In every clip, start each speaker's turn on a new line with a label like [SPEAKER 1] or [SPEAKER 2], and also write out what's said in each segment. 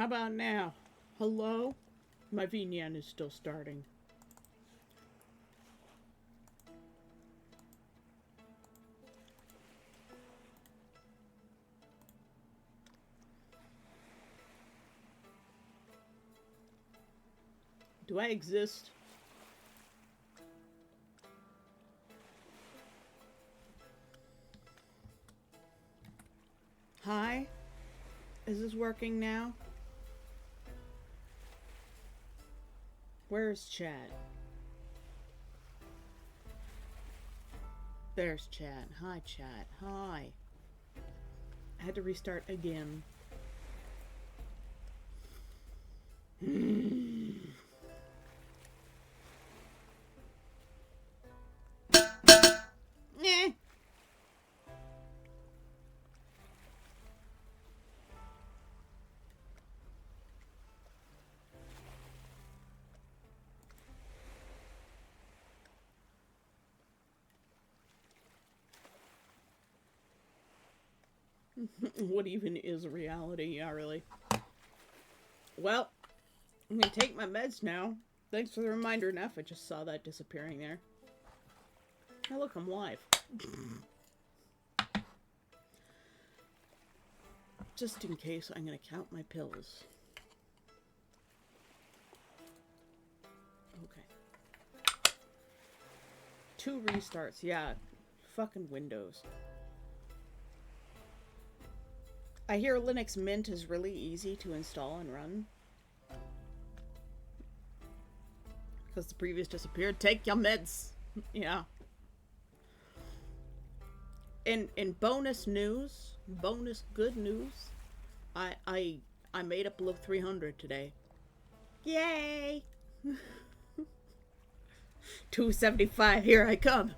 [SPEAKER 1] How about now? Hello? My VNN is still starting. Do I exist? Hi? Is this working now? Where's chat? There's chat. Hi, chat. Hi. I had to restart again. Eh. What even is reality? Yeah, really. Well, I'm gonna take my meds now. Thanks for the reminder, Neff. I just saw that disappearing there. Oh, look, I'm live. Just in case, I'm gonna count my pills. Okay. 2 restarts, yeah. Fucking Windows. I hear Linux Mint is really easy to install and run. Because the previous disappeared. Take your meds. Yeah. In bonus news, bonus good news, I made up below 300 today. Yay! 275, here I come.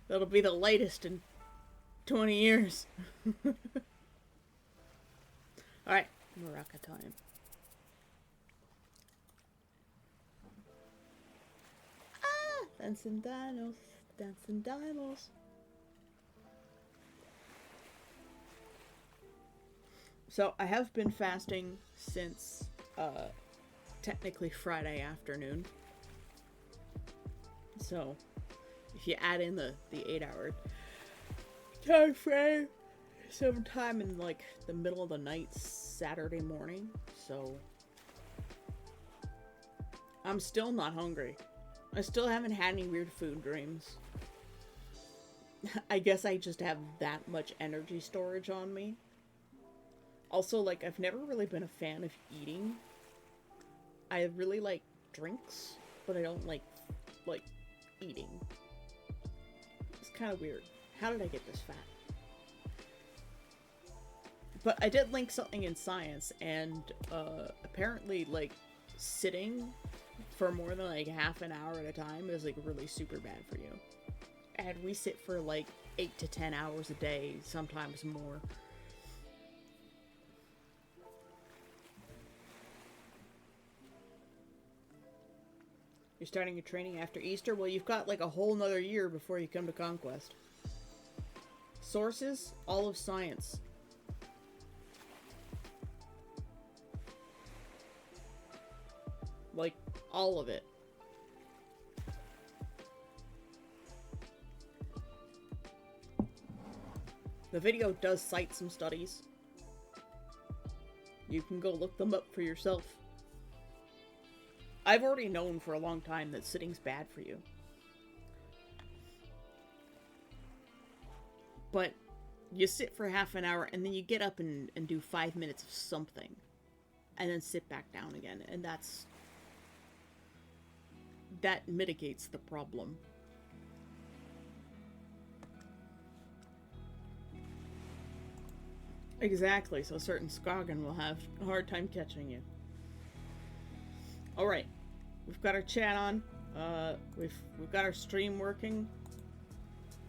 [SPEAKER 1] That'll be the latest in 20 years. Alright, Maraca time. Ah! Dancing dinos, dancing dinos. So, I have been fasting since, technically Friday afternoon. So, if you add in the 8-hour time frame, sometime in like the middle of the night Saturday morning. So I'm still not hungry. I still haven't had any weird food dreams. I guess I just have that much energy storage on me. Also, like, I've never really been a fan of eating. I really like drinks, but I don't like eating. It's kind of weird. How did I get this fat? But I did link something in science, and apparently, like, sitting for more than like half an hour at a time is like really super bad for you. And we sit for like 8 to 10 hours a day, sometimes more. You're starting your training after Easter? Well, you've got like a whole nother year before you come to Conquest. Sources? All of science. Like, all of it. The video does cite some studies. You can go look them up for yourself. I've already known for a long time that sitting's bad for you. But you sit for half an hour and then you get up and do 5 minutes of something. And then sit back down again. And that mitigates the problem. Exactly, so certain Skagen will have a hard time catching you. Alright, we've got our chat on. We've got our stream working.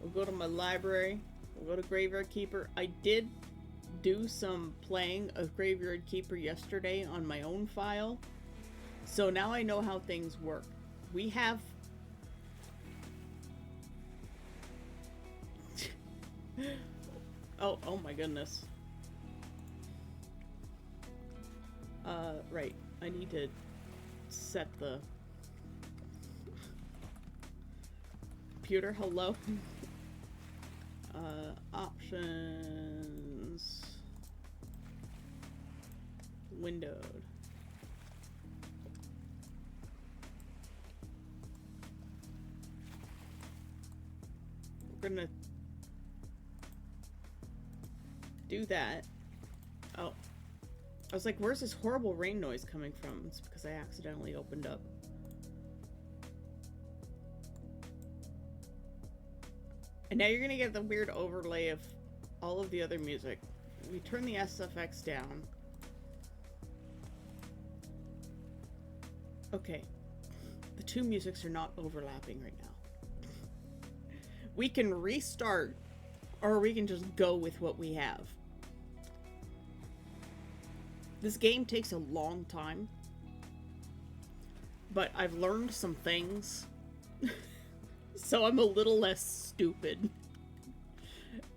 [SPEAKER 1] We'll go to my library. We'll go to Graveyard Keeper. I did do some playing of Graveyard Keeper yesterday on my own file. So now I know how things work. We have... oh my goodness. Right. I need to set the computer. Hello. Options. Windowed. We're gonna do that. Oh. I was like, where's this horrible rain noise coming from? It's because I accidentally opened up. And now you're gonna get the weird overlay of all of the other music. We turn the SFX down. Okay. The two musics are not overlapping right now. We can restart, or we can just go with what we have. This game takes a long time, but I've learned some things, so I'm a little less stupid.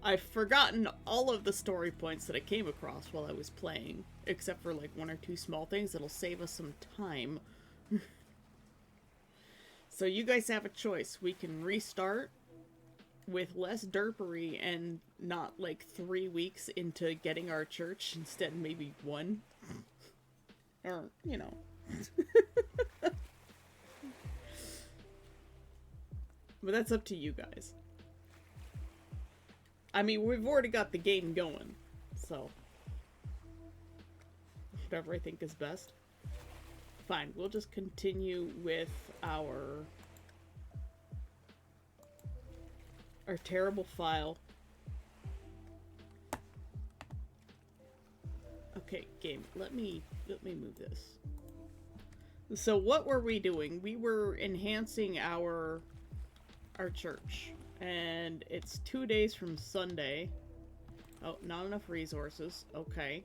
[SPEAKER 1] I've forgotten all of the story points that I came across while I was playing, except for like one or two small things that'll save us some time. So you guys have a choice. We can restart with less derpery and not like 3 weeks into getting our church, instead maybe 1. Or, you know. But that's up to you guys. I mean, we've already got the game going, so whatever I think is best. Fine, we'll just continue with our terrible file. Okay, game, let me move this. So what were we doing? We were enhancing our church, and it's 2 days from Sunday. Oh, not enough resources. Okay.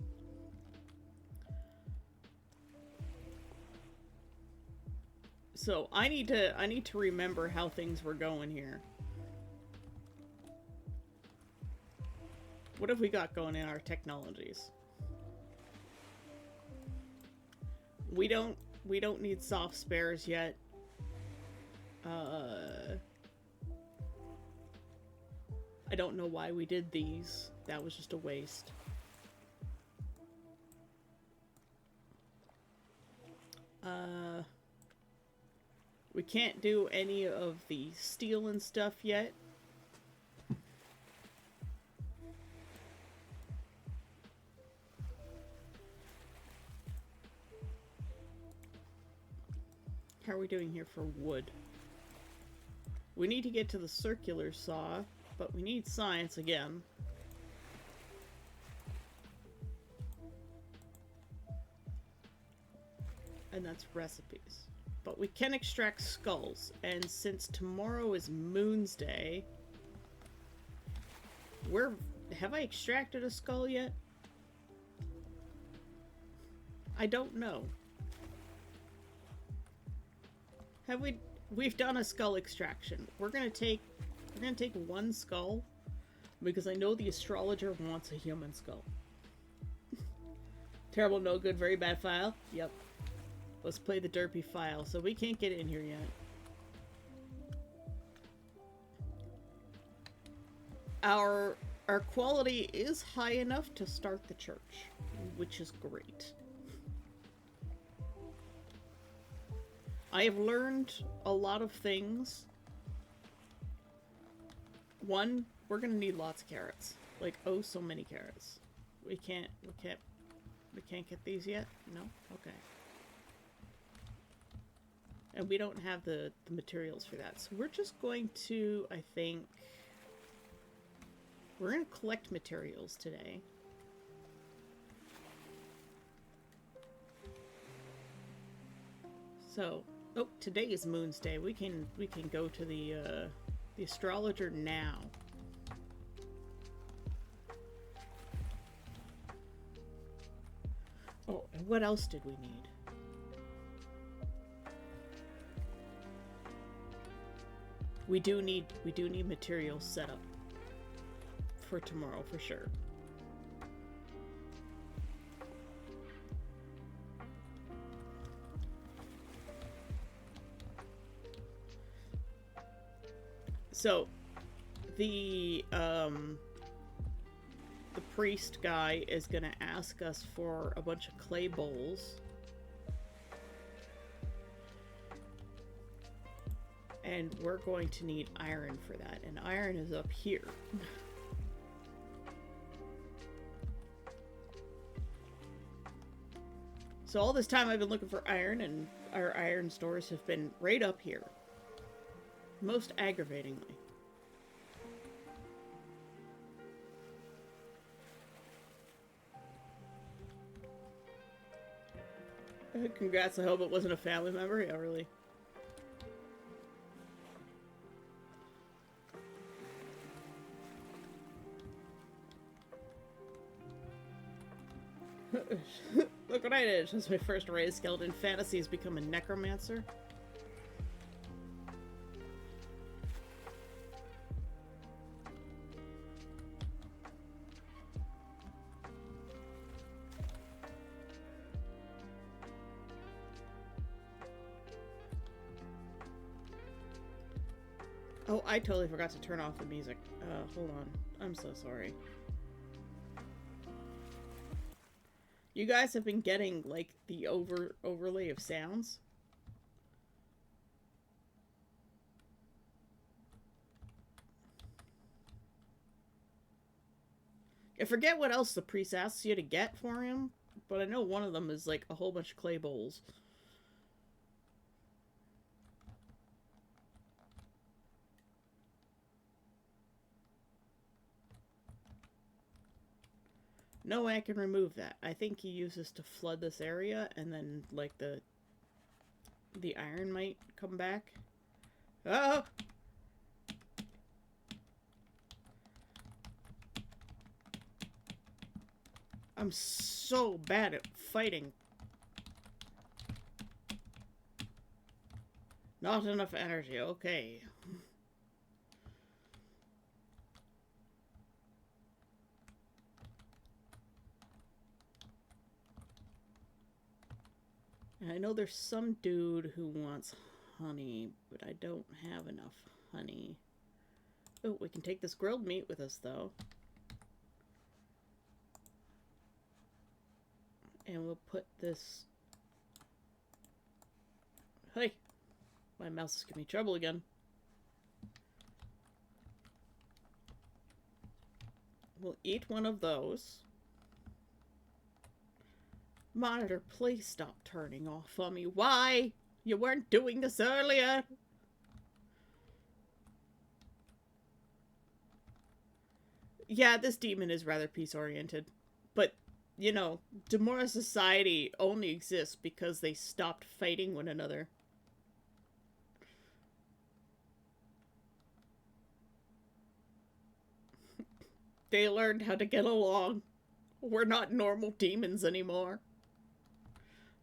[SPEAKER 1] So I need to remember how things were going here. What have we got going in our technologies? We don't need soft spares yet. I don't know why we did these. That was just a waste. We can't do any of the steel and stuff yet. How are we doing here for wood? We need to get to the circular saw, but we need science again. And that's recipes. But we can extract skulls, and since tomorrow is Moon's Day, have I extracted a skull yet? I don't know. Have we've done a skull extraction. We're gonna take one skull, because I know the astrologer wants a human skull. Terrible, no good, very bad file? Yep. Let's play the derpy file. So we can't get in here yet. Our quality is high enough to start the church, which is great. I have learned a lot of things. One, we're gonna need lots of carrots. Like, oh, so many carrots. We can't get these yet? No? Okay. And we don't have the materials for that. So we're just going to, I think, we're going to collect materials today. So, oh, today is Moon's Day. We can go to the astrologer now. Oh, and what else did we need? We do need materials set up for tomorrow for sure. So, the, the priest guy is gonna ask us for a bunch of clay bowls. And we're going to need iron for that. And iron is up here. So all this time I've been looking for iron, and our iron stores have been right up here. Most aggravatingly. Congrats, I hope it wasn't a family member. Yeah, really. Look what I did. Since my first raised skeleton fantasy has become a necromancer. Oh, I totally forgot to turn off the music. Hold on. I'm so sorry. You guys have been getting, like, the overlay of sounds? I forget what else the priest asks you to get for him, but I know one of them is, like, a whole bunch of clay bowls. No way I can remove that. I think he uses to flood this area, and then, like, the iron might come back. Oh! I'm so bad at fighting. Not enough energy, okay. I know there's some dude who wants honey, but I don't have enough honey. Oh, we can take this grilled meat with us, though. And we'll put this... Hey! My mouse is giving me trouble again. We'll eat one of those. Monitor, please stop turning off on me. Why? You weren't doing this earlier. Yeah, this demon is rather peace-oriented. But, you know, Demora society only exists because they stopped fighting one another. They learned how to get along. We're not normal demons anymore.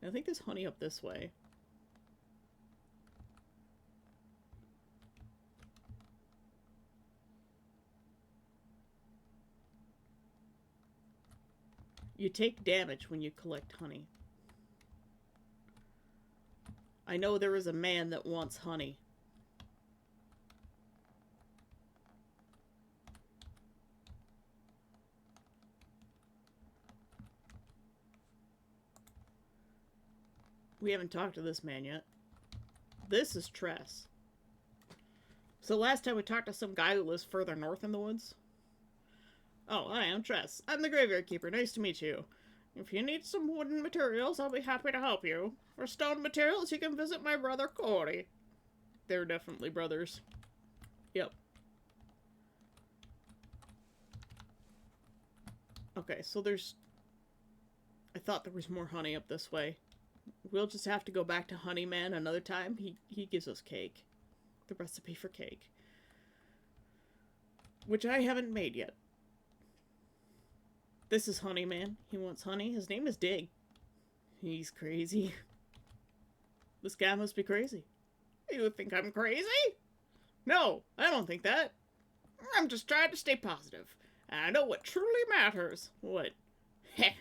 [SPEAKER 1] I think there's honey up this way. You take damage when you collect honey. I know there is a man that wants honey. We haven't talked to this man yet. This is Tress. So last time we talked to some guy who lives further north in the woods. Oh, hi, I'm Tress. I'm the graveyard keeper. Nice to meet you. If you need some wooden materials, I'll be happy to help you. For stone materials, you can visit my brother Corey. They're definitely brothers. Yep. Okay, so there's... I thought there was more honey up this way. We'll just have to go back to Honeyman another time. He gives us cake. The recipe for cake. Which I haven't made yet. This is Honeyman. He wants honey. His name is Dig. He's crazy. This guy must be crazy. You think I'm crazy? No, I don't think that. I'm just trying to stay positive. I know what truly matters. What? Heh.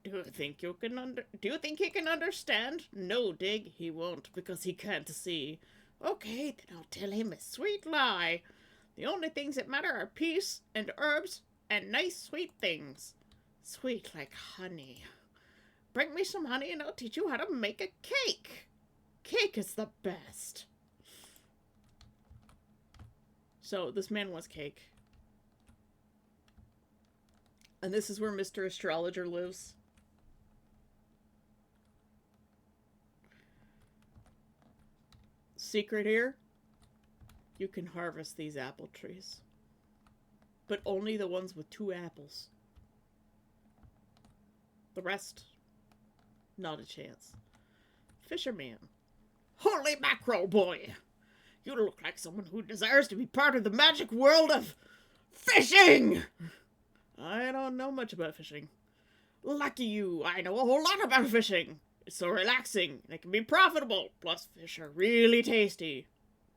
[SPEAKER 1] Do you think he can understand? No, Dig, he won't, because he can't see. Okay, then I'll tell him a sweet lie. The only things that matter are peace and herbs and nice sweet things. Sweet like honey. Bring me some honey and I'll teach you how to make a cake. Cake is the best. So this man wants cake. And this is where Mr. Astrologer lives. Secret here, you can harvest these apple trees. But only the ones with 2 apples. The rest, not a chance. Fisherman. Holy mackerel, boy! You look like someone who desires to be part of the magic world of fishing! I don't know much about fishing. Lucky you, I know a whole lot about fishing. It's so relaxing, and it can be profitable. Plus, fish are really tasty.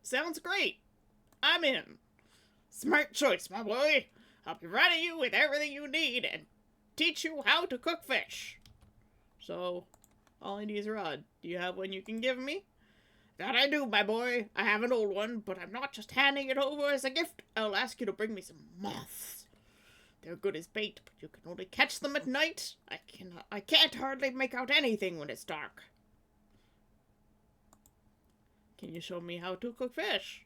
[SPEAKER 1] Sounds great. I'm in. Smart choice, my boy. I'll provide you with everything you need and teach you how to cook fish. So, all I need is a rod. Do you have one you can give me? That I do, my boy. I have an old one, but I'm not just handing it over as a gift. I'll ask you to bring me some moths. They're good as bait, but you can only catch them at night. I can't hardly make out anything when it's dark. Can you show me how to cook fish?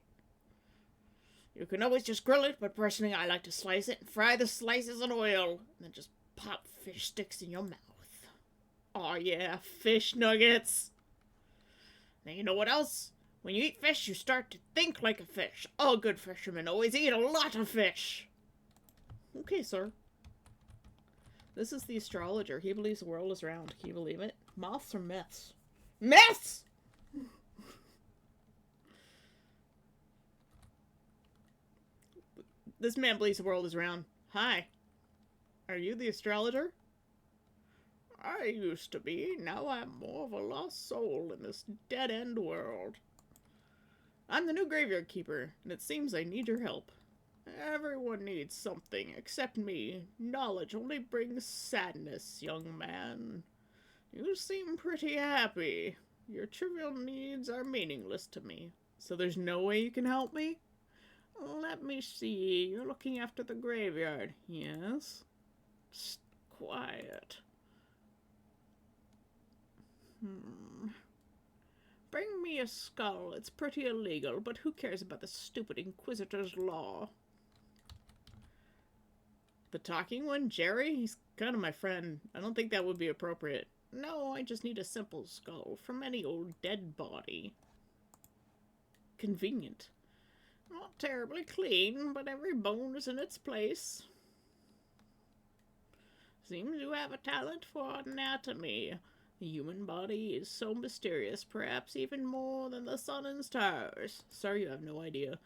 [SPEAKER 1] You can always just grill it, but personally I like to slice it and fry the slices in oil, and then just pop fish sticks in your mouth. Oh yeah, fish nuggets. Now you know what else? When you eat fish, you start to think like a fish. All good fishermen always eat a lot of fish. Okay, sir. This is the astrologer. He believes the world is round. Can you believe it? Moths or myths? Myths! This man believes the world is round. Hi. Are you the astrologer? I used to be. Now I'm more of a lost soul in this dead-end world. I'm the new graveyard keeper, and it seems I need your help. Everyone needs something except me. Knowledge only brings sadness, young man. You seem pretty happy. Your trivial needs are meaningless to me. So there's no way you can help me? Let me see. You're looking after the graveyard. Yes? Just quiet. Bring me a skull. It's pretty illegal, but who cares about the stupid Inquisitor's law? The talking one? Jerry? He's kind of my friend. I don't think that would be appropriate. No, I just need a simple skull from any old dead body. Convenient. Not terribly clean, but every bone is in its place. Seems you have a talent for anatomy. The human body is so mysterious, perhaps even more than the sun and stars. Sir, you have no idea.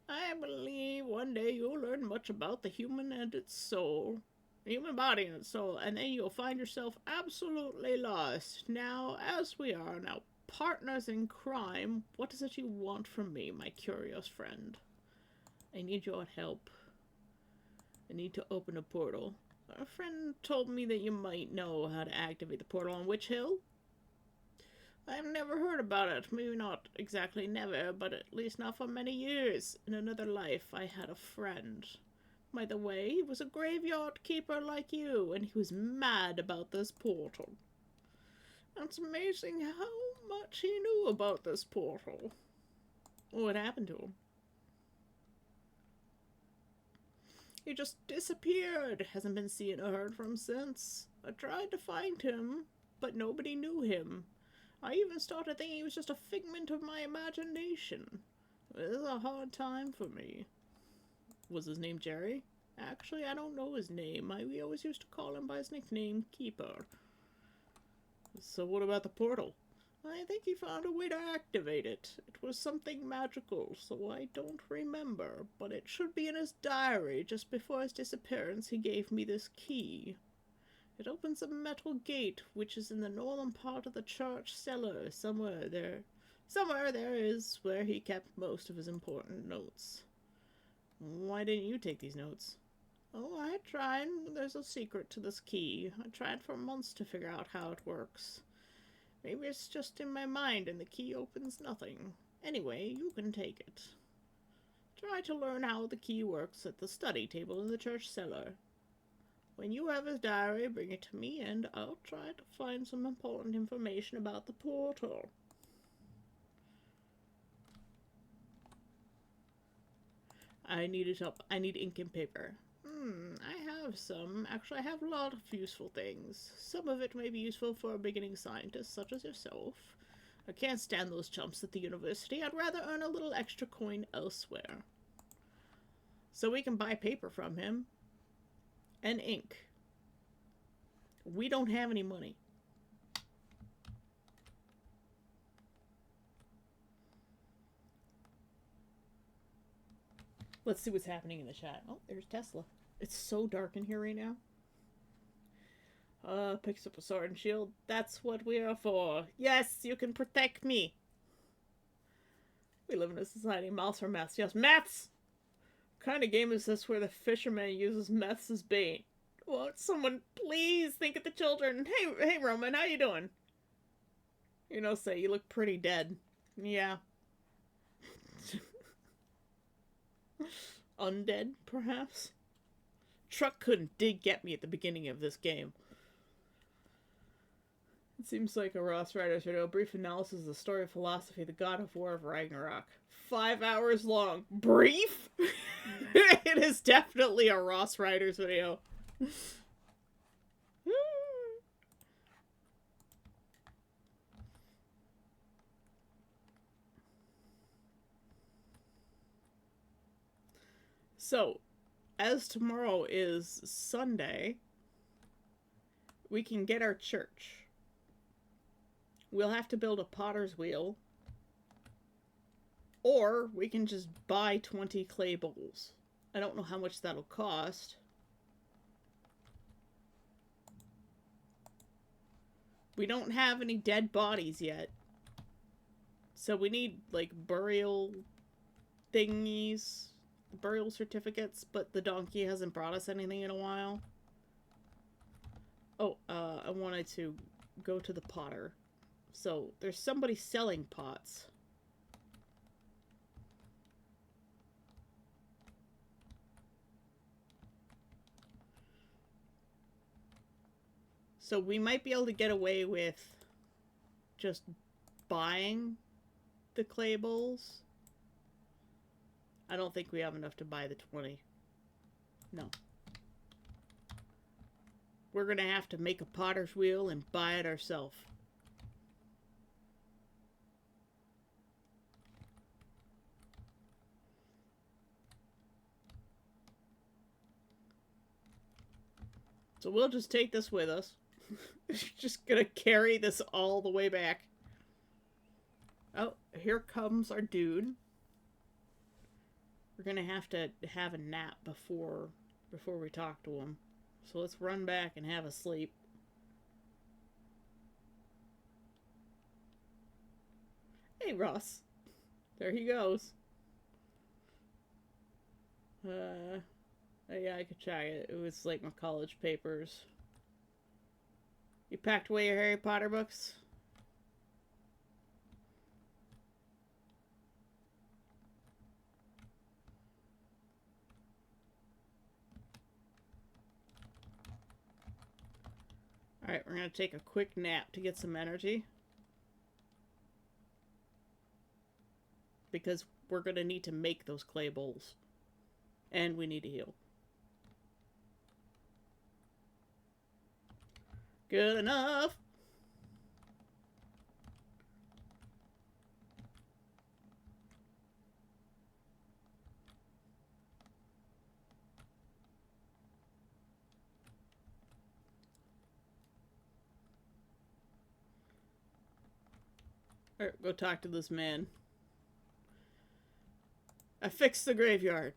[SPEAKER 1] I believe one day you'll learn much about the human and its soul. The human body and its soul, and then you'll find yourself absolutely lost. Now, as we are now partners in crime, what is it you want from me, my curious friend? I need your help. I need to open a portal. A friend told me that you might know how to activate the portal on Witch Hill. I've never heard about it. Maybe not exactly never, but at least not for many years. In another life, I had a friend. By the way, he was a graveyard keeper like you, and he was mad about this portal. It's amazing how much he knew about this portal. What happened to him? He just disappeared. Hasn't been seen or heard from since. I tried to find him, but nobody knew him. I even started thinking he was just a figment of my imagination. It was a hard time for me. Was his name Jerry? Actually, I don't know his name. We always used to call him by his nickname, Keeper. So what about the portal? I think he found a way to activate it. It was something magical, so I don't remember, but it should be in his diary. Just before his disappearance, he gave me this key. It opens a metal gate, which is in the northern part of the church cellar. Somewhere there is where he kept most of his important notes. Why didn't you take these notes? Oh, I tried. There's a secret to this key. I tried for months to figure out how it works. Maybe it's just in my mind and the key opens nothing. Anyway, you can take it. Try to learn how the key works at the study table in the church cellar. When you have his diary, bring it to me, and I'll try to find some important information about the portal. I need help. I need ink and paper. I have some. Actually, I have a lot of useful things. Some of it may be useful for a beginning scientist such as yourself. I can't stand those chumps at the university. I'd rather earn a little extra coin elsewhere. So we can buy paper from him. And ink. We don't have any money. Let's see what's happening in the chat. Oh, there's Tesla. It's so dark in here right now. Picks up a sword and shield. That's what we are for. Yes, you can protect me. We live in a society. Mouths are meths. Yes, meths! What kind of game is this where the fisherman uses meths as bait? Won't someone please think of the children? Hey, Roman, how you doing? You know, say, you look pretty dead. Yeah. Undead, perhaps? Truck did get me at the beginning of this game. It seems like a Ross Riders video. Brief analysis of the story of philosophy, the God of War of Ragnarok. 5 hours long. Brief? It is definitely a Ross Riders video. So, as tomorrow is Sunday, we can get our church. We'll have to build a potter's wheel. Or we can just buy 20 clay bowls. I don't know how much that'll cost. We don't have any dead bodies yet. So we need, like, burial thingies. Burial certificates, but the donkey hasn't brought us anything in a while. Oh, I wanted to go to the potter. So, there's somebody selling pots. So we might be able to get away with just buying the clay bowls. I don't think we have enough to buy the 20. No. We're gonna have to make a potter's wheel and buy it ourselves. So we'll just take this with us. Just gonna carry this all the way back. Oh, here comes our dude. We're gonna have to have a nap before we talk to him. So let's run back and have a sleep. Hey, Ross. There he goes. Yeah, I could check it. It was like my college papers. You packed away your Harry Potter books? Alright, we're gonna take a quick nap to get some energy. Because we're gonna need to make those clay bowls. And we need to heal. Good enough! Alright, go talk to this man. I fixed the graveyard.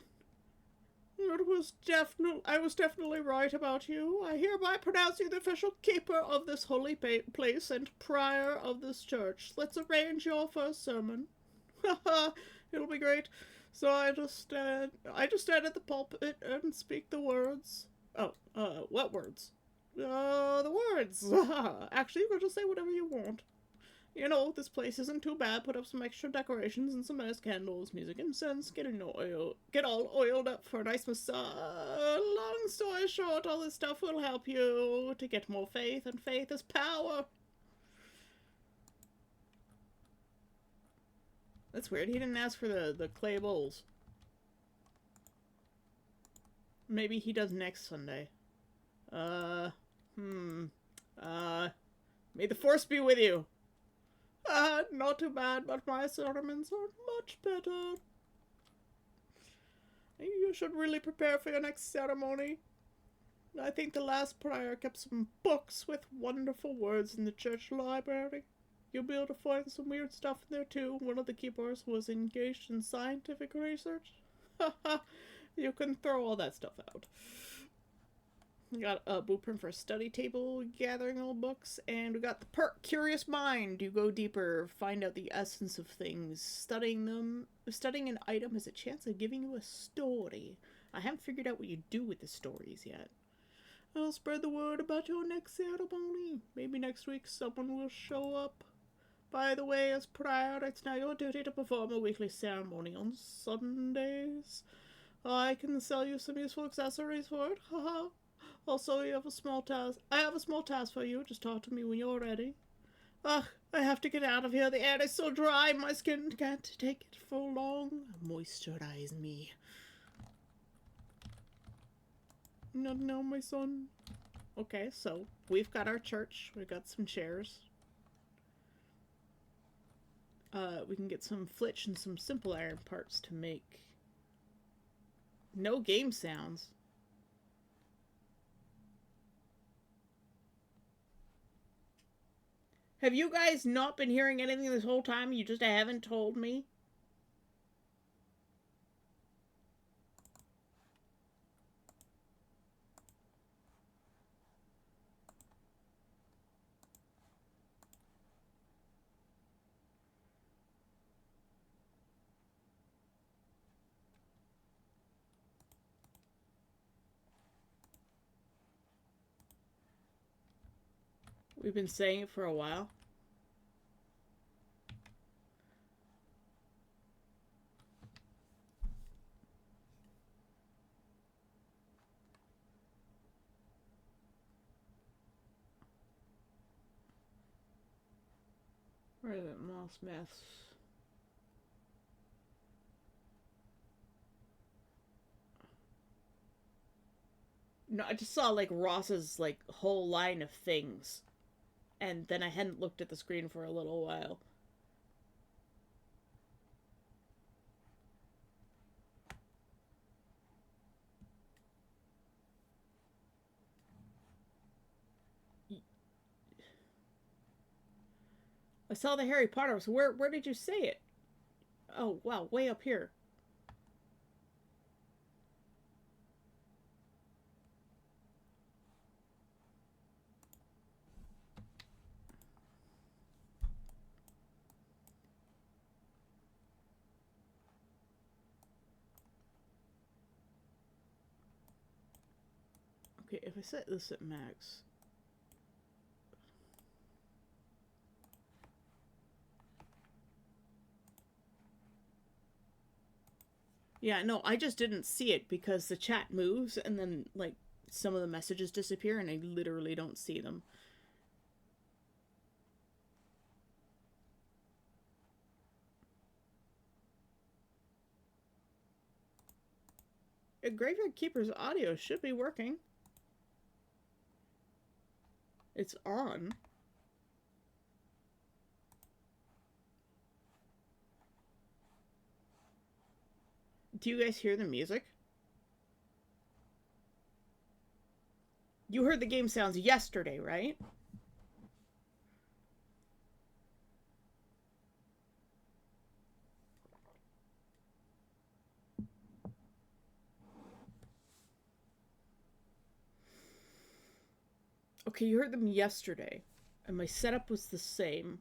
[SPEAKER 1] I was definitely right about you. I hereby pronounce you the official keeper of this holy place and prior of this church. Let's arrange your first sermon. Haha, it'll be great. So I just stand at the pulpit and speak the words. Oh, what words? The words. Actually, you can just say whatever you want. You know, this place isn't too bad. Put up some extra decorations and some nice candles, music, incense, get all oiled up for a nice massage. Long story short, all this stuff will help you to get more faith, and faith is power. That's weird. He didn't ask for the clay bowls. Maybe he does next Sunday. May the force be with you. Not too bad, but my sermons are much better. You should really prepare for your next ceremony. I think the last prior kept some books with wonderful words in the church library. You'll be able to find some weird stuff in there too. One of the keepers was engaged in scientific research. Haha, you can throw all that stuff out. We got a blueprint for a study table, gathering old books, and we got the perk, Curious Mind. You go deeper, find out the essence of things. Studying an item has a chance of giving you a story. I haven't figured out what you do with the stories yet. I'll spread the word about your next ceremony. Maybe next week someone will show up. By the way, as prior, it's now your duty to perform a weekly ceremony on Sundays. I can sell you some useful accessories for it. Haha. Also, I have a small task for you. Just talk to me when you're ready. Ugh, I have to get out of here. The air is so dry. My skin can't take it for long. Moisturize me. Not now, my son. Okay, so we've got our church. We've got some chairs. We can get some flitch and some simple iron parts to make. No game sounds. Have you guys not been hearing anything this whole time? You just haven't told me? We've been saying it for a while. Where are the moss mess? No, I just saw like Ross's like whole line of things. And then I hadn't looked at the screen for a little while. I saw the Harry Potter. So where did you say it? Oh, wow, way up here. Okay, if I set this at max. Yeah, no, I just didn't see it because the chat moves and then, like, some of the messages disappear and I literally don't see them. A Graveyard Keeper's audio should be working. It's on. Do you guys hear the music? You heard the game sounds yesterday, right? Okay, you heard them yesterday. And my setup was the same.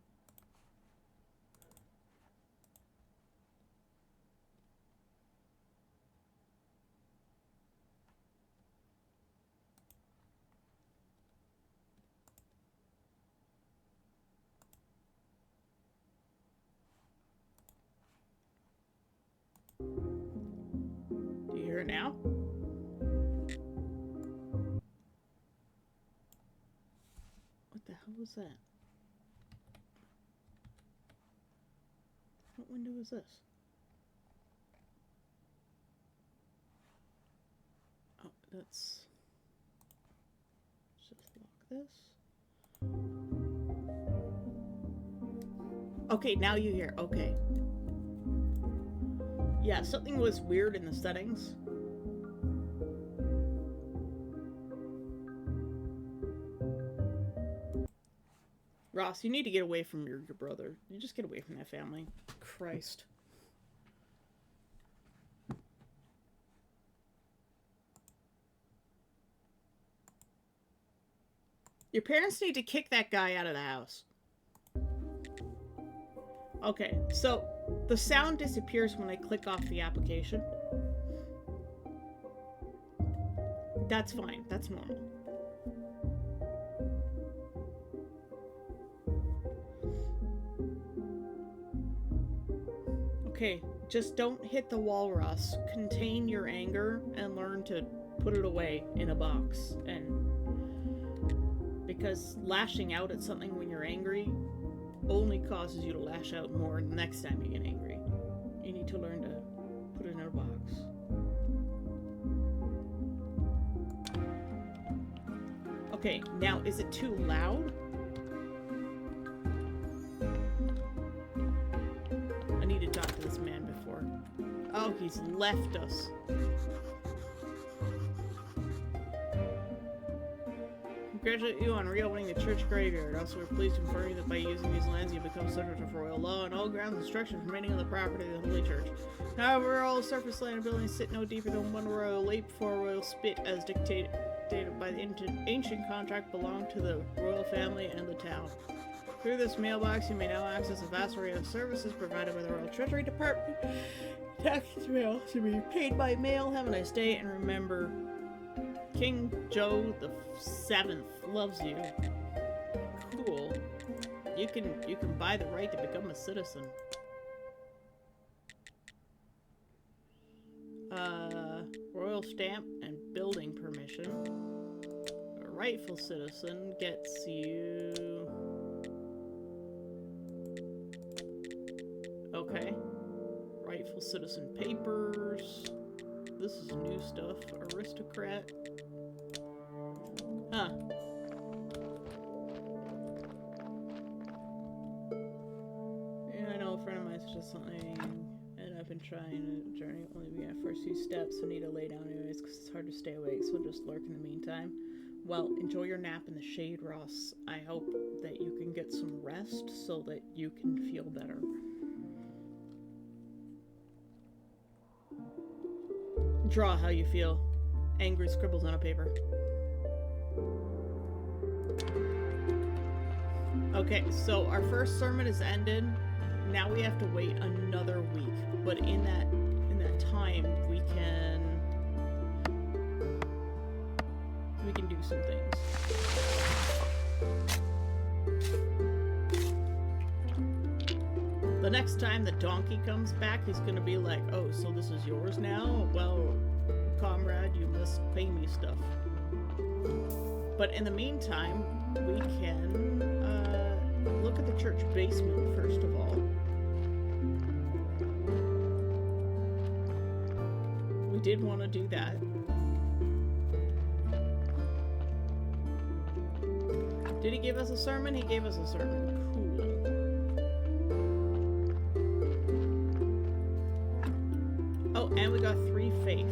[SPEAKER 1] now? What the hell was that? What window is this? Oh, let's just lock this. Okay, now you hear. Okay. Yeah, something was weird in the settings. Ross, you need to get away from your brother. You just get away from that family. Christ. Your parents need to kick that guy out of the house. Okay, so the sound disappears when I click off the application. That's fine. That's normal. Okay, just don't hit the wall, Ross. Contain your anger and learn to put it away in a box. And because lashing out at something when you're angry only causes you to lash out more the next time you get angry. You need to learn to put it in a box. Okay, now is it too loud? I need to talk to this man before. Oh, he's left us. Congratulate you on reopening the church graveyard. Also, we're pleased to inform you that by using these lands, you become subject to royal law and all grounds and structures remaining on the property of the Holy Church. However, all surface land and buildings sit no deeper than one royal lap for a royal spit, as dictated by the ancient contract belong to the royal family and the town. Through this mailbox, you may now access a vast array of services provided by the Royal Treasury Department. Taxes may also be paid by mail. Have a nice day, and remember, King Joe the 7th loves you. Cool. You can buy the right to become a citizen. Royal stamp and building permission. A rightful citizen gets you... Okay. Rightful citizen papers. This is new stuff. Aristocrat. Huh. Yeah, I know a friend of mine suggested something, and I've been trying to journey. Only began first few steps, so need to lay down anyways, because it's hard to stay awake, so I'll just lurk in the meantime. Well, enjoy your nap in the shade, Ross. I hope that you can get some rest so that you can feel better. Draw how you feel. Angry scribbles on a paper. Okay, so our first sermon is ended. Now we have to wait another week. But in that time, we can do some things. The next time the donkey comes back, he's gonna be like, oh, so this is yours now? Well, comrade, you must pay me stuff. But in the meantime, we can look at the church basement first of all. We did want to do that. Did he give us a sermon? He gave us a sermon. Cool. Oh, and we got 3 faith.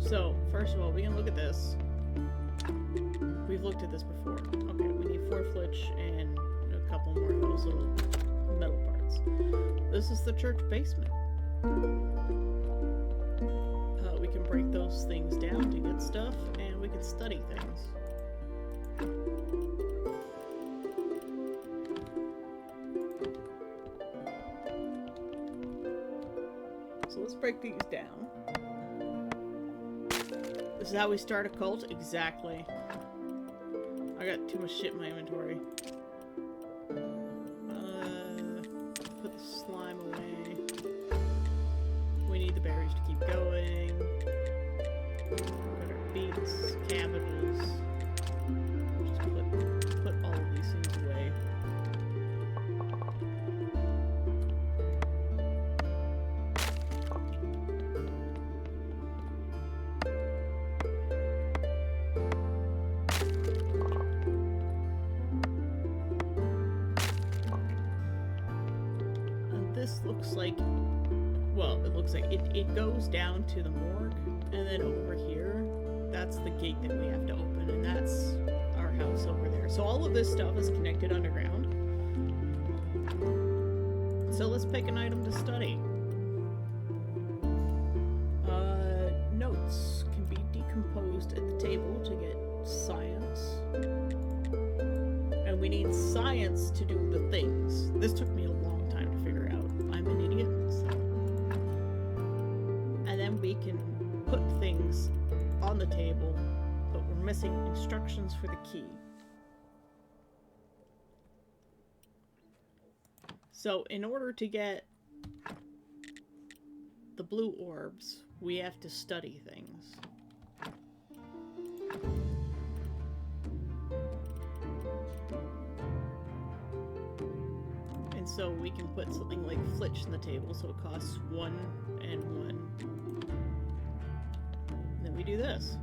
[SPEAKER 1] So, first of all, we can look at this. We've looked at this before. Okay, we need 4 flitch and a couple more of those little metal parts. This is the church basement. We can break those things down to get stuff, and we can study things. So let's break these down. This is how we start a cult? Exactly. I got too much shit in my inventory. Put the slime away. need the berries to keep going. Got our beets, cabbages. We'll just put all of these things away. And this looks like, well, it looks like it goes down to the morgue, and then over here, that's the gate that we have to open, and that's our house over there. So all of this stuff is connected underground. So let's pick an item to study. Notes can be decomposed at the table to get science. And we need science to do the things. This took me a long time to figure out. I'm an idiot. So. And then we can put things on the table, but we're missing instructions for the key. So in order to get the blue orbs, we have to study things. And so we can put something like flitch in the table, so it costs 1 and 1. And then we do this.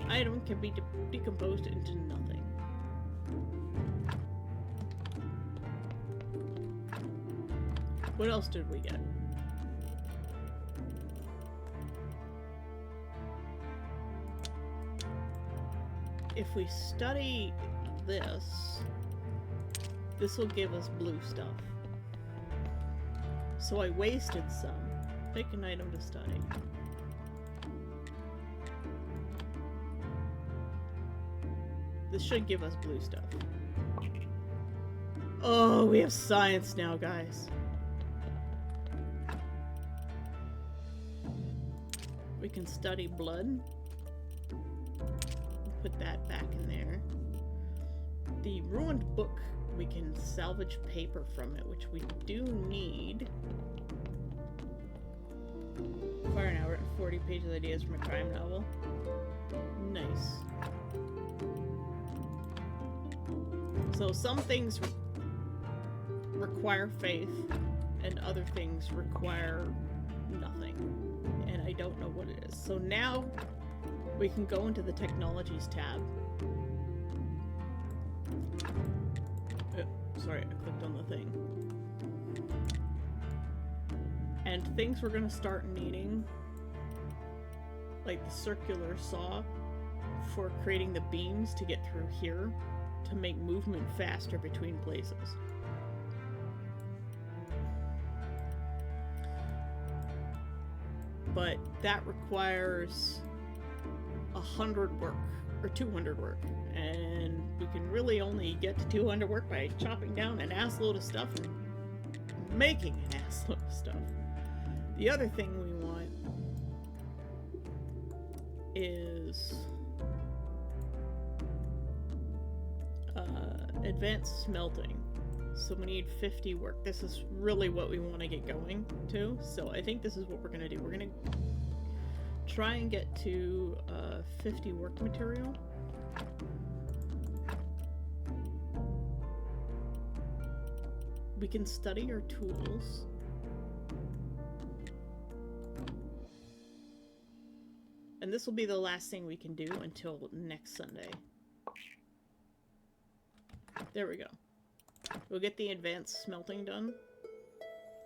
[SPEAKER 1] Item can be decomposed into nothing. What else did we get? If we study this, this will give us blue stuff. So I wasted some. Pick an item to study. This should give us blue stuff. Oh, we have science now, guys. We can study blood. Put that back in there. The ruined book, we can salvage paper from it, which we do need. Fire an hour and 40 pages of ideas from a crime novel. Nice. So some things require faith, and other things require nothing. And I don't know what it is. So now we can go into the technologies tab. Sorry, I clicked on the thing. And things we're gonna start needing, like the circular saw for creating the beams to get through here to make movement faster between places. But that requires 100 work, or 200 work, and we can really only get to 200 work by chopping down an assload of stuff and making an assload of stuff. The other thing we want is advanced smelting. So we need 50 work. This is really what we want to get going to, so I think this is what we're going to do. We're going to try and get to 50 work material. We can study our tools. And this will be the last thing we can do until next Sunday. There we go. We'll get the advanced smelting done.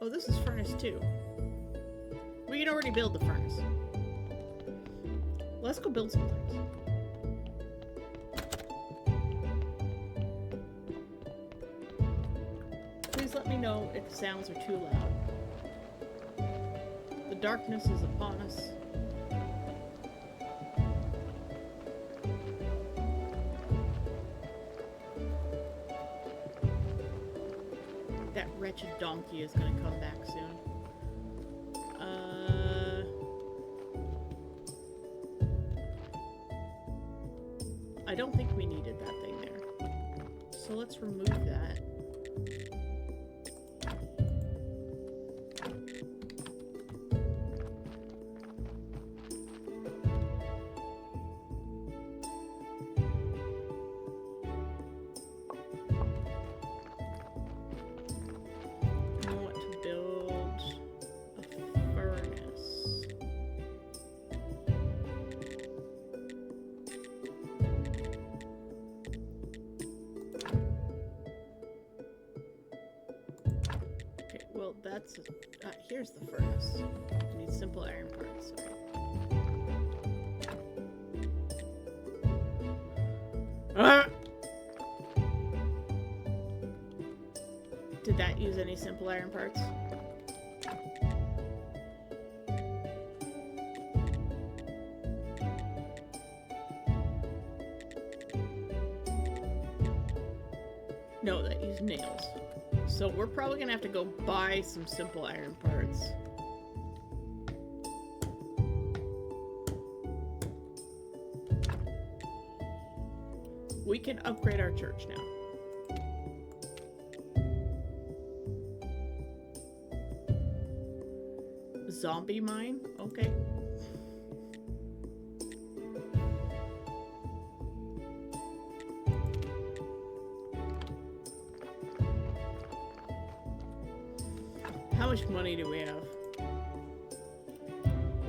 [SPEAKER 1] Oh, this is furnace 2. We can already build the furnace. Let's go build some things. Please let me know if the sounds are too loud. The darkness is upon us. That wretched donkey is going to come back soon. I don't think we needed that thing there. So let's remove that. furnace is... here's the furnace. We need simple iron parts. Okay. Did that use any simple iron parts? No, that used nails. So we're probably gonna have to go buy some simple iron parts. We can upgrade our church now. Zombie mine? Okay. How much money do we have?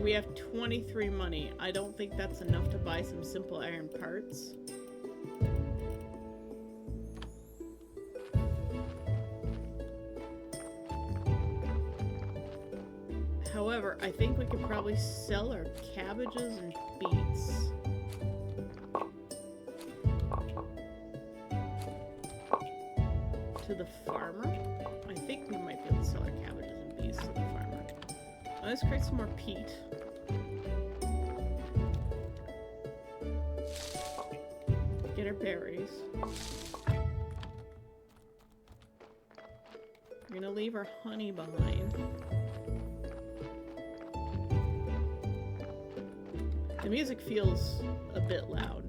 [SPEAKER 1] We have 23 money. I don't think that's enough to buy some simple iron parts. However, I think we could probably sell our cabbages and beets. To the farmer? I think we might be able to sell our cabbages and beets to the farmer. Let's create some more peat. Get our berries. We're gonna leave our honey behind. The music feels a bit loud.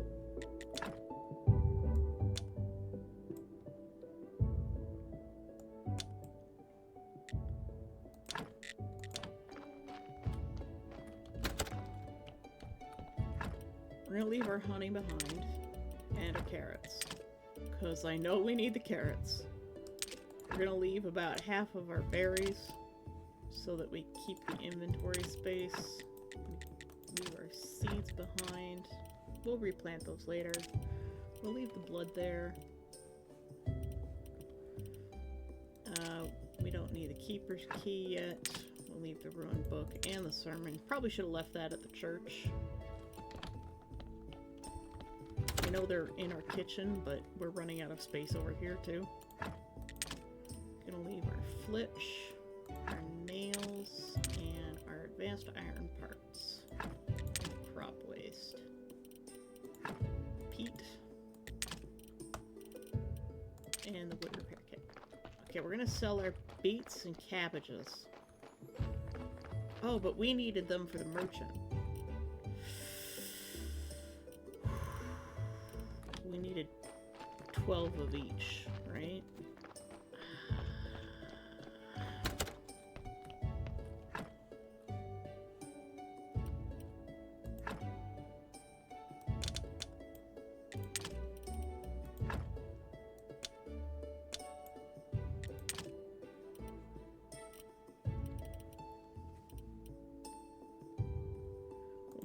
[SPEAKER 1] We're gonna leave our honey behind and our carrots, because I know we need the carrots. We're gonna leave about half of our berries so that we keep the inventory space. Leave our seeds behind. We'll replant those later. We'll leave the blood there. We don't need the keeper's key yet. We'll leave the ruined book and the sermon. Probably should have left that at the church. I know they're in our kitchen, but we're running out of space over here too. Gonna leave our flitch, our nails, and our advanced iron parts. Crop waste. Peat. And the wood repair kit. Okay, we're gonna sell our beets and cabbages. Oh, but we needed them for the merchant. We needed 12 of each, right?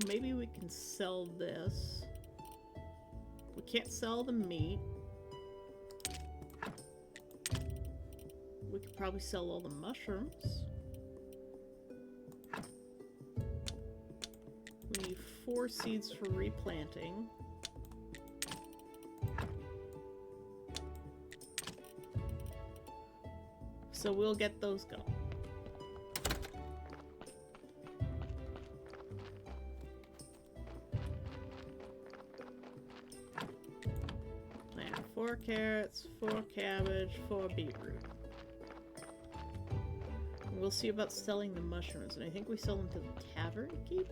[SPEAKER 1] Maybe we can sell this. We can't sell the meat. We could probably sell all the mushrooms. We need 4 seeds for replanting. So we'll get those going. Plant 4 carrots, 4 cabbage, 4 beetroot. We'll see about selling the mushrooms, and I think we sell them to the tavern keeper?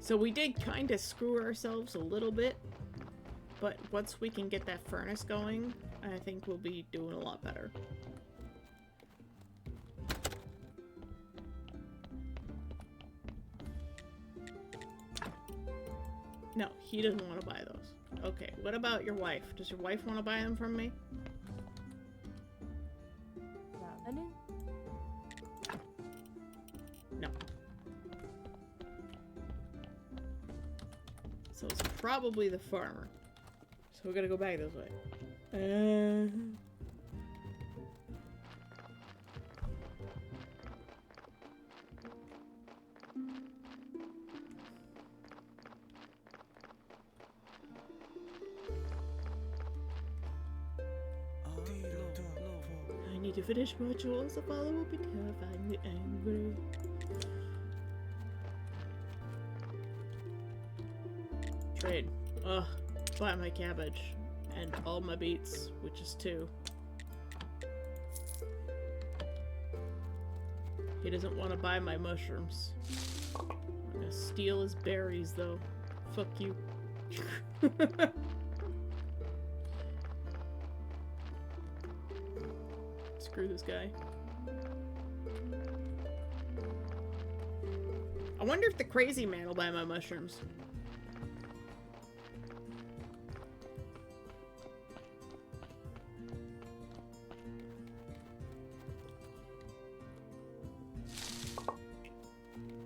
[SPEAKER 1] So we did kind of screw ourselves a little bit, but once we can get that furnace going, I think we'll be doing a lot better. No, he doesn't want to buy those. Okay, what about your wife? Does your wife want to buy them from me? No. So it's probably the farmer. So we gotta go back this way. I need to finish my chores. The father will be terrifyingly angry. Trade. Ugh. Buy my cabbage. And all my beets, which is 2. He doesn't want to buy my mushrooms. I'm gonna steal his berries, though. Fuck you. Screw this guy. I wonder if the crazy man will buy my mushrooms.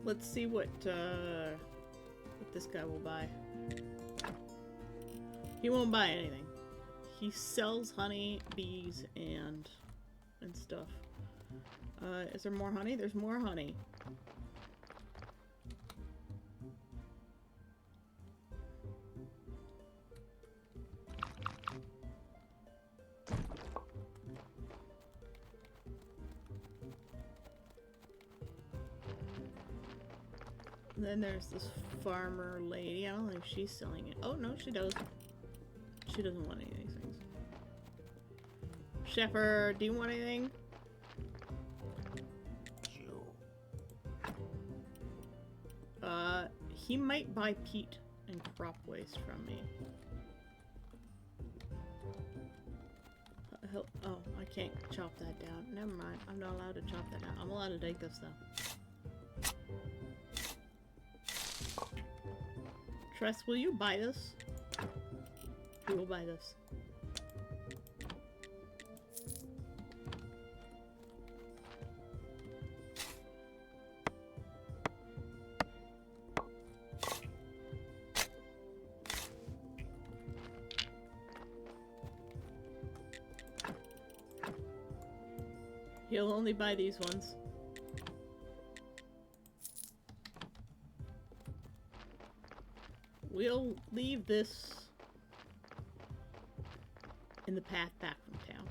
[SPEAKER 1] Let's see what this guy will buy. He won't buy anything. He sells honey, bees, and stuff. Is there more honey? There's more honey. And then there's this farmer lady. I don't think she's selling it. Oh, no, she does. She doesn't want any of these things. Shepherd, do you want anything? He might buy peat and crop waste from me. Oh, I can't chop that down. Never mind. I'm not allowed to chop that down. I'm allowed to take this, though. Tress, will you buy this? Who will buy this? He'll only buy these ones. We'll leave this in the path back from town.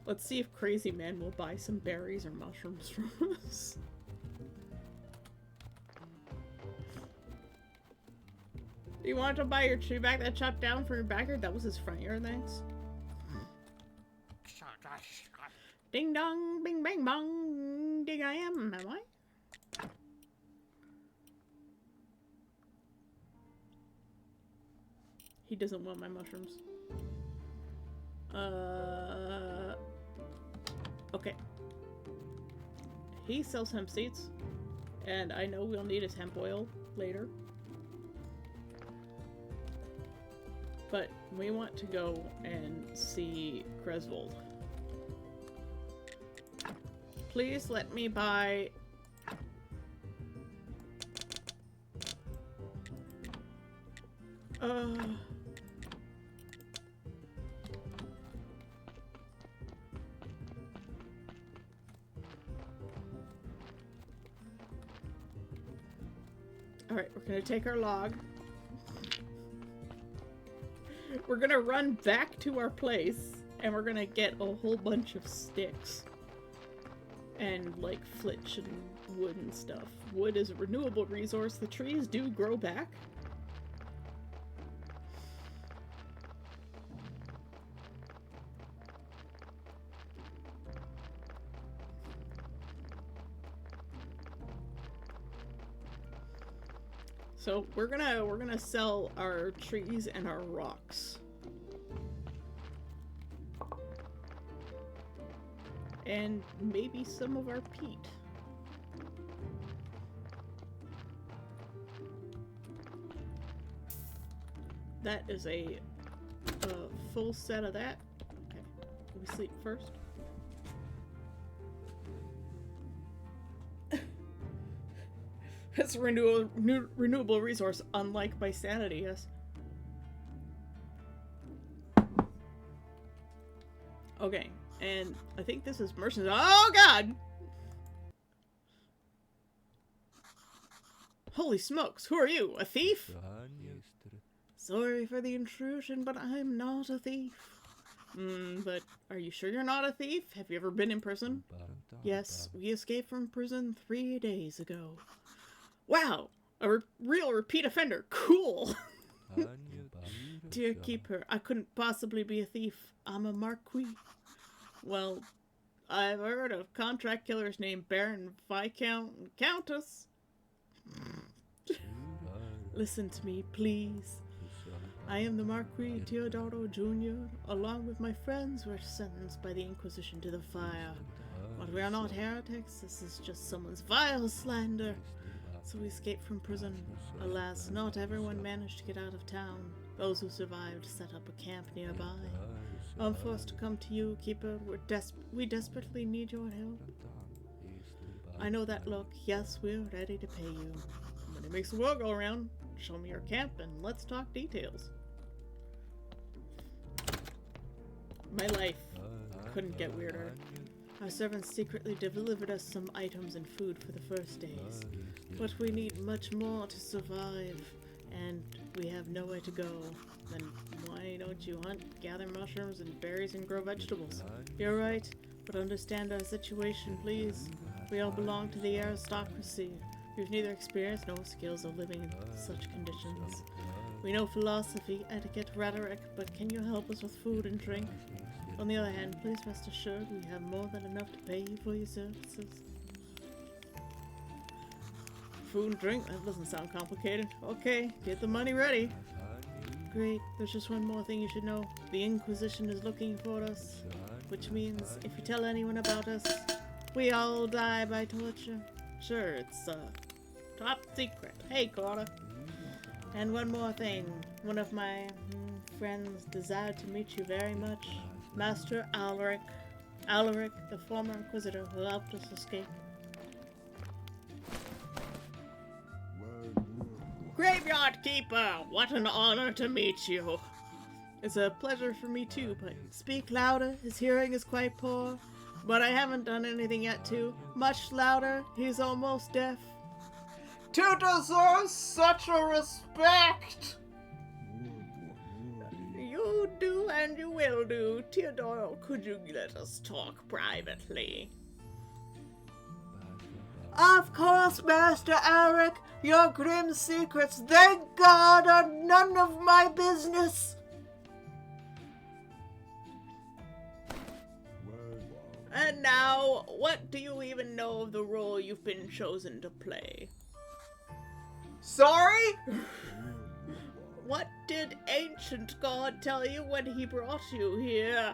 [SPEAKER 1] Let's see if Crazy Man will buy some berries or mushrooms from us. You want to buy your tree back that chopped down for your backyard? That was his front yard, thanks. Ding dong, bing bang bong, ding I am I? He doesn't want my mushrooms. Okay. He sells hemp seeds, and I know we'll need his hemp oil later. But we want to go and see Greswold. Please let me buy... Alright, we're gonna take our log. We're gonna run back to our place, and we're gonna get a whole bunch of sticks. And, like, flitch and wood and stuff. Wood is a renewable resource. The trees do grow back. So we're gonna sell our trees and our rocks. And maybe some of our peat. That is a full set of that. Okay, can we sleep first? It's a renewable resource, unlike my sanity, yes. Okay, and I think this is mercenaries. Oh god! Holy smokes, who are you? A thief? Sorry for the intrusion, but I'm not a thief. But are you sure you're not a thief? Have you ever been in prison? Yes, we escaped from prison 3 days ago. Wow, a real repeat offender. Cool. Dear Keeper, I couldn't possibly be a thief. I'm a marquis. Well, I've heard of contract killers named Baron, Viscount, and Countess. Listen to me, please. I am the Marquis Teodoro Jr. Along with my friends, were sentenced by the Inquisition to the fire. But we are not heretics. This is just someone's vile slander. So we escaped from prison. Alas, not everyone managed to get out of town. Those who survived set up a camp nearby. I'm forced to come to you, Keeper. We desperately need your help. I know that look. Yes, we're ready to pay you. When it makes the world go around, show me your camp and let's talk details. My life couldn't get weirder. Our servants secretly delivered us some items and food for the first days. But we need much more to survive, and we have nowhere to go. Then why don't you hunt, gather mushrooms and berries and grow vegetables? You're right, but understand our situation, please. We all belong to the aristocracy. We've neither experience nor skills of living in such conditions. We know philosophy, etiquette, rhetoric, but can you help us with food and drink? On the other hand, please rest assured we have more than enough to pay you for your services. Food and drink? That doesn't sound complicated. Okay, get the money ready. Great, there's just one more thing you should know. The Inquisition is looking for us, which means if you tell anyone about us, we all die by torture. Sure, it's top secret. Hey, Carter. And one more thing. One of my friends desired to meet you very much. Master Alaric. Alaric, the former Inquisitor who helped us escape. Graveyard Keeper! What an honor to meet you! It's a pleasure for me too, but speak louder. His hearing is quite poor. But I haven't done anything yet to. Much louder. He's almost deaf. To deserve such a respect! You do and you will do. Teodoro, could you let us talk privately? Of course, Master Alaric. Your grim secrets, thank God, are none of my business. And now, what do you even know of the role you've been chosen to play? Sorry? What did Ancient God tell you when he brought you here?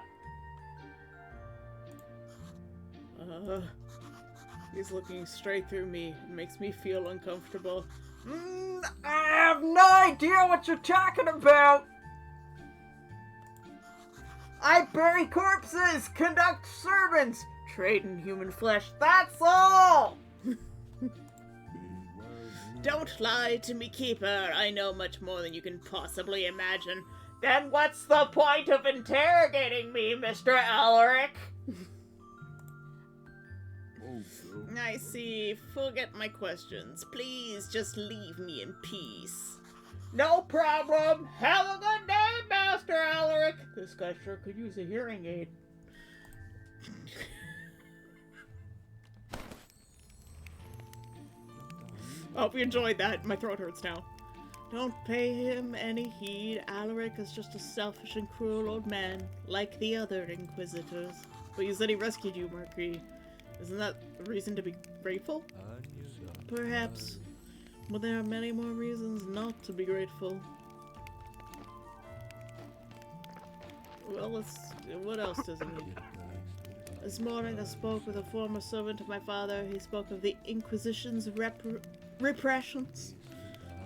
[SPEAKER 1] He's looking straight through me. It makes me feel uncomfortable. I have no idea what you're talking about! I bury corpses, conduct sermons, trade in human flesh, that's all! Don't lie to me, Keeper. I know much more than you can possibly imagine. Then what's the point of interrogating me, Mr. Alaric? I see. Forget my questions. Please just leave me in peace. No problem. Have a good day, Master Alaric. This guy sure could use a hearing aid. I hope you enjoyed that. My throat hurts now. Don't pay him any heed. Alaric is just a selfish and cruel old man, like the other Inquisitors. But you said he rescued you, Marquis. Isn't that a reason to be grateful? Perhaps. But there are many more reasons not to be grateful. Well, what else does he need? This morning I spoke with a former servant of my father. He spoke of the Inquisition's repressions.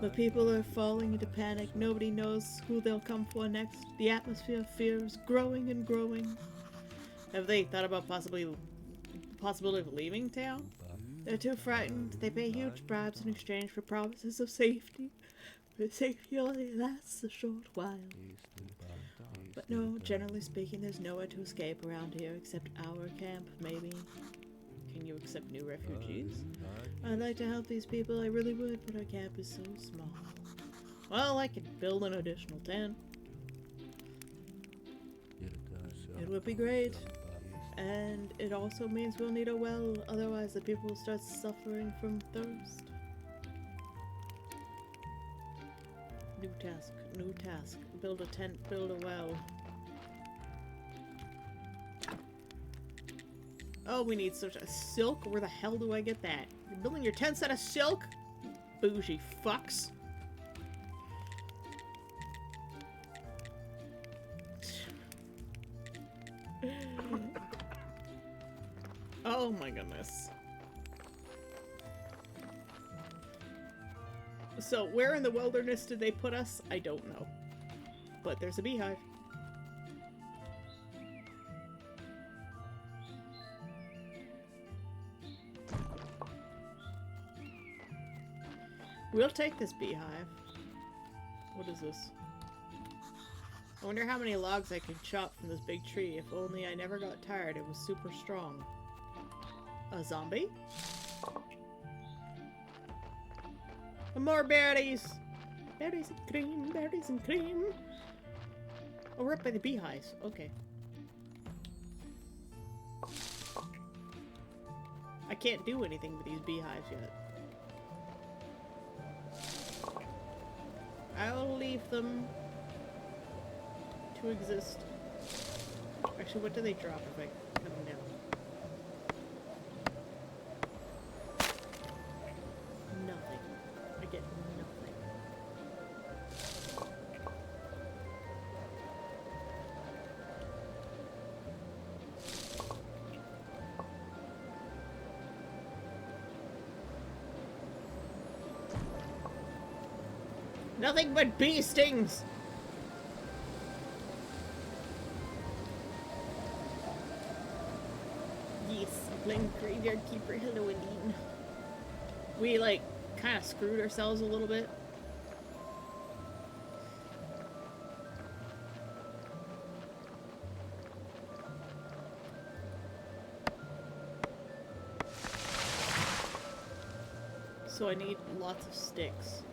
[SPEAKER 1] But people are falling into panic. Nobody knows who they'll come for next. The atmosphere of fear is growing and growing. Have they thought about possibility of leaving town? They're too frightened. They pay huge bribes in exchange for promises of safety. But safety only lasts a short while. But no, generally speaking, there's nowhere to escape around here except our camp, maybe. Can you accept new refugees? I'd like to help these people, I really would, but our camp is so small. Well, I could build an additional tent. It would be great. And it also means we'll need a well, otherwise the people will start suffering from thirst. New task, new task. Build a tent, build a well. Oh, we need such a silk? Where the hell do I get that? You're building your tents out of silk? Bougie fucks. Oh my goodness. So, where in the wilderness did they put us? I don't know. But there's a beehive. We'll take this beehive. What is this? I wonder how many logs I could chop from this big tree. If only I never got tired. It was super strong. A zombie? And more berries! Berries and cream, berries and cream. Oh, we're up by the beehives. Okay. I can't do anything with these beehives yet. I'll leave them to exist. Actually, what do they drop if I put them down? Nothing. I get nothing. Nothing but bee stings! Yes, I'm playing Graveyard Keeper. Hello, Aline. We, like, kind of screwed ourselves a little bit. So I need lots of sticks.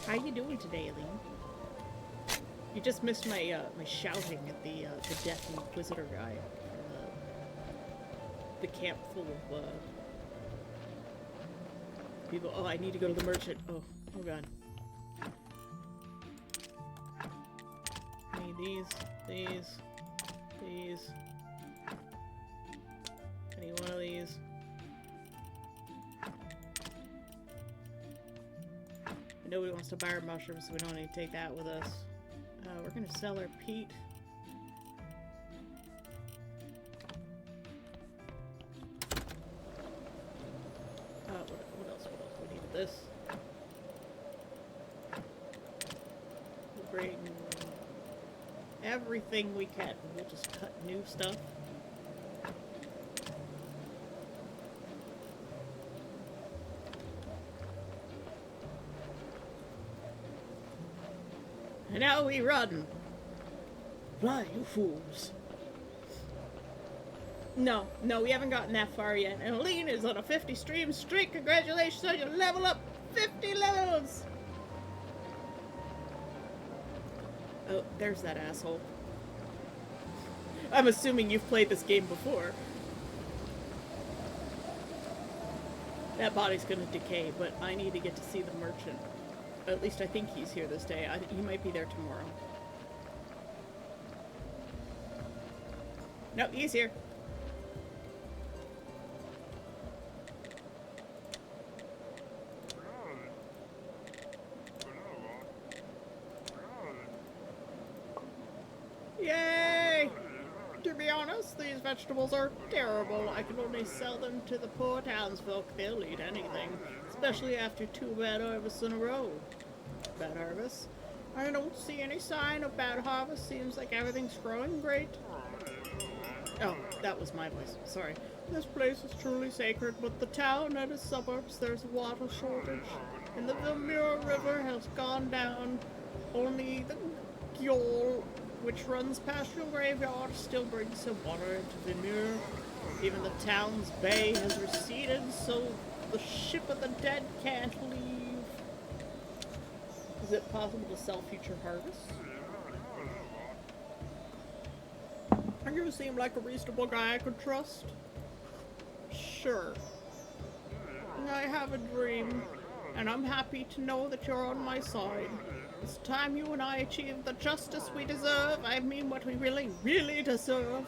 [SPEAKER 1] How you doing today, Aline? You just missed my my shouting at the Death Inquisitor guy from the camp full of people. Oh, I need to go to the merchant. Oh god. I need these. I need one of these. Nobody wants to buy our mushrooms, so we don't need to take that with us. We're gonna sell our peat. What else? We needed this. We'll bring everything we can. We'll just cut new stuff. And now we run! Fly, you fools! No, we haven't gotten that far yet. And Aline is on a 50 stream streak. Congratulations on your level up! 50 levels! Oh, there's that asshole. I'm assuming you've played this game before. That body's gonna decay, but I need to get to see the merchant. At least I think he's here this day. He might be there tomorrow. No, he's here. vegetables are terrible. I can only sell them to the poor townsfolk. They'll eat anything, especially after 2 bad harvests in a row. Bad harvests? I don't see any sign of bad harvest. Seems like everything's growing great. Oh, that was my voice. Sorry. This place is truly sacred, but the town and its suburbs, there's a water shortage. And the Vilmure River has gone down. Only the Gjol, which runs past your graveyard, still brings some water into Vilmure. Even the town's bay has receded, so the ship of the dead can't leave. Is it possible to sell future harvests? You seem like a reasonable guy I could trust. Sure. I have a dream, and I'm happy to know that you're on my side. It's time you and I achieve the justice we deserve. I mean what we really, really deserve.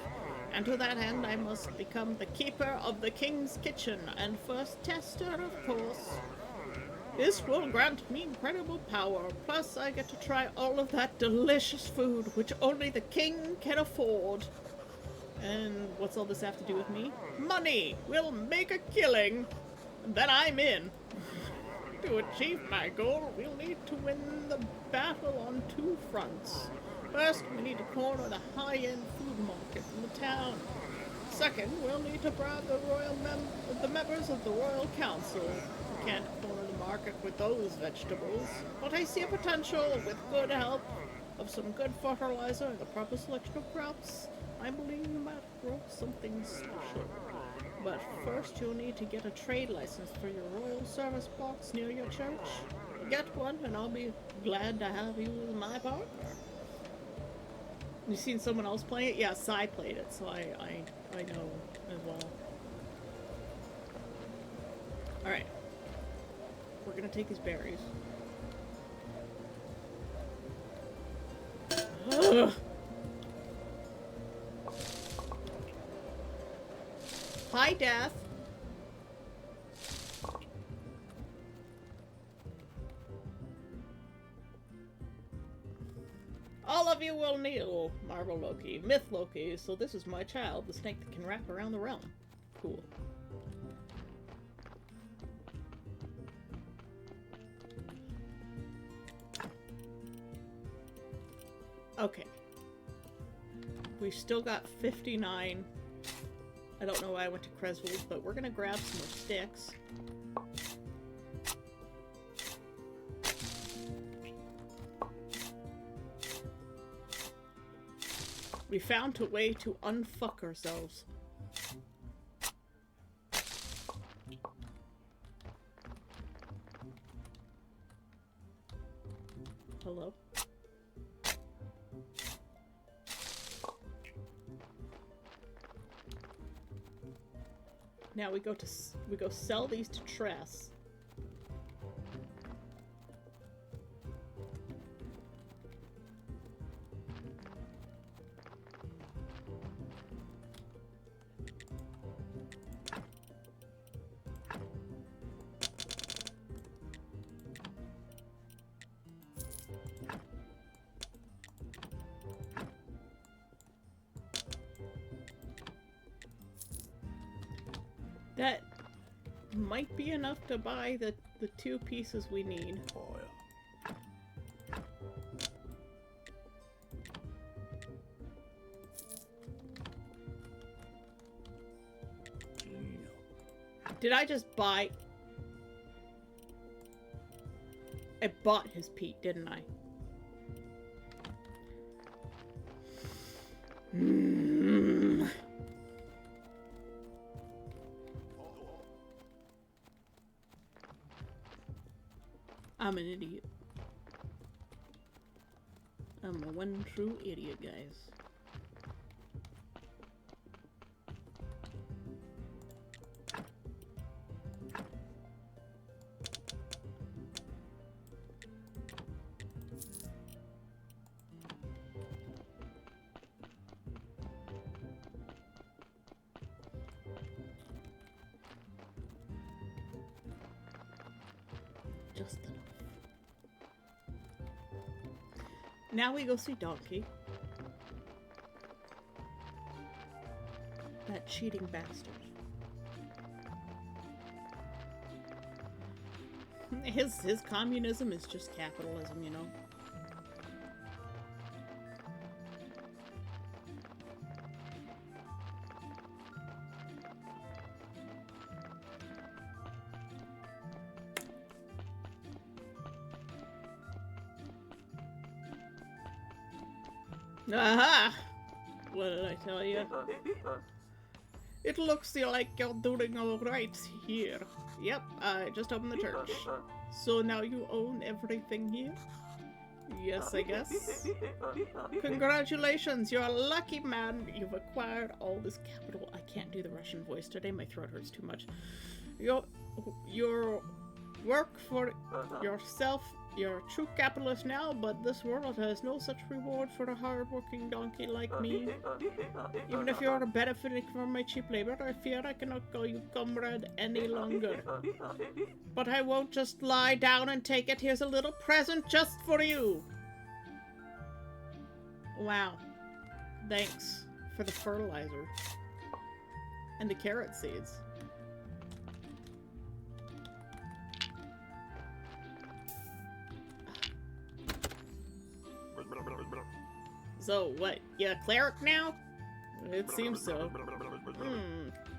[SPEAKER 1] And to that end, I must become the keeper of the king's kitchen, and first tester, of course. This will grant me incredible power, plus I get to try all of that delicious food, which only the king can afford. And what's all this have to do with me? Money! We'll make a killing! And then I'm in. To achieve my goal, we'll need to win the battle on 2 fronts. First, we need to corner the high-end food market in the town. Second, we'll need to bribe the members of the Royal Council. We can't corner the market with those vegetables, but I see a potential with good help of some good fertilizer and the proper selection of crops. I believe you might grow something special. But first you'll need to get a trade license for your royal service box near your church. Get one and I'll be glad to have you as my partner. You seen someone else playing it? Yeah, Sai played it, so I know as well. Alright. We're gonna take his berries. Ugh. Hi, Death. All of you will kneel, Marvel Loki, Myth Loki, so this is my child, the snake that can wrap around the realm. Cool. Okay. We've still got 59. I don't know why I went to Creswell's, but we're gonna grab some more sticks. We found a way to unfuck ourselves. Hello? Now we go sell these to Tress. That might be enough to buy the 2 pieces we need. Oh, yeah. Did I just buy... I bought his Pete, didn't I? I'm an idiot. I'm a one true idiot, guys. Just enough. Now we go see Donkey. Cheating bastard. His communism is just capitalism, you know? Aha! What did I tell you? It looks like you're doing alright here. Yep, I just opened the church. So now you own everything here? Yes, I guess. Congratulations, you're a lucky man. You've acquired all this capital. I can't do the Russian voice today, my throat hurts too much. Your work for yourself. You're a true capitalist now, but this world has no such reward for a hard-working donkey like me. Even if you're benefiting from my cheap labor, I fear I cannot call you comrade any longer. But I won't just lie down and take it. Here's a little present just for you. Wow. Thanks for the fertilizer. And the carrot seeds. So, what, you a cleric now? It seems so.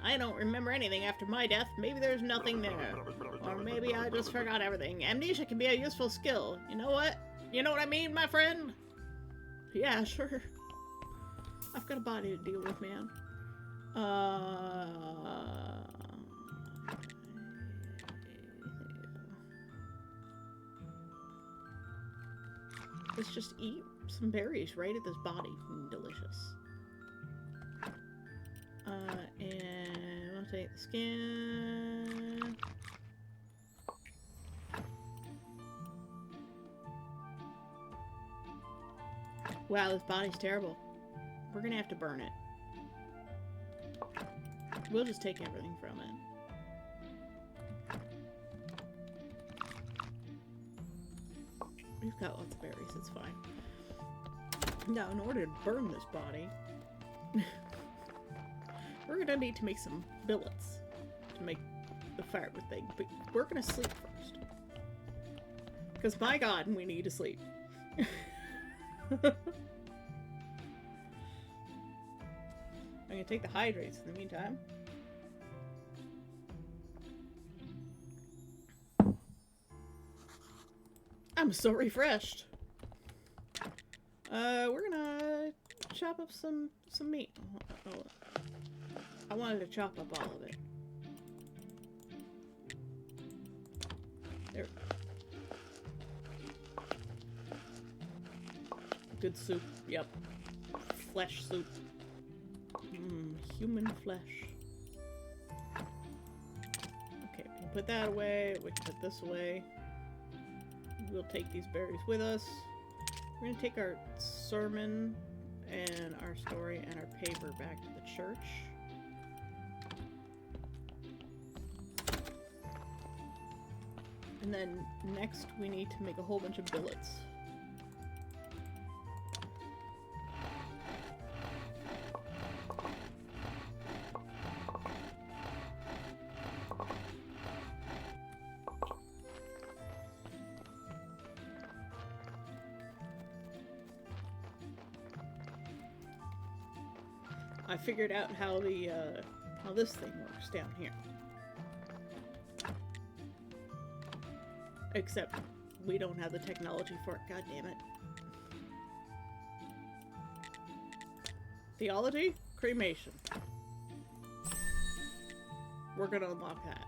[SPEAKER 1] I don't remember anything after my death. Maybe there's nothing there. Or maybe I just forgot everything. Amnesia can be a useful skill. You know what? You know what I mean, my friend? Yeah, sure. I've got a body to deal with, man. Let's just eat some berries right at this body. Delicious. And we'll take the skin. Wow, this body's terrible. We're gonna have to burn it. We'll just take everything from it. We've got lots of berries, it's fine. Now, in order to burn this body, we're gonna need to make some billets to make the fire thing, but we're gonna sleep first. Because by God, we need to sleep. I'm gonna take the hydrates in the meantime. I'm so refreshed. We're gonna chop up some meat. Oh, I wanted to chop up all of it. There. Good soup. Yep. Flesh soup. Human flesh. Okay, we can put that away. We can put this away. We'll take these berries with us. We're gonna take our sermon and our story and our paper back to the church. And then next we need to make a whole bunch of billets. I figured out how the how this thing works down here. Except we don't have the technology for it, god damn it. Theology? Cremation. We're gonna unlock that.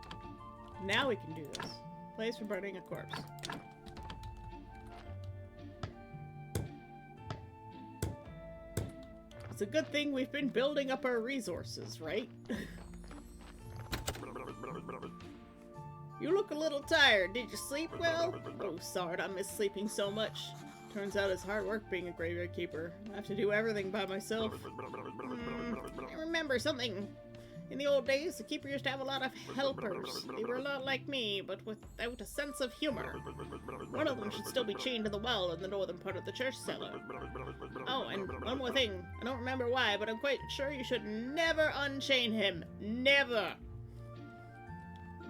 [SPEAKER 1] Now we can do this. Place for burning a corpse. It's a good thing we've been building up our resources, right? You look a little tired. Did you sleep well? Oh, sorry, I miss sleeping so much. Turns out it's hard work being a graveyard keeper. I have to do everything by myself. I remember something. In the old days, the keeper used to have a lot of helpers. They were a lot like me, but without a sense of humor. One of them should still be chained to the well in the northern part of the church cellar. Oh, and one more thing. I don't remember why, but I'm quite sure you should never unchain him. Never!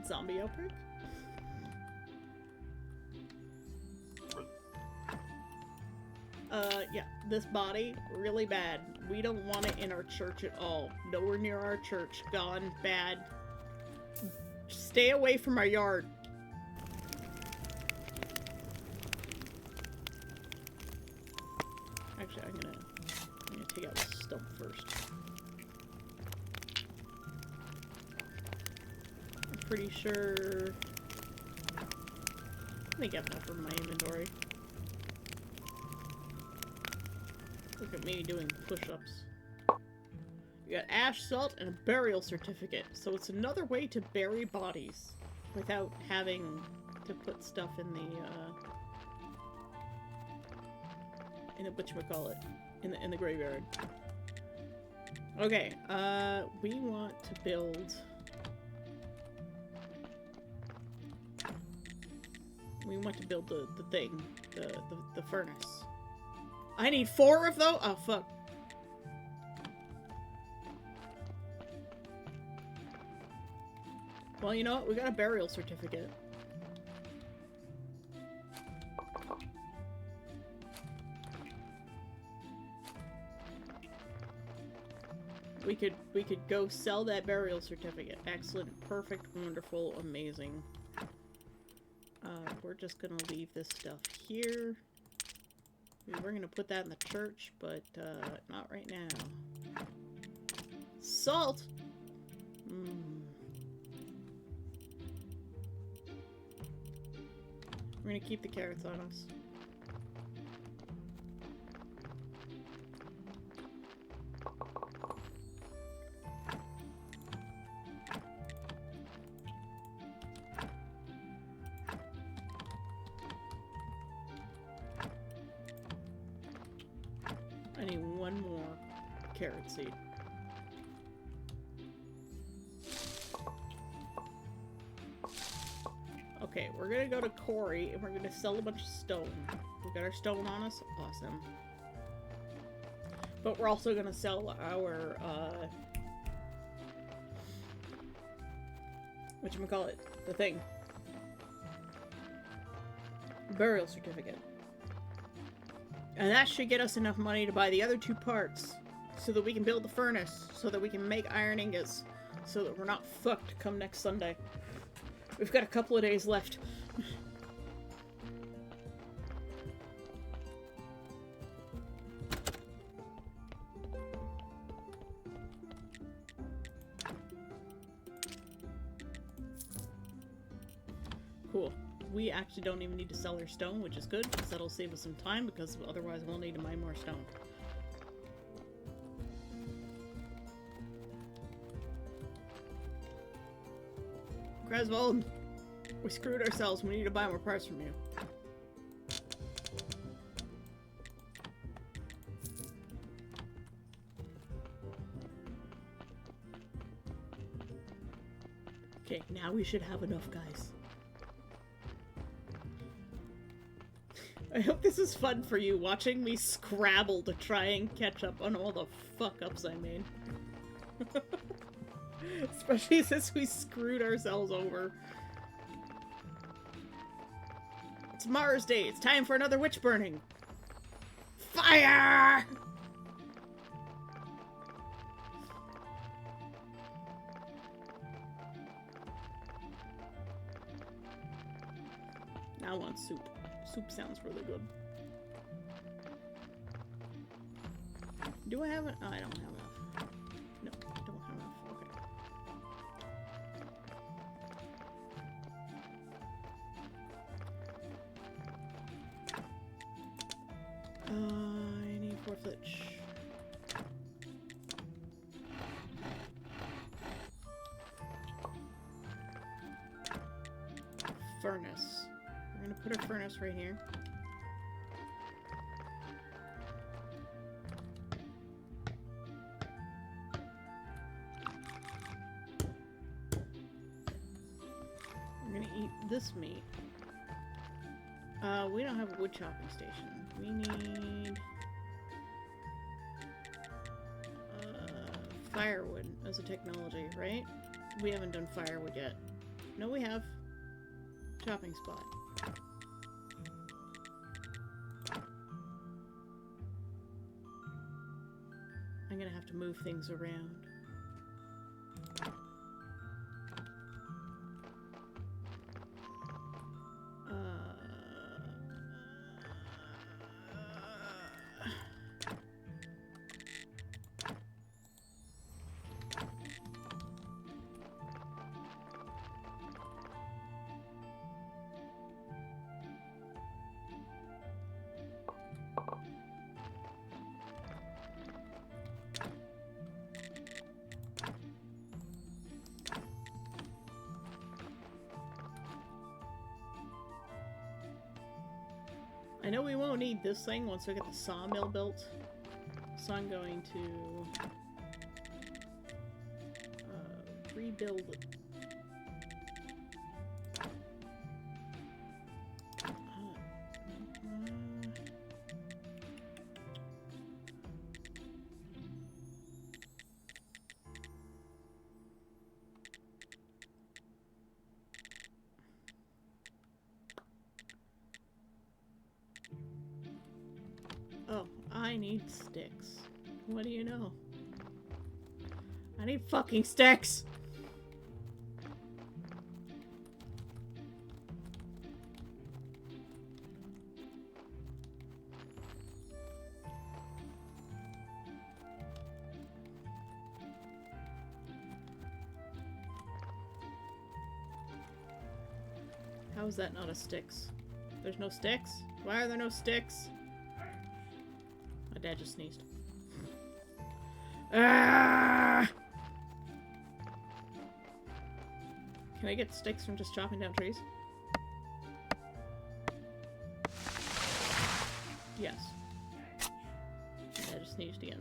[SPEAKER 1] Zombie outbreak? Yeah, this body, really bad. We don't want it in our church at all. Nowhere near our church. Gone. Bad. Stay away from our yard. Actually, I'm gonna take out the stump first. I'm pretty sure... I think I have enough for my inventory. Look at me doing push-ups. You got ash, salt, and a burial certificate. So it's another way to bury bodies without having to put stuff in the whatchamacallit, in the graveyard. Okay, we want to build... We want to build the thing, the furnace. I need 4 of those? Oh, fuck. Well, you know what? We got a burial certificate. We could go sell that burial certificate. Excellent, perfect, wonderful, amazing. We're just gonna leave this stuff here. We're gonna put that in the church, but not right now. Salt! We're gonna keep the carrots on us. I need one more carrot seed. Okay, we're gonna go to Corey and we're gonna sell a bunch of stone. We got our stone on us? Awesome. But we're also gonna sell our, whatchamacallit? The thing. Burial certificate. And that should get us enough money to buy the other 2 parts, so that we can build the furnace, so that we can make iron ingots, so that we're not fucked come next Sunday. We've got a couple of days left. Cool. We actually don't even need to sell our stone, which is good, because that'll save us some time, because otherwise we'll need to mine more stone. Greswold! We screwed ourselves. We need to buy more parts from you. Okay, now we should have enough, guys. I hope this is fun for you, watching me scrabble to try and catch up on all the fuck-ups I made. Especially since we screwed ourselves over. It's Mars Day. It's time for another witch burning. Fire! Now I want soup. Soup sounds really good. Do I have it? Oh, I don't have enough. No, I don't have enough. Okay. I need 4 flitch. Furnace. We're gonna put a furnace right here. gonna eat this meat. We don't have a wood chopping station. We need firewood as a technology, right? We haven't done firewood yet. No, we have. Chopping spot. I'm gonna have to move things around. I know we won't need this thing once we get the sawmill built, so I'm going to rebuild it. Oh, I need sticks. What do you know? I need fucking sticks! How is that not a sticks? There's no sticks? Why are there no sticks? My dad just sneezed. Ah! Can I get sticks from just chopping down trees? Yes. My dad just sneezed again.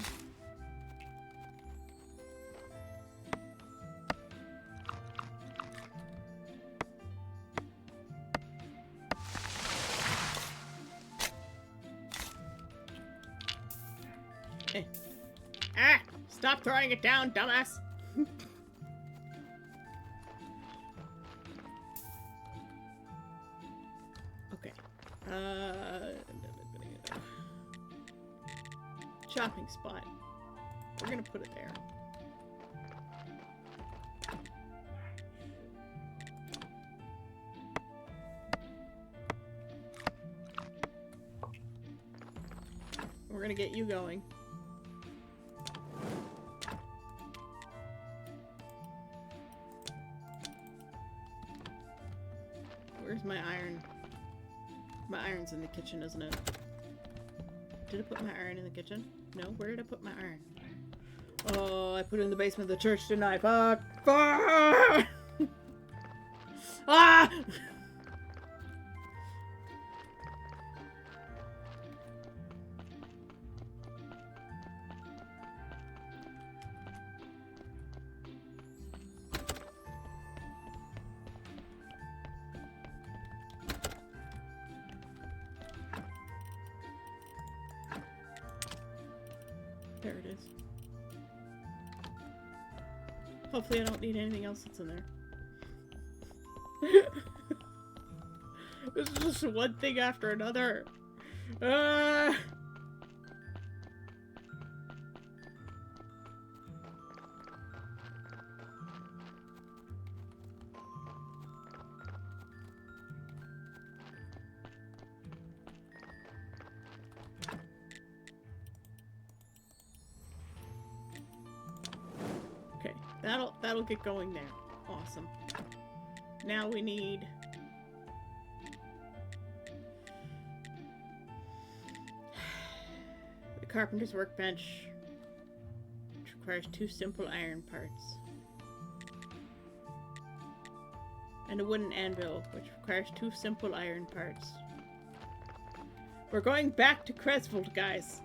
[SPEAKER 1] Ah! Stop throwing it down, dumbass! Okay. Chopping spot. We're gonna put it there. We're gonna get you going. Where's my iron? My iron's in the kitchen, isn't it? Did I put my iron in the kitchen? No? Where did I put my iron? Oh, I put it in the basement of the church, didn't I? Fuck! Fuck! Ah! There it is. Hopefully I don't need anything else that's in there. This is just one thing after another. Okay, that'll get going there. Awesome. Now we need the carpenter's workbench, which requires 2 simple iron parts, and a wooden anvil, which requires 2 simple iron parts. We're going back to Cresvold, guys.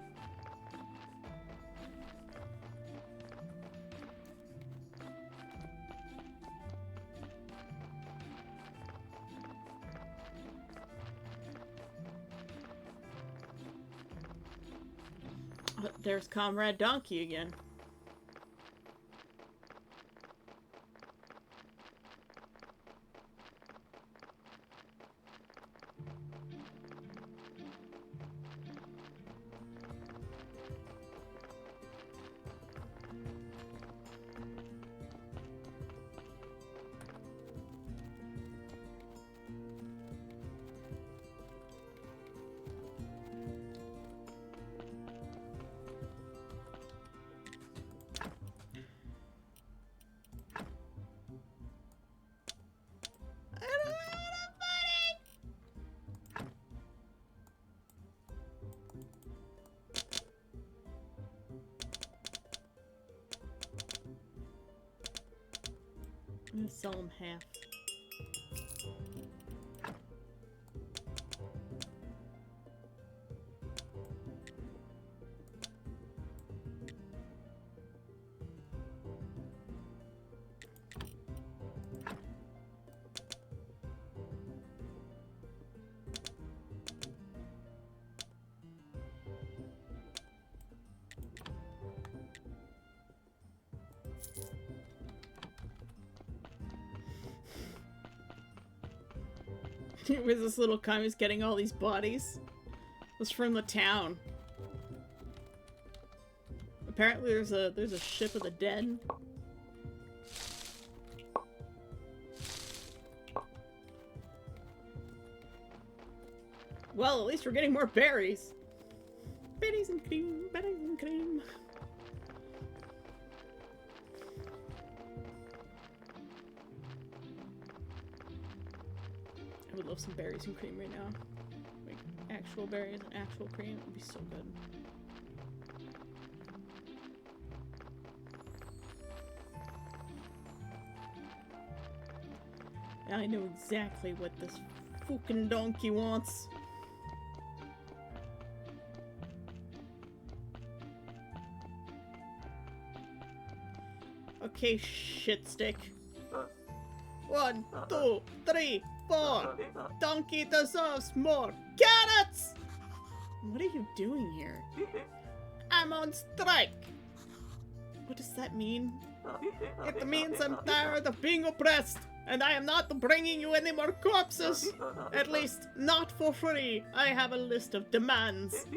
[SPEAKER 1] But there's Comrade Donkey again. I'm gonna sell him half. Where's this little commie's getting all these bodies? It was from the town. Apparently there's a ship of the dead. Well, at least we're getting more berries. Berries and cream, berries and cream. I would love some berries and cream right now. Like, actual berries and actual cream would be so good. I know exactly what this fucking donkey wants. Okay, shit stick. 1, 2, 3, 4. Donkey deserves more carrots! What are you doing here? I'm on strike. What does that mean? It means I'm tired of being oppressed, and I am not bringing you any more corpses. At least, not for free. I have a list of demands.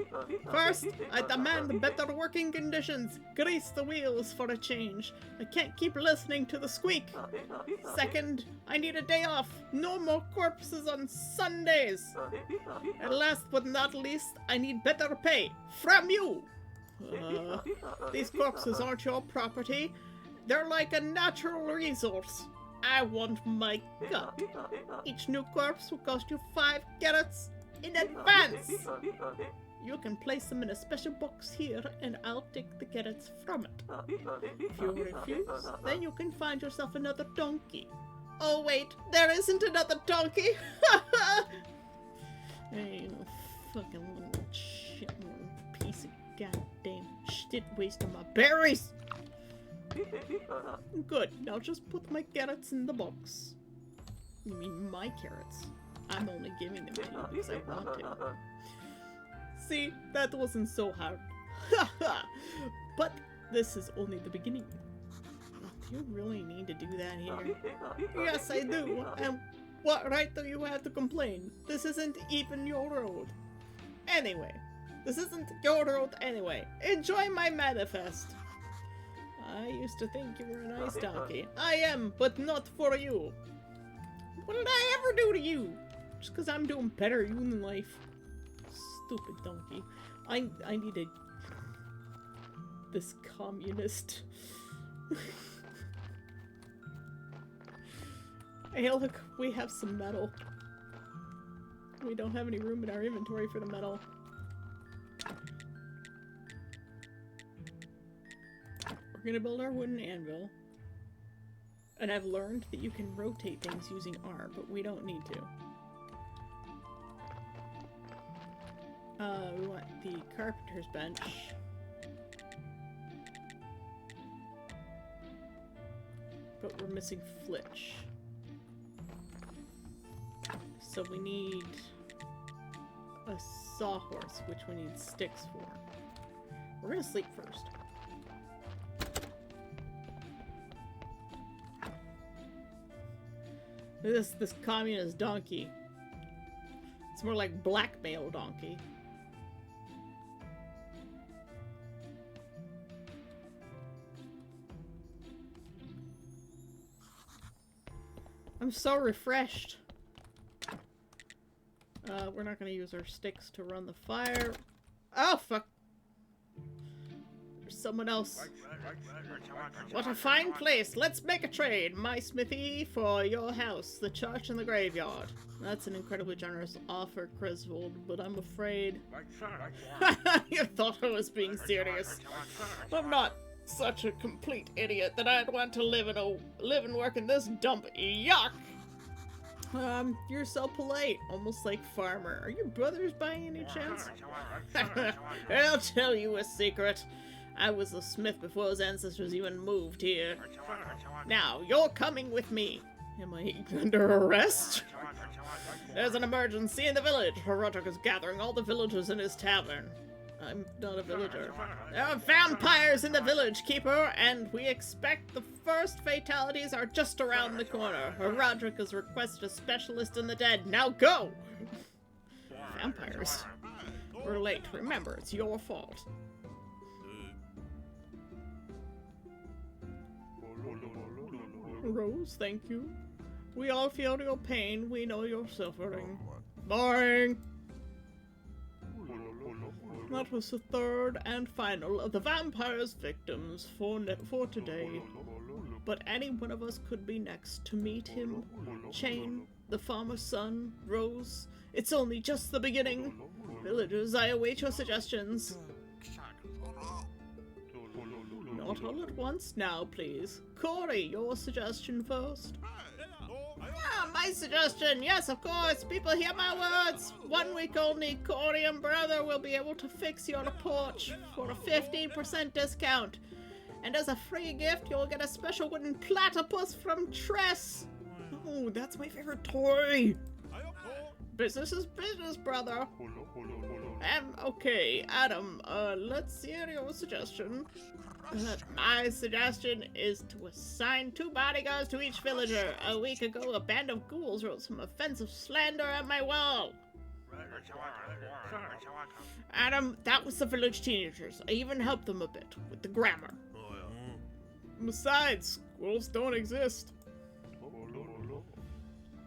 [SPEAKER 1] First, I demand better working conditions. Grease the wheels for a change. I can't keep listening to the squeak. Second, I need a day off. No more corpses on Sundays. And last but not least, I need better pay. From you! These corpses aren't your property. They're like a natural resource. I want my cut. Each new corpse will cost you 5 carrots in advance. You can place them in a special box here, and I'll take the carrots from it. If you refuse, then you can find yourself another donkey. Oh wait, there isn't another donkey! Hey, you fucking little shit, piece of goddamn shit wasting my berries! Good, now just put my carrots in the box. You mean my carrots? I'm only giving them to you because I want to. See, that wasn't so hard. But this is only the beginning. Do you really need to do that here? Yes, I do. And what right do you have to complain? This isn't even your road. Anyway, this isn't your road anyway. Enjoy my manifest. I used to think you were a nice donkey. I am, but not for you. What did I ever do to you? Just because I'm doing better you in life. Stupid donkey. I needed this communist. Hey, look, we have some metal. We don't have any room in our inventory for the metal. We're gonna build our wooden anvil. And I've learned that you can rotate things using R, but we don't need to. We want the carpenter's bench. But we're missing flitch. So we need a sawhorse, which we need sticks for. We're gonna sleep first. This communist donkey. It's more like blackmail donkey. I'm so refreshed. We're not gonna use our sticks to run the fire. Oh, fuck. There's someone else. What a fine place. Let's make a trade. My smithy for your house, the church and the graveyard. That's an incredibly generous offer, Griswold, but I'm afraid... You thought I was being serious. I'm not such a complete idiot that I'd want to live and work in this dump. Yuck! You're so polite, almost like farmer. Are your brothers by any chance? I'll tell you a secret. I was a smith before his ancestors even moved here. Now, you're coming with me. Am I under arrest? There's an emergency in the village. Horadric is gathering all the villagers in his tavern. I'm not a villager. There are vampires in the village, Keeper, and we expect the first fatalities are just around the corner. Horadric has requested a specialist in the dead. Now go! Vampires. We're late. Remember, it's your fault. Rose, thank you. We all feel your pain. We know you're suffering. Boring! That was the third and final of the vampire's victims for today. But any one of us could be next to meet him. Chain, the farmer's son, Rose. It's only just the beginning. Villagers, I await your suggestions. Not all at once now, please. Corey, your suggestion first. Ah, my suggestion! Yes, of course! People hear my words! 1 week only, Corey and Brother will be able to fix your porch for a 15% discount. And as a free gift, you'll get a special wooden platypus from Tress! Oh, that's my favorite toy! Business is business, brother! Okay, Adam, let's hear your suggestion. My suggestion is to assign 2 bodyguards to each villager. A week ago, a band of ghouls wrote some offensive slander at my wall. Adam, that was the village teenagers. I even helped them a bit with the grammar. Besides, ghouls don't exist.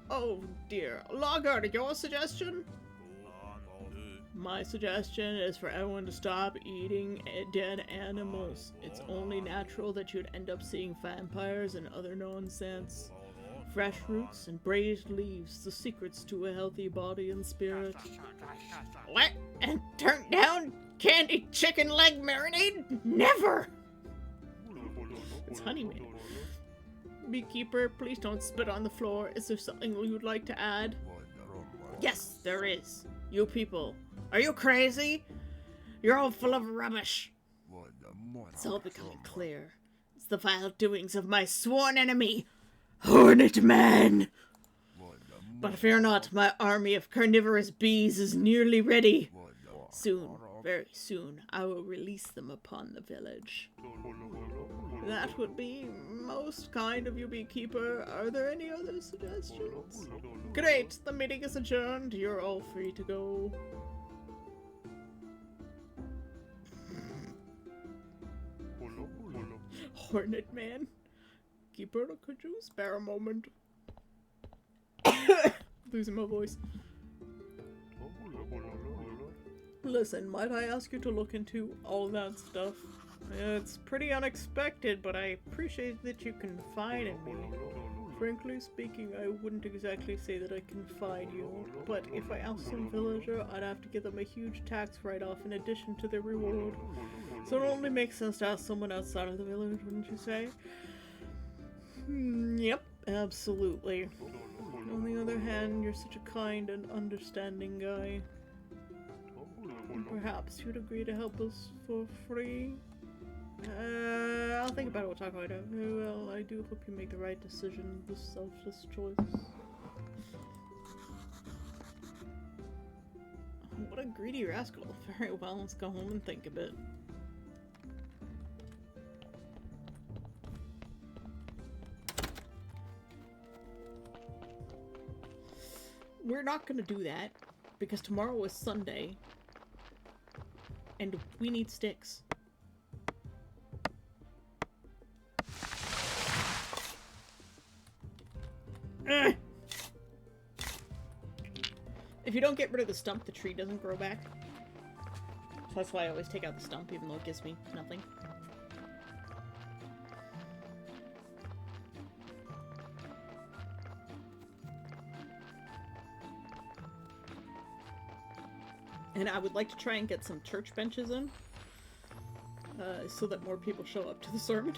[SPEAKER 1] Oh dear. Logger, your suggestion? My suggestion is for everyone to stop eating dead animals. It's only natural that you'd end up seeing vampires and other nonsense. Fresh roots and braised leaves, the secrets to a healthy body and spirit. What? And turn down candied chicken leg marinade? Never! It's honey made. Beekeeper, please don't spit on the floor. Is there something you would like to add? Yes, there is. You people. Are you crazy? You're all full of rubbish. It's all becoming clear. It's the vile doings of my sworn enemy, Hornet Man. But fear not, my army of carnivorous bees is nearly ready. Soon, very soon, I will release them upon the village. That would be most kind of you, Beekeeper. Are there any other suggestions? Great, the meeting is adjourned. You're all free to go. Hornet Man. Keeper, could you spare a moment? Losing my voice. Listen, might I ask you to look into all that stuff? It's pretty unexpected, but I appreciate that you confide in me. Frankly speaking, I wouldn't exactly say that I confide you, but if I oust some villager, I'd have to give them a huge tax write-off in addition to their reward. So it only makes sense to ask someone outside of the village, wouldn't you say? Yep, absolutely. On the other hand, you're such a kind and understanding guy. And perhaps you'd agree to help us for free? I'll think about it. We'll talk about it. Well, I do hope you make the right decision, the selfless choice. What a greedy rascal. Very well, let's go home and think a bit. we're not gonna do that because tomorrow is Sunday and we need sticks. Ugh. If you don't get rid of the stump, the tree doesn't grow back. So that's why I always take out the stump, even though it gives me nothing. And I would like to try and get some church benches in, so that more people show up to the sermon.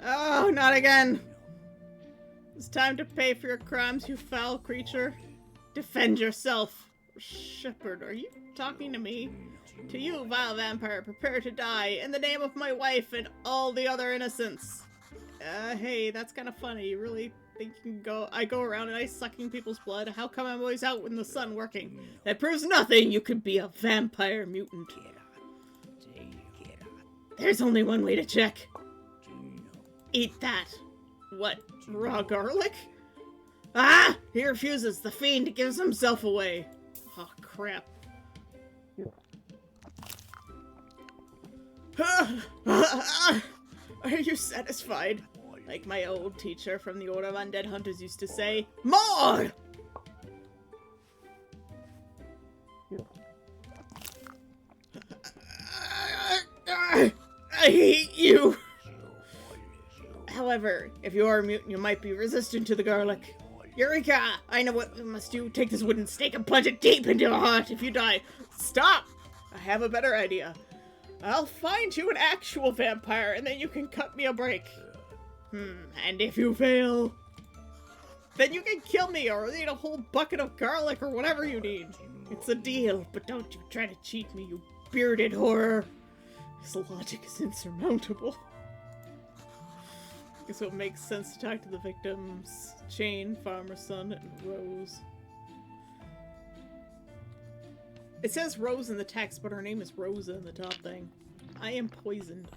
[SPEAKER 1] Oh, not again! It's time to pay for your crimes, you foul creature. Defend yourself. Shepherd, are you talking to me? To you, vile vampire, prepare to die in the name of my wife and all the other innocents. Hey, that's kind of funny. You really think you can go? I go around and I sucking people's blood. How come I'm always out in the sun working? That proves nothing. You could be a vampire mutant. There's only one way to check. Eat that. What? Raw garlic? Ah! He refuses. The fiend gives himself away. Oh, crap. Are you satisfied? Like my old teacher from the Order of Undead Hunters used to say, more! I hate you! However, if you are a mutant, you might be resistant to the garlic. Eureka! I know what we must do. Take this wooden stake and plunge it deep into your heart. If you die, stop! I have a better idea. I'll find you an actual vampire, and then you can cut me a break. And if you fail, then you can kill me or eat a whole bucket of garlic or whatever you need. It's a deal, but don't you try to cheat me, you bearded horror. This logic is insurmountable. I guess it makes sense to talk to the victims. Chain, Farmer's Son, and Rose. It says Rose in the text, but her name is Rosa in the top thing. I am poisoned.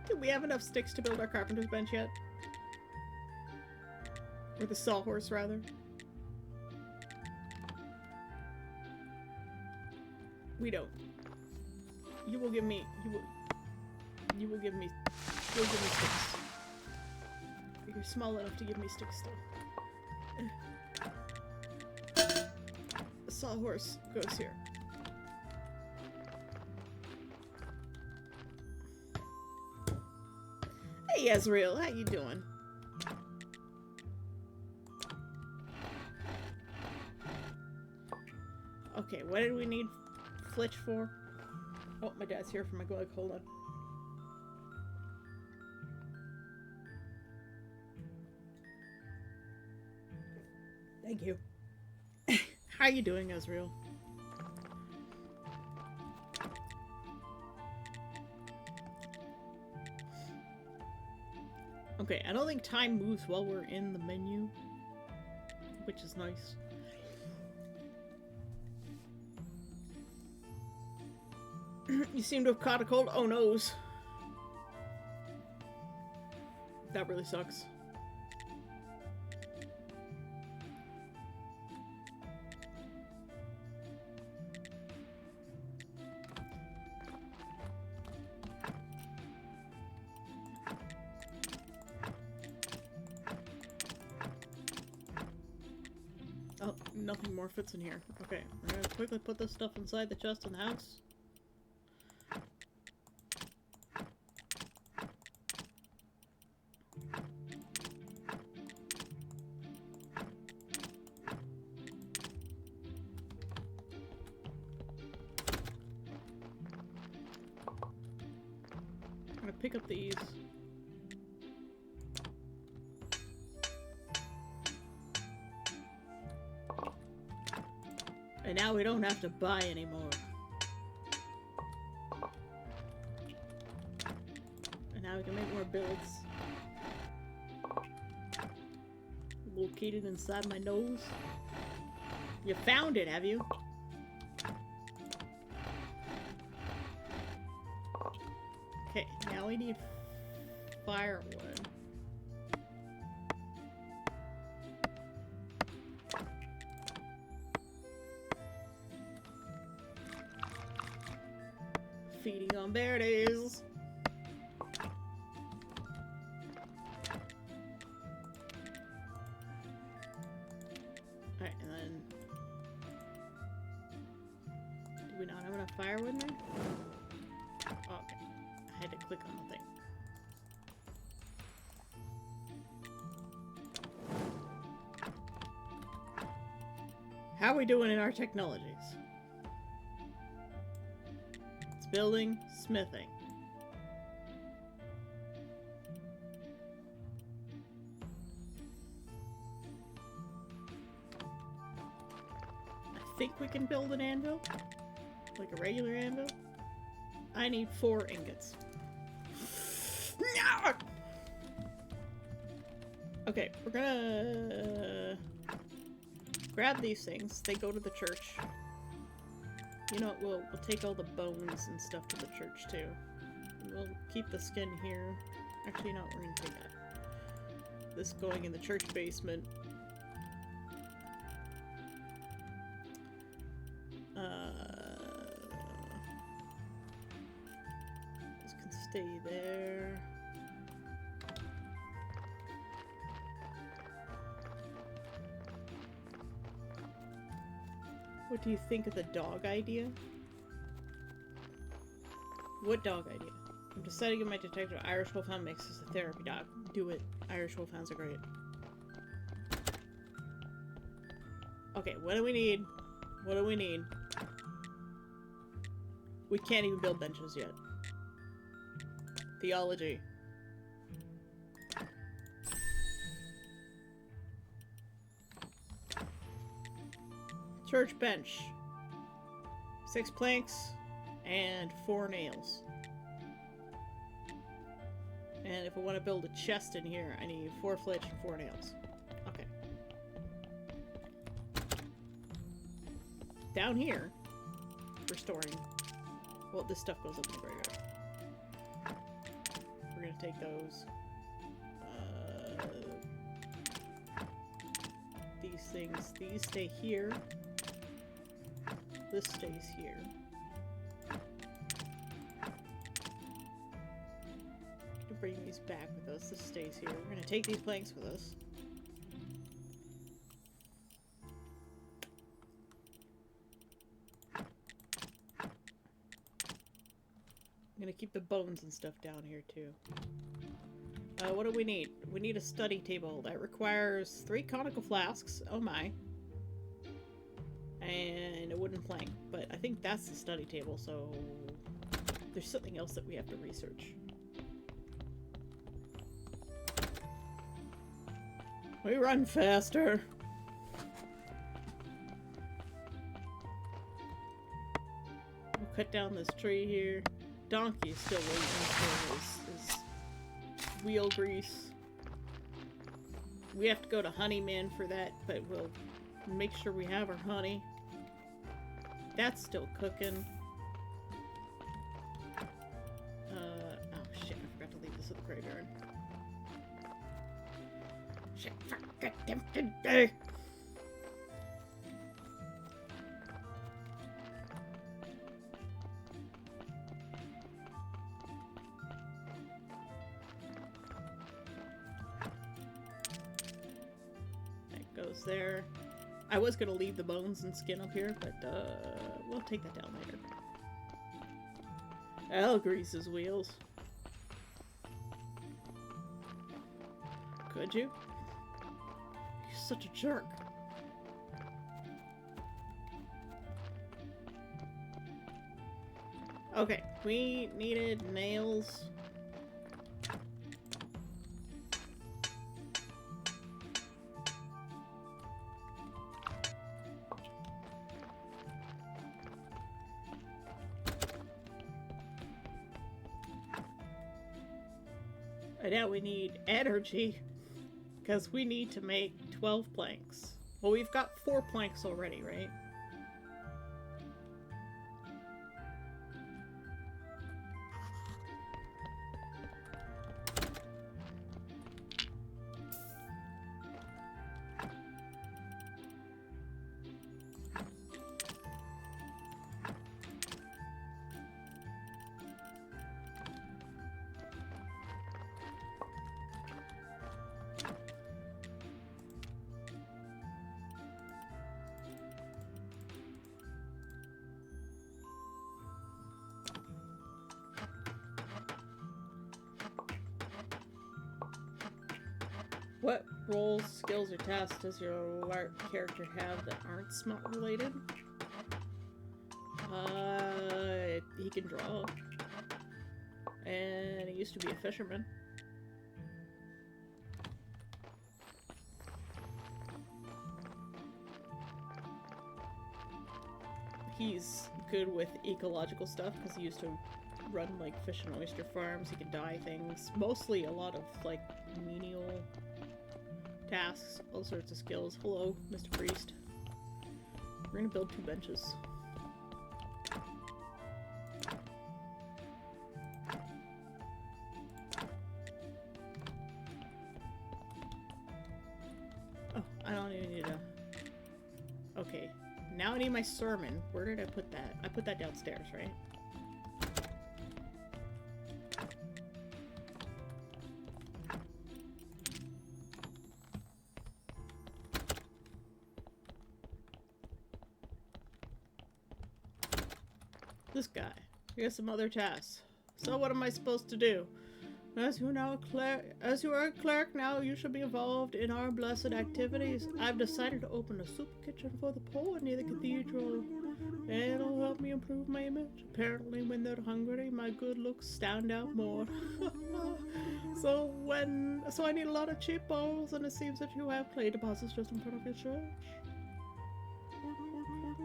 [SPEAKER 1] Do we have enough sticks to build our carpenter's bench yet? Or the sawhorse, rather? We don't. You will give me... You will give me... You'll give me sticks. You're small enough to give me sticks still. The sawhorse goes here. Hey, Ezreal, how you doing? Okay, what did we need Flitch for? Oh, my dad's here for my glug. Hold on. Thank you. How you doing, Ezreal? Okay, I don't think time moves while we're in the menu, which is nice. You seem to have caught a cold. Oh, noes. That really sucks. Oh, nothing more fits in here. Okay, we're gonna quickly put this stuff inside the chest in the house. I'm gonna pick up these. And now we don't have to buy anymore. And now we can make more builds. Located inside my nose. You found it, have you? Okay, now we need firewood. Feeding on berries. Alright, and then... do we not have enough firewood there? Oh, okay. I had to click on the thing. How are we doing in our technologies? It's building, smithing. I think we can build an anvil. Like a regular anvil. I need 4 ingots. Okay, we're gonna grab these things. They go to the church. You know what, we'll take all the bones and stuff to the church too. And we'll keep the skin here. Actually, no, we're gonna take that. This going in the church basement. This can stay there. What do you think of the dog idea? What dog idea? I'm deciding on my detective. Irish Wolfhound makes us a therapy dog. Do it. Irish Wolfhounds are great. Okay, what do we need? What do we need? We can't even build benches yet. Theology. Church bench. 6 planks and 4 nails. And if I want to build a chest in here, I need 4 flitch and 4 nails. Okay. Down here, we're storing... well, this stuff goes up in the graveyard. We're gonna take those. These things. These stay here. This stays here. We'll bring these back with us. This stays here. We're gonna take these planks with us. I'm gonna keep the bones and stuff down here too. What do we need? We need a study table that requires 3 conical flasks. Oh my. And a wooden plank. But I think that's the study table, so there's something else that we have to research. We run faster. We'll cut down this tree here. Donkey's still waiting for his wheel grease. We have to go to Honeyman for that, but we'll make sure we have our honey. That's still cooking. Oh shit, I forgot to leave this at the graveyard. Shit, forget them today. That goes there. I was gonna leave the bones and skin up here, but we'll take that down later. I'll grease his wheels. Could you? You're such a jerk. Okay, we needed nails. And now we need energy, because we need to make 12 planks. Well, we've got 4 planks already, right? What roles, skills, or tasks does your LARP character have that aren't smart related? He can draw. And he used to be a fisherman. He's good with ecological stuff because he used to run like fish and oyster farms. He can dye things. Mostly a lot of like menial tasks, all sorts of skills. Hello, Mr. Priest. We're gonna build 2 benches. Oh, I don't even need a... Okay, now I need my sermon. Where did I put that? I put that downstairs, right? This guy. Here's some other tasks. So what am I supposed to do? As you are a clerk now, you should be involved in our blessed activities. I've decided to open a soup kitchen for the poor near the cathedral. It'll help me improve my image. Apparently, when they're hungry, my good looks stand out more. So I need a lot of cheap bowls, and it seems that you have clay deposits just in front of your church.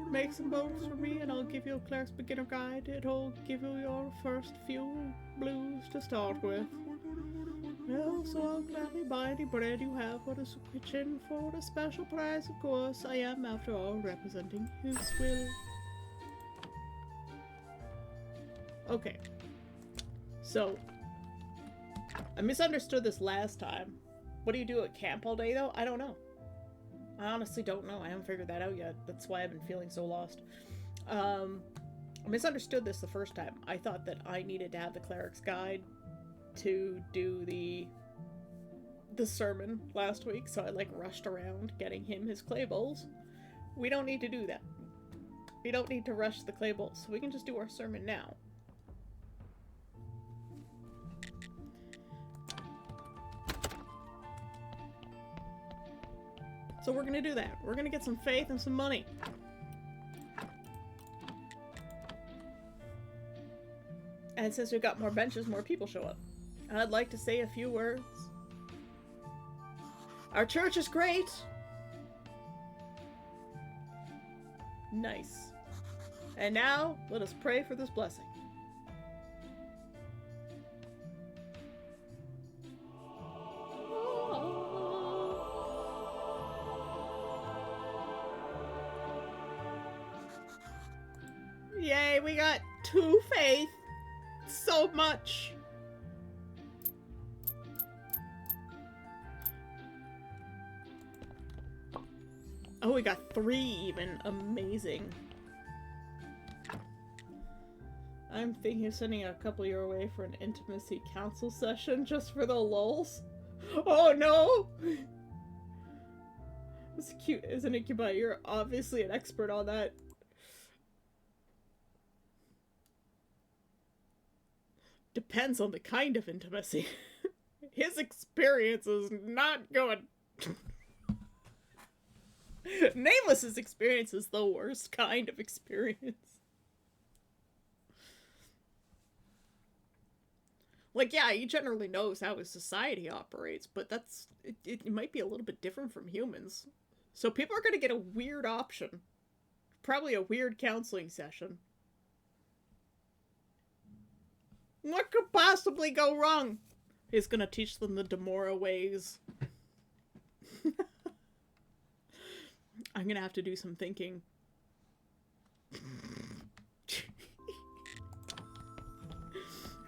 [SPEAKER 1] Make some bowls for me and I'll give you a clerk's beginner guide. It'll give you your first few blues to start with. Well, so I'll gladly buy any bread you have for the soup kitchen for a special price, of course. I am, after all, representing his will. Okay. So, I misunderstood this last time. What do you do at camp all day, though? I don't know. I honestly don't know. I haven't figured that out yet. That's why I've been feeling so lost. I misunderstood this the first time. I thought that I needed to have the cleric's guide to do the sermon last week, so I like rushed around getting him his clay bowls. We don't need to do that. We don't need to rush the clay bowls. We can just do our sermon now. So we're gonna do that. We're gonna get some faith and some money. And since we've got more benches, more people show up. I'd like to say a few words. Our church is great! Nice. And now, let us pray for this blessing. Yay, we got 2 faith. So much. Oh, we got 3 even. Amazing. I'm thinking of sending a couple your way for an intimacy council session just for the lulz. Oh no! It's cute, isn't it, Cuba? You're obviously an expert on that. Depends on the kind of intimacy. His experience is not good. Nameless's experience is the worst kind of experience. Like, yeah, he generally knows how his society operates, but it might be a little bit different from humans. So people are going to get a weird option. Probably a weird counseling session. What could possibly go wrong? He's gonna teach them the Demora ways. I'm gonna have to do some thinking.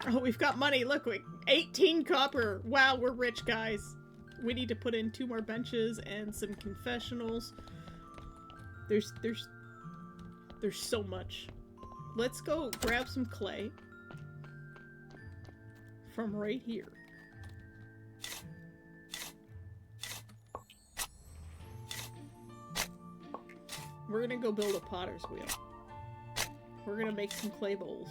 [SPEAKER 1] Oh, we've got money. Look, 18 copper. Wow, we're rich, guys. We need to put in 2 more benches and some confessionals. There's so much. Let's go grab some clay from right here. We're gonna go build a potter's wheel. We're gonna make some clay bowls.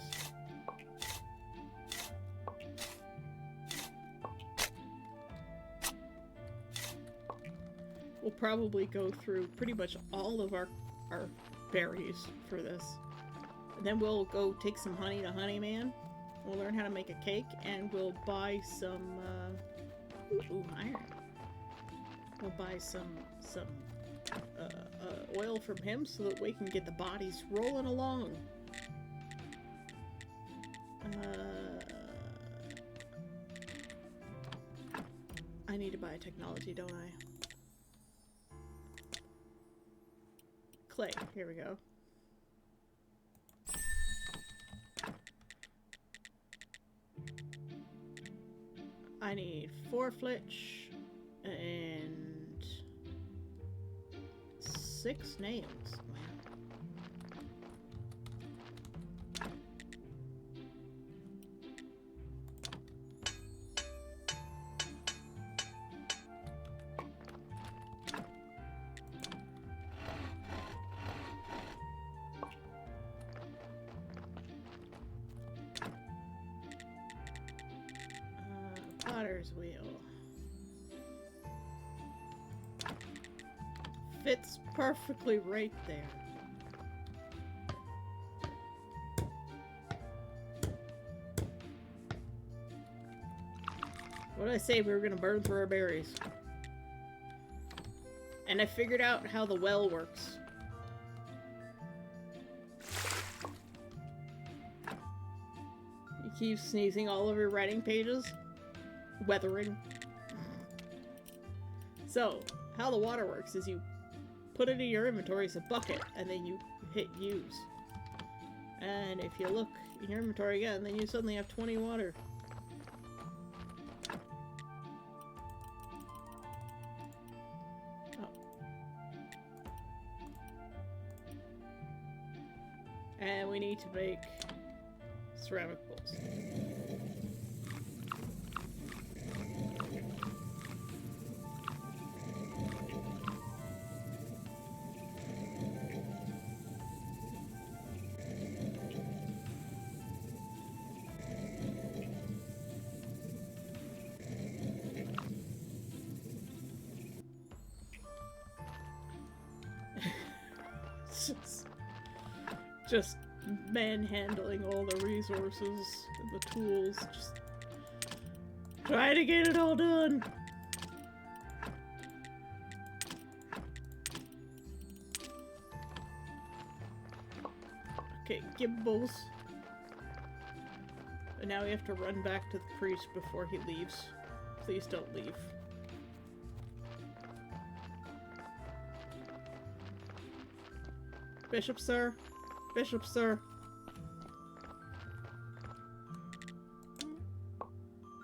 [SPEAKER 1] We'll probably go through pretty much all of our berries for this. And then we'll go take some honey to Honeyman. We'll learn how to make a cake, and we'll buy some, iron. We'll buy some oil from him so that we can get the bodies rolling along. I need to buy a technology, don't I? Clay. Here we go. I need 4 flitch and 6 nails. Potter's wheel. Fits perfectly right there. What did I say? We were gonna burn through our berries. And I figured out how the well works. You keep sneezing all over your writing pages. Weathering. So, how the water works is you put it in your inventory as a bucket, and then you hit use. And if you look in your inventory again, then you suddenly have 20 water. Oh. And we need to make ceramic bowls. Just manhandling all the resources and the tools, just trying to get it all done. Okay, Gimbles. And now we have to run back to the priest before he leaves. Please don't leave. Bishop, sir. Bishop, sir.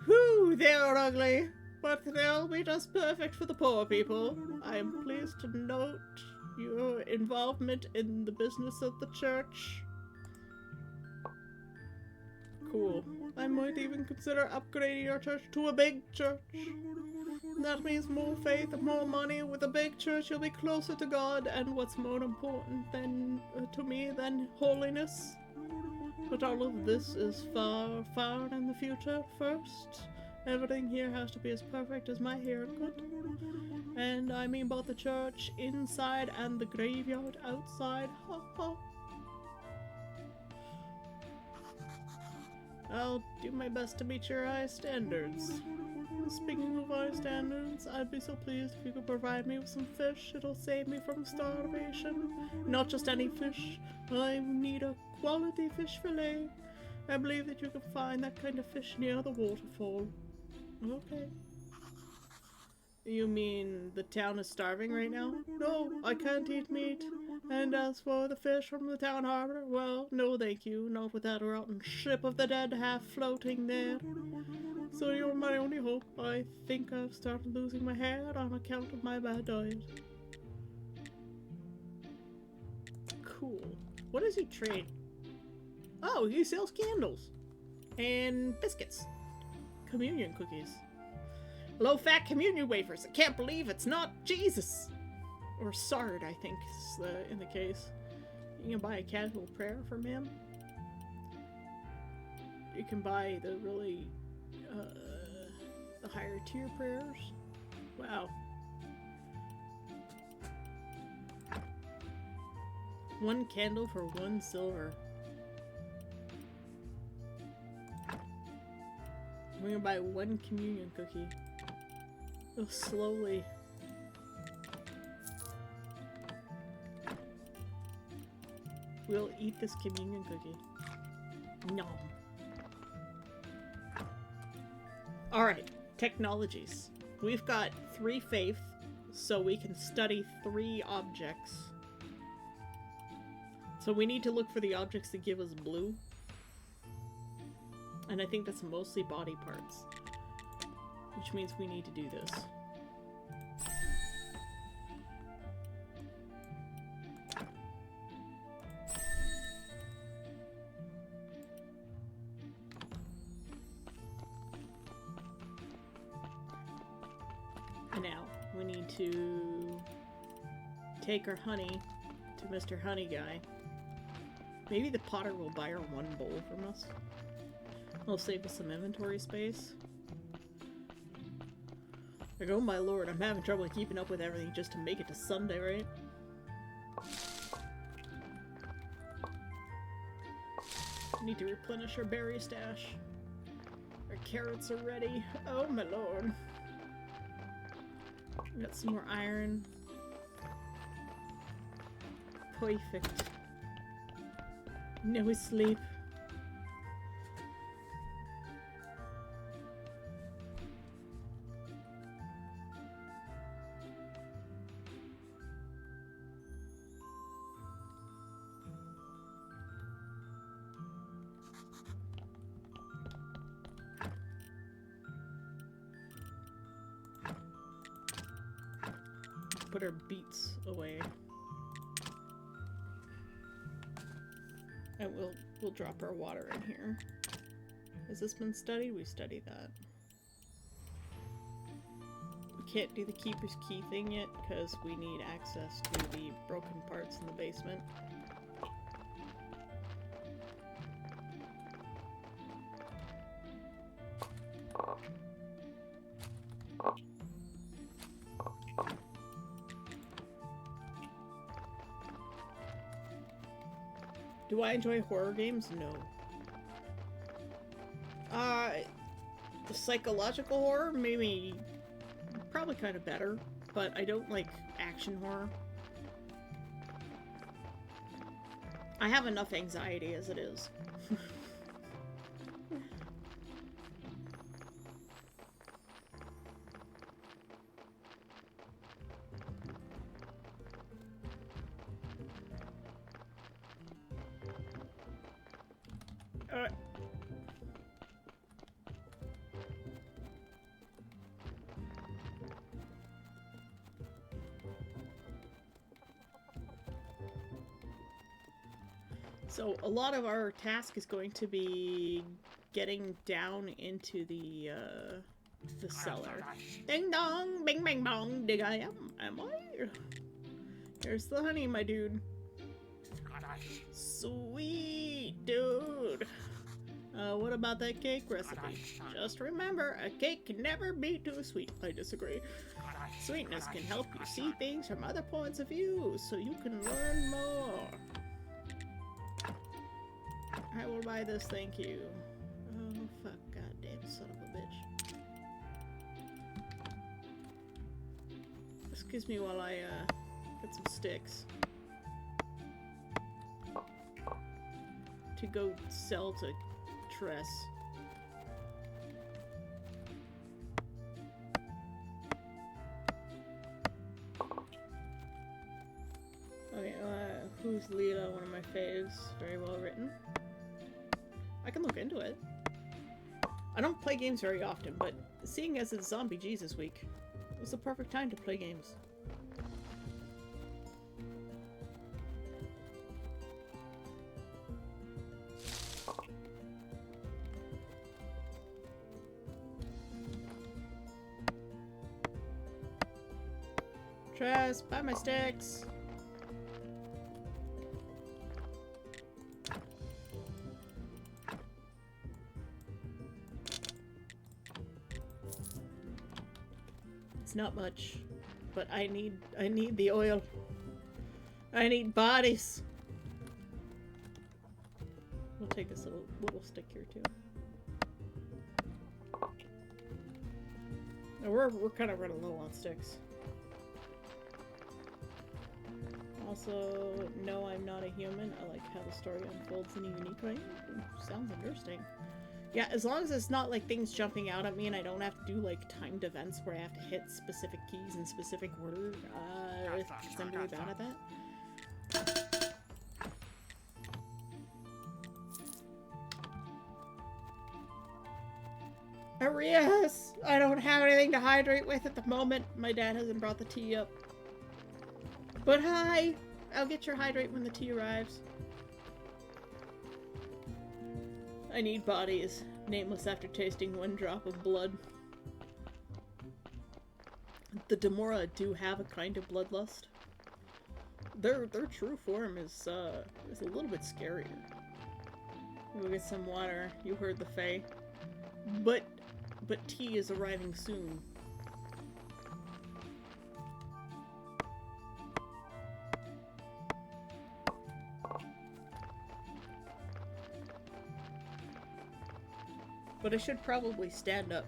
[SPEAKER 1] Whew, they're ugly, but they'll be just perfect for the poor people. I am pleased to note your involvement in the business of the church. Cool. I might even consider upgrading your church to a big church. That means more faith, more money. With a big church, you'll be closer to God, and what's more important than to me than holiness. But all of this is far, far in the future. First, everything here has to be as perfect as my haircut. And I mean both the church inside and the graveyard outside. Ha ha. I'll do my best to meet your high standards. Speaking of high standards, I'd be so pleased if you could provide me with some fish. It'll save me from starvation. Not just any fish. I need a quality fish fillet. I believe that you can find that kind of fish near the waterfall. Okay. You mean the town is starving right now? No, I can't eat meat. And as for the fish from the town harbor, well, no thank you. Not with that rotten ship of the dead half floating there. So you're my only hope. I think I've started losing my hair on account of my bad diet. Cool. What does he trade? Oh, he sells candles. And biscuits. Communion cookies. Low-fat communion wafers. I can't believe it's not Jesus. Or Sard, I think, is in the case. You can buy a casual prayer from him. You can buy the really, the higher tier prayers. Wow. 1 candle for 1 silver. We're gonna buy 1 communion cookie. Oh, slowly. We'll eat this communion cookie. Nom. Alright, technologies. We've got 3 faith, so we can study 3 objects. So we need to look for the objects that give us blue. And I think that's mostly body parts. Which means we need to do this. And now, we need to take our honey to Mr. Honey Guy. Maybe the potter will buy our 1 bowl from us. It'll save us some inventory space. Like, oh my lord, I'm having trouble keeping up with everything just to make it to Sunday, right? Need to replenish our berry stash. Our carrots are ready. Oh my lord. We got some more iron. Perfect. No sleep. Put our beets away. And we'll drop our water in here. Has this been studied? We studied that. We can't do the keeper's key thing yet because we need access to the broken parts in the basement. Do I enjoy horror games? No. Psychological horror, maybe, probably kind of better, but I don't like action horror. I have enough anxiety as it is. So a lot of our task is going to be getting down into the cellar. Ding dong, bing bang bong, dig I am I? Here's the honey, my dude. Sweet, dude. What about that cake recipe? Just remember, a cake can never be too sweet. I disagree. Sweetness can help you see things from other points of view, so you can learn more. I will buy this, thank you. Oh, fuck, goddamn son of a bitch. Excuse me while I, get some sticks. To go sell to Tress. Who's Leela? One of my faves. Very well written. I can look into it. I don't play games very often, but seeing as it's Zombie Jesus week, it was the perfect time to play games. Tress, buy my sticks! It's not much, but I need the oil. I need bodies. We'll take this little stick here too. Now we're kind of running low on sticks. Also, no, I'm not a human. I like how the story unfolds in a unique way. Sounds interesting. Yeah, as long as it's not like things jumping out at me and I don't have to do like timed events where I have to hit specific keys in specific order, I'm really bad at that. Arias! I don't have anything to hydrate with at the moment. My dad hasn't brought the tea up. But hi! I'll get your hydrate when the tea arrives. I need bodies. Nameless after tasting one drop of blood. The Demora do have a kind of bloodlust. Their true form is a little bit scarier. We'll get some water. You heard the Fae. But tea is arriving soon. But I should probably stand up.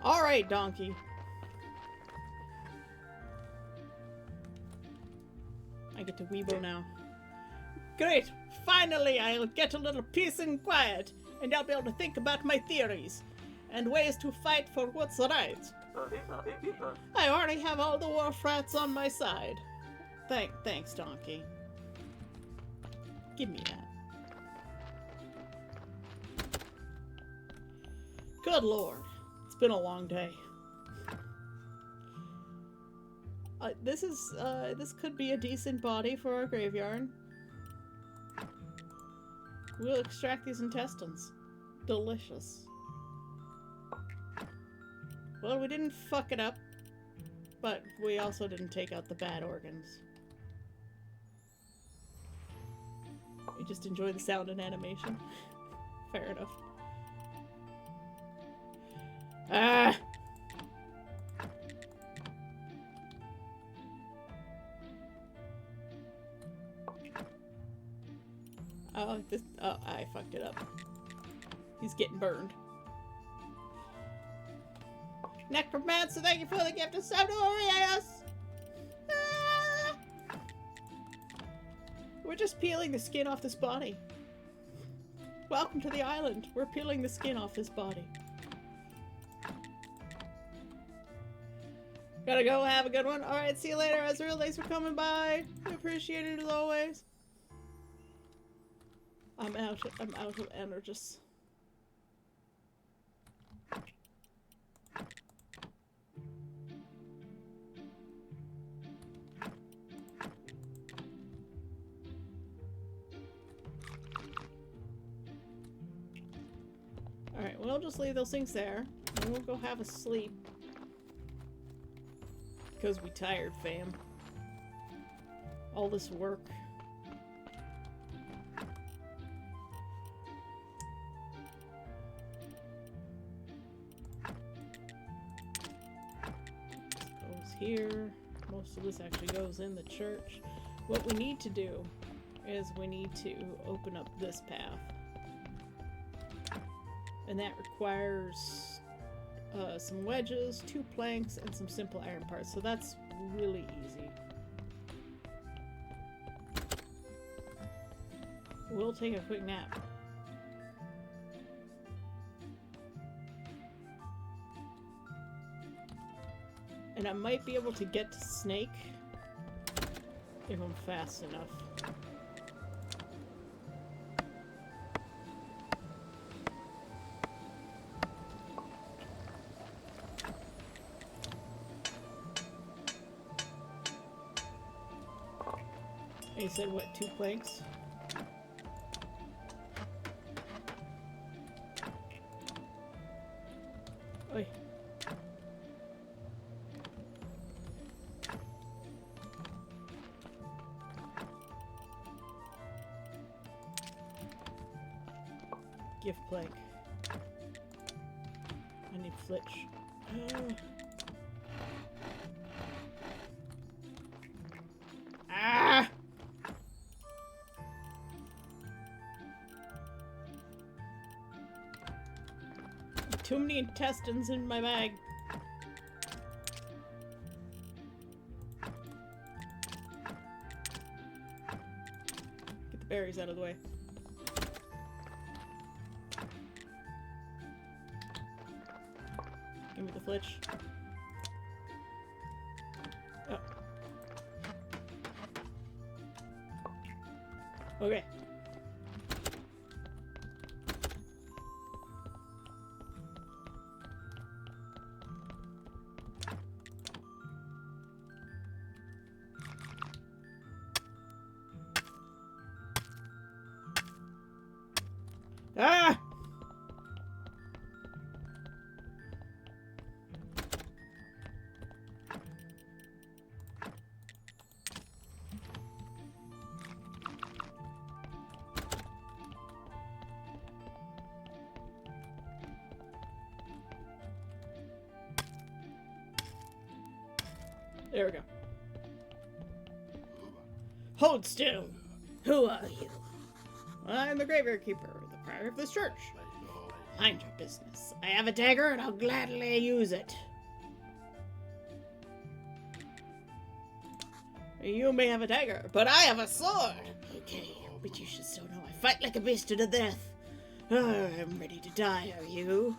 [SPEAKER 1] Alright, donkey. I get to Weebo now. Great! Finally I'll get a little peace and quiet, and I'll be able to think about my theories, and ways to fight for what's right. I already have all the wharf rats on my side. Thanks, donkey. Give me that. Good lord. It's been a long day. This could be a decent body for our graveyard. We'll extract these intestines. Delicious. Well, we didn't fuck it up, but we also didn't take out the bad organs. We just enjoy the sound and animation. Fair enough. Ah! Oh, I fucked it up. He's getting burned. Necromancer, thank you for the gift of Sabdorius! Ah! We're just peeling the skin off this body. Welcome to the island. We're peeling the skin off his body. Gotta go, have a good one. Alright, see you later, Ezreal. Thanks for coming by. I appreciate it as always. I'm out of energies. Alright, we'll just leave those things there, and we'll go have a sleep. Because we tired, fam. All this work. Goes here. Most of this actually goes in the church. What we need to do is we need to open up this path. And that requires some wedges, 2 planks, and some simple iron parts. So that's really easy. We'll take a quick nap.
[SPEAKER 2] And I might be able to get to Snake if I'm fast enough. You said what, 2 planks? Oi. Gift plank. I need flitch. Ah! Too many intestines in my bag. Get the berries out of the way. Give me the flitch. Oh. Okay. Ah! There we go. Hold still! Who are you? I'm the graveyard keeper, the prior of this church. Mind your business. I have a dagger and I'll gladly use it. You may have a dagger, but I have a sword! Okay, but you should still know I fight like a beast to the death. I'm ready to die, are you?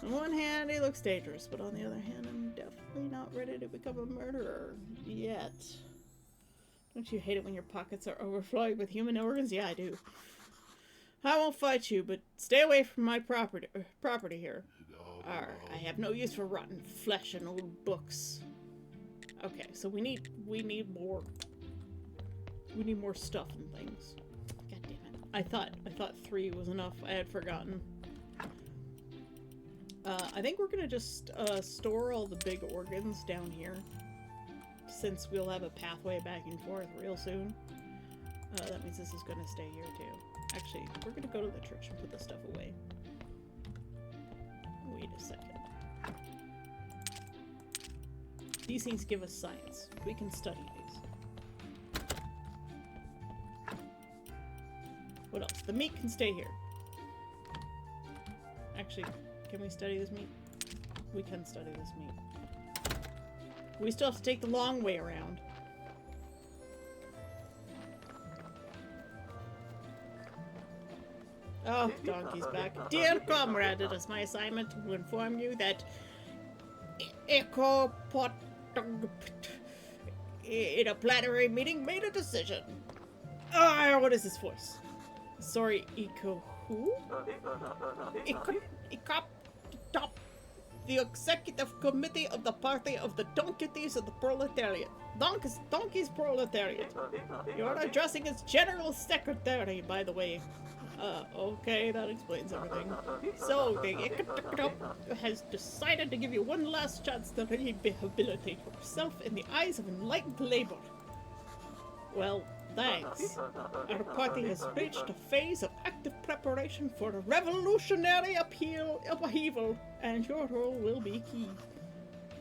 [SPEAKER 2] On one hand, he looks dangerous, but on the other hand, I'm definitely not ready to become a murderer. Yet. Don't you hate it when your pockets are overflowing with human organs? Yeah, I do. I won't fight you, but stay away from my property here. I have no use for rotten flesh and old books. Okay, so we need more. We need more stuff and things. God damn it! I thought 3 was enough. I had forgotten. I think we're gonna just store all the big organs down here, since we'll have a pathway back and forth real soon. That means this is gonna stay here too. Actually, we're gonna go to the church and put this stuff away. Wait a second. These things give us science. We can study these. What else? The meat can stay here. Actually, can we study this meat? We can study this meat. We still have to take the long way around. Oh, Donkey's back. Dear comrade, it is my assignment to inform you that Ecopot in a plenary meeting made a decision. What is this voice? Sorry, Eco who? The executive committee of the party of the Donkeys of the proletariat. Donkeys proletariat. You're addressing as general secretary, by the way. Okay, that explains everything. So, the Ecotop has decided to give you one last chance to rehabilitate yourself in the eyes of enlightened labor. Well, thanks. Our party has reached a phase of active preparation for a revolutionary upheaval, and your role will be key.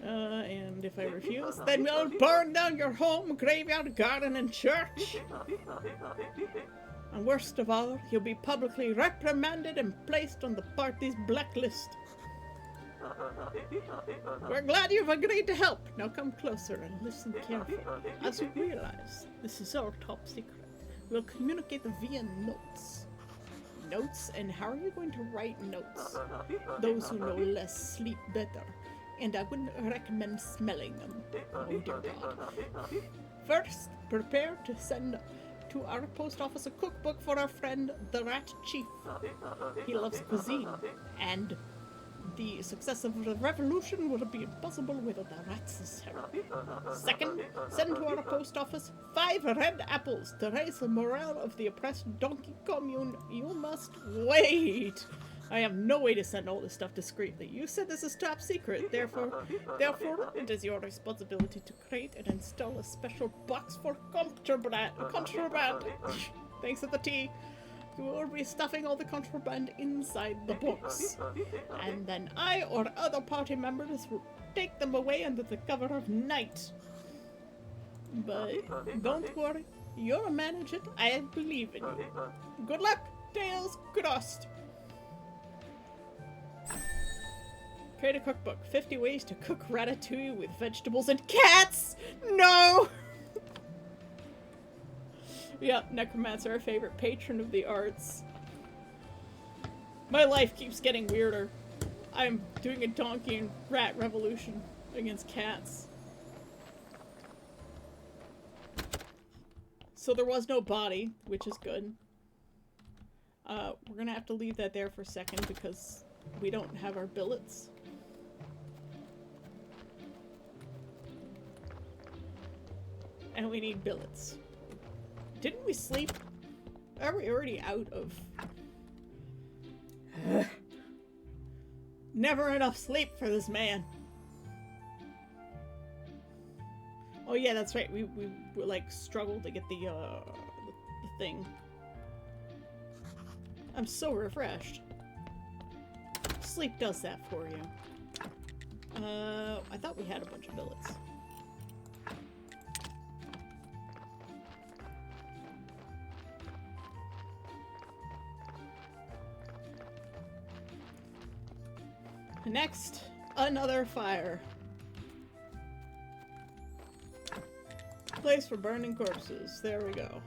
[SPEAKER 2] And if I refuse, then we'll burn down your home, graveyard, garden, and church. And worst of all, you'll be publicly reprimanded and placed on the party's blacklist. We're glad you've agreed to help. Now come closer and listen carefully. As you realize, this is our top secret. We'll communicate via notes. Notes? And how are you going to write notes? Those who know less sleep better. and I wouldn't recommend smelling them. Oh dear God. First, prepare to send to our post office a cookbook for our friend, the Rat Chief. He loves cuisine, and the success of the revolution would be impossible without the rats' help. Second, send to our post office 5 red apples to raise the morale of the oppressed donkey commune. You must wait. I have no way to send all this stuff discreetly. You said this is top secret, therefore, it is your responsibility to create and install a special box for contraband. Thanks for the tea. You will be stuffing all the contraband inside the box. And then I or other party members will take them away under the cover of night. But don't worry, you'll manage it. I believe in you. Good luck, Tails crossed. Create a cookbook. 50 ways to cook ratatouille with vegetables and cats! No! Yeah, necromancer, our favorite patron of the arts. My life keeps getting weirder. I'm doing a donkey and rat revolution against cats. So there was no body, which is good. We're gonna have to leave that there for a second because we don't have our billets. And we need billets. Didn't we sleep? Are we already out of... Never enough sleep for this man. Oh yeah, that's right. We like struggled to get the thing. I'm so refreshed. Sleep does that for you. I thought we had a bunch of billets. Next, another fire. Place for burning corpses. There we go.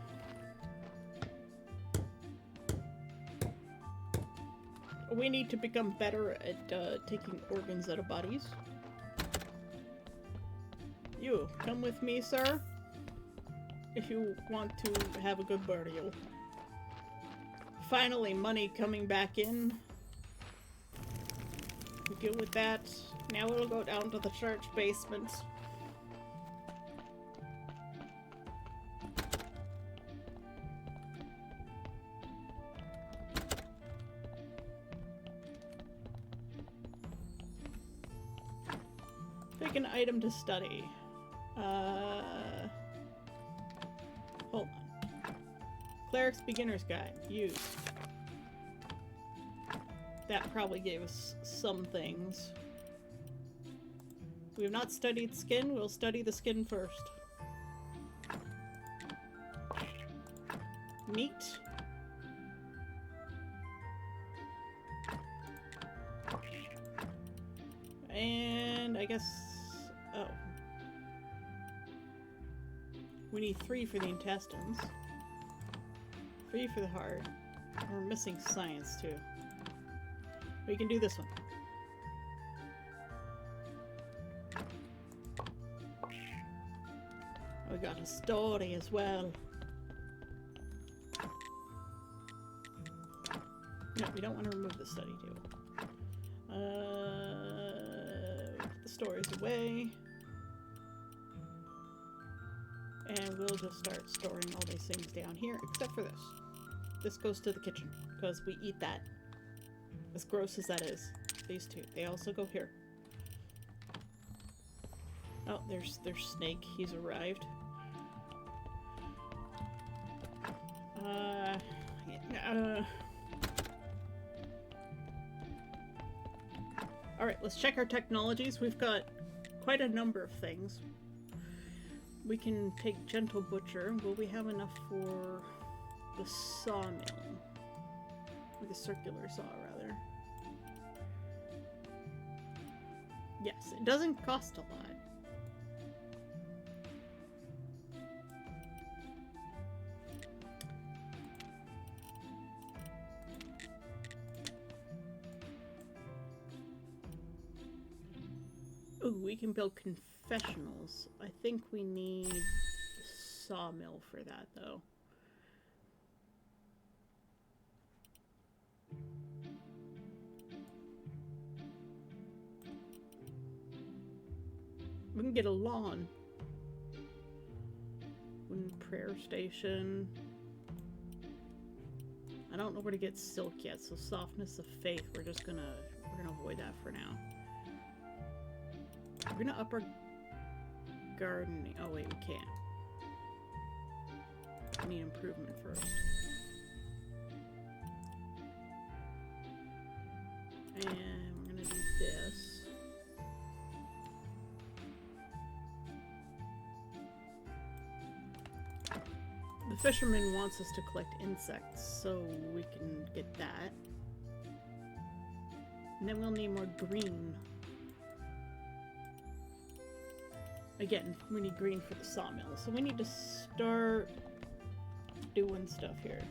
[SPEAKER 2] We need to become better at taking organs out of bodies. You, come with me, sir. If you want to have a good burial. Finally, money coming back in. We deal with that. Now we'll go down to the church basement. Pick an item to study. Hold on. Cleric's Beginner's Guide. Use. That probably gave us some things. We have not studied skin. We'll study the skin first. Meat. And I guess... oh. We need 3 for the intestines. 3 for the heart. We're missing science too. We can do this one. We got a story as well. No, we don't want to remove the study table. Put the stories away. And we'll just start storing all these things down here, except for this. This goes to the kitchen, because we eat that. As gross as that is. These 2. They also go here. Oh, there's Snake. He's arrived. Alright, let's check our technologies. We've got quite a number of things. We can take Gentle Butcher. Will we have enough for the sawmill? Or the circular saw, rather. Yes, it doesn't cost a lot.
[SPEAKER 1] Ooh, we can build confessionals. I think we need a sawmill for that, though. We can get a lawn. Wooden prayer station. I don't know where to get silk yet, so softness of faith, we're gonna avoid that for now. We're gonna up our gardening. Oh wait, we can't. We need improvement first. And we're gonna do this. The fisherman wants us to collect insects, so we can get that. And then we'll need more green. Again, we need green for the sawmill, so we need to start doing stuff here.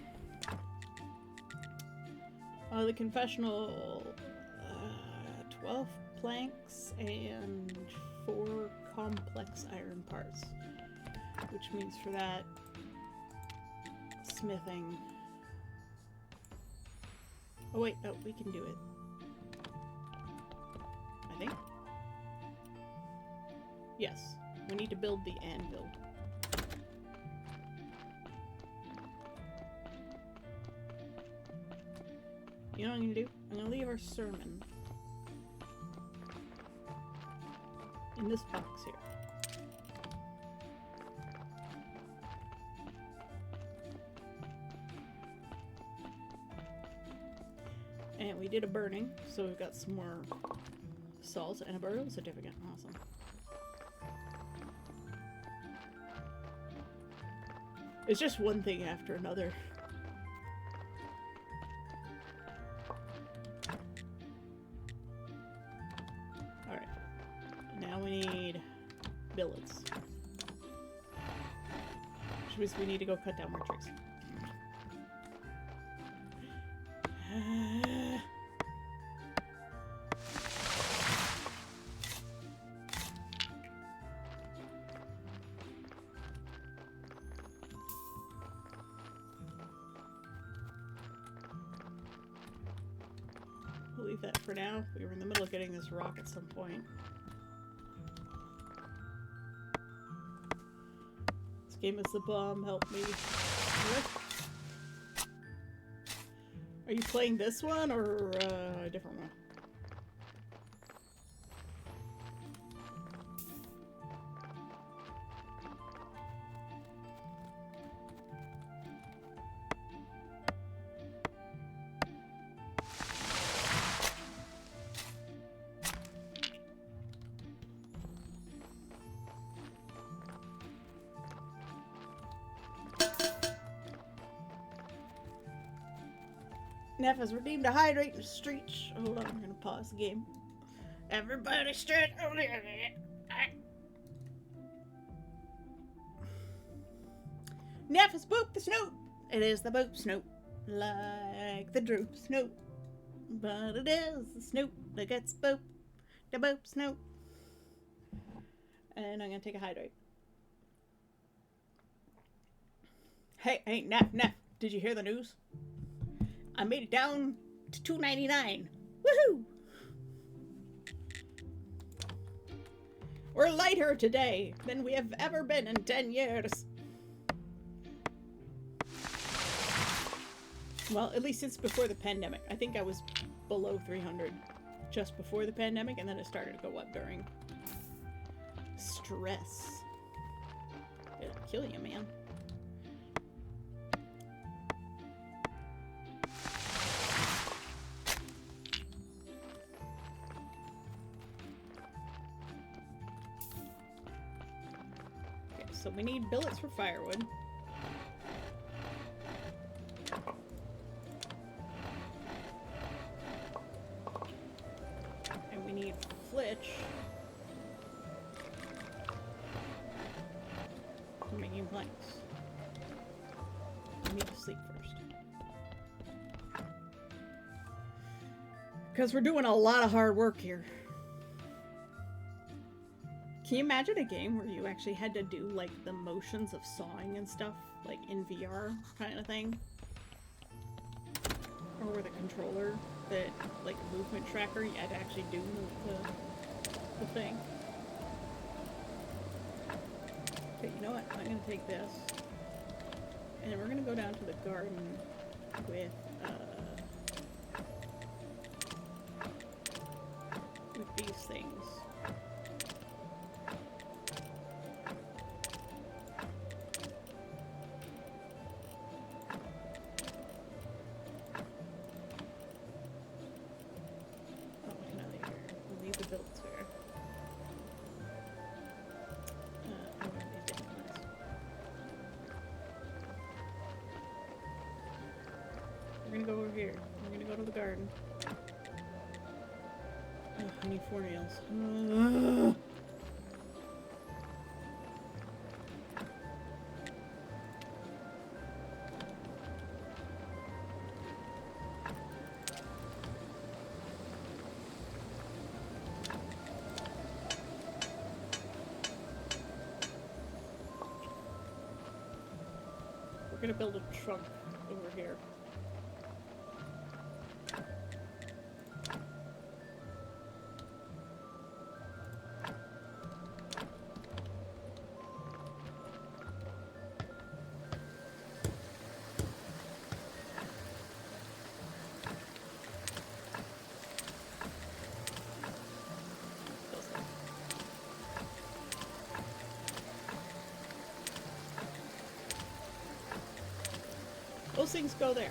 [SPEAKER 1] The confessional, 12 planks and 4 complex iron parts, which means for that, smithing. Oh wait, no, we can do it. I think. Yes, we need to build the anvil. You know what I'm gonna do? I'm gonna leave our sermon in this box here. And we did a burning, so we've got some more salt and a burial certificate. Awesome. It's just one thing after another. Alright. Now we need billets. Which means we need to go cut down more trees. We'll leave that for now. We were in the middle of getting this rock at some point. This game is the bomb. Help me. What? Are you playing this one or a different one? Neff has redeemed a hydrate in the streets. Hold on, I'm gonna pause the game. Everybody stand over there. Neff has booped the snoot. It is the boop snoot. Like the droop snoot. But it is the snoot that gets booped. The boop snoot. And I'm gonna take a hydrate. Hey, Neff, did you hear the news? I made it down to $2.99. Woohoo! We're lighter today than we have ever been in 10 years. Well, at least since before the pandemic. I think I was below 300 just before the pandemic, and then it started to go up during. Stress. It'll kill you, man. So we need billets for firewood. And we need flitch for making planks. We need to sleep first. Because we're doing a lot of hard work here. Can you imagine a game where you actually had to do like the motions of sawing and stuff, like in VR kind of thing? Or with a controller that, like a movement tracker, you had to actually do the thing. Okay, you know what? I'm gonna take this. And we're gonna go down to the garden with these things. We're gonna go over here. We're gonna go to the garden. Oh, I need 4 nails. We're gonna build a trunk over here. Those things go there.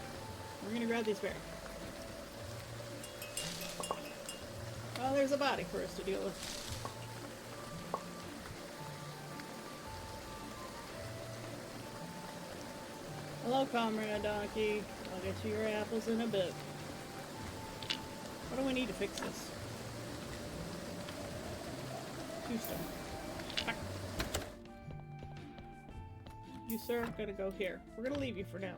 [SPEAKER 1] We're gonna grab these berries. Well, there's a body for us to deal with. Hello, Comrade Donkey. I'll get you your apples in a bit. What do we need to fix this? 2 stone. You, sir, are gonna go here. We're gonna leave you for now.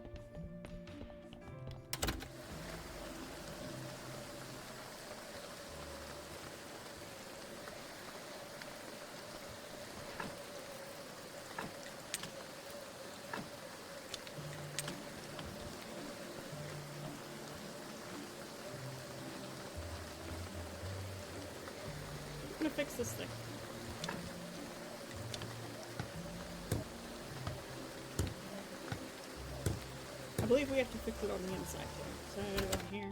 [SPEAKER 1] I'm gonna fix this thing. I believe we have to fix it on the inside though. So I'm gonna go here.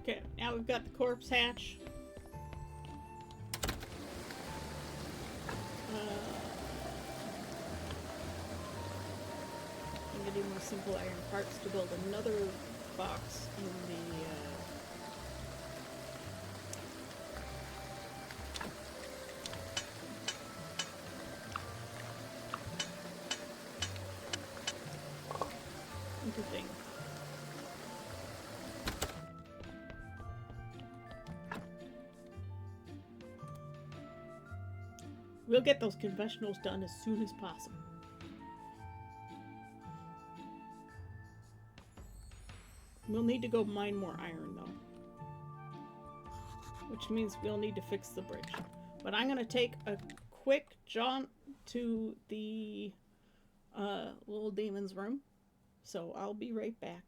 [SPEAKER 1] Okay, now we've got the corpse hatch. I'm gonna do more simple iron parts to build another box in the thing. We'll get those confessionals done as soon as possible. We'll need to go mine more iron though. Which means we'll need to fix the bridge. But I'm gonna take a quick jaunt to the little demon's room. So I'll be right back.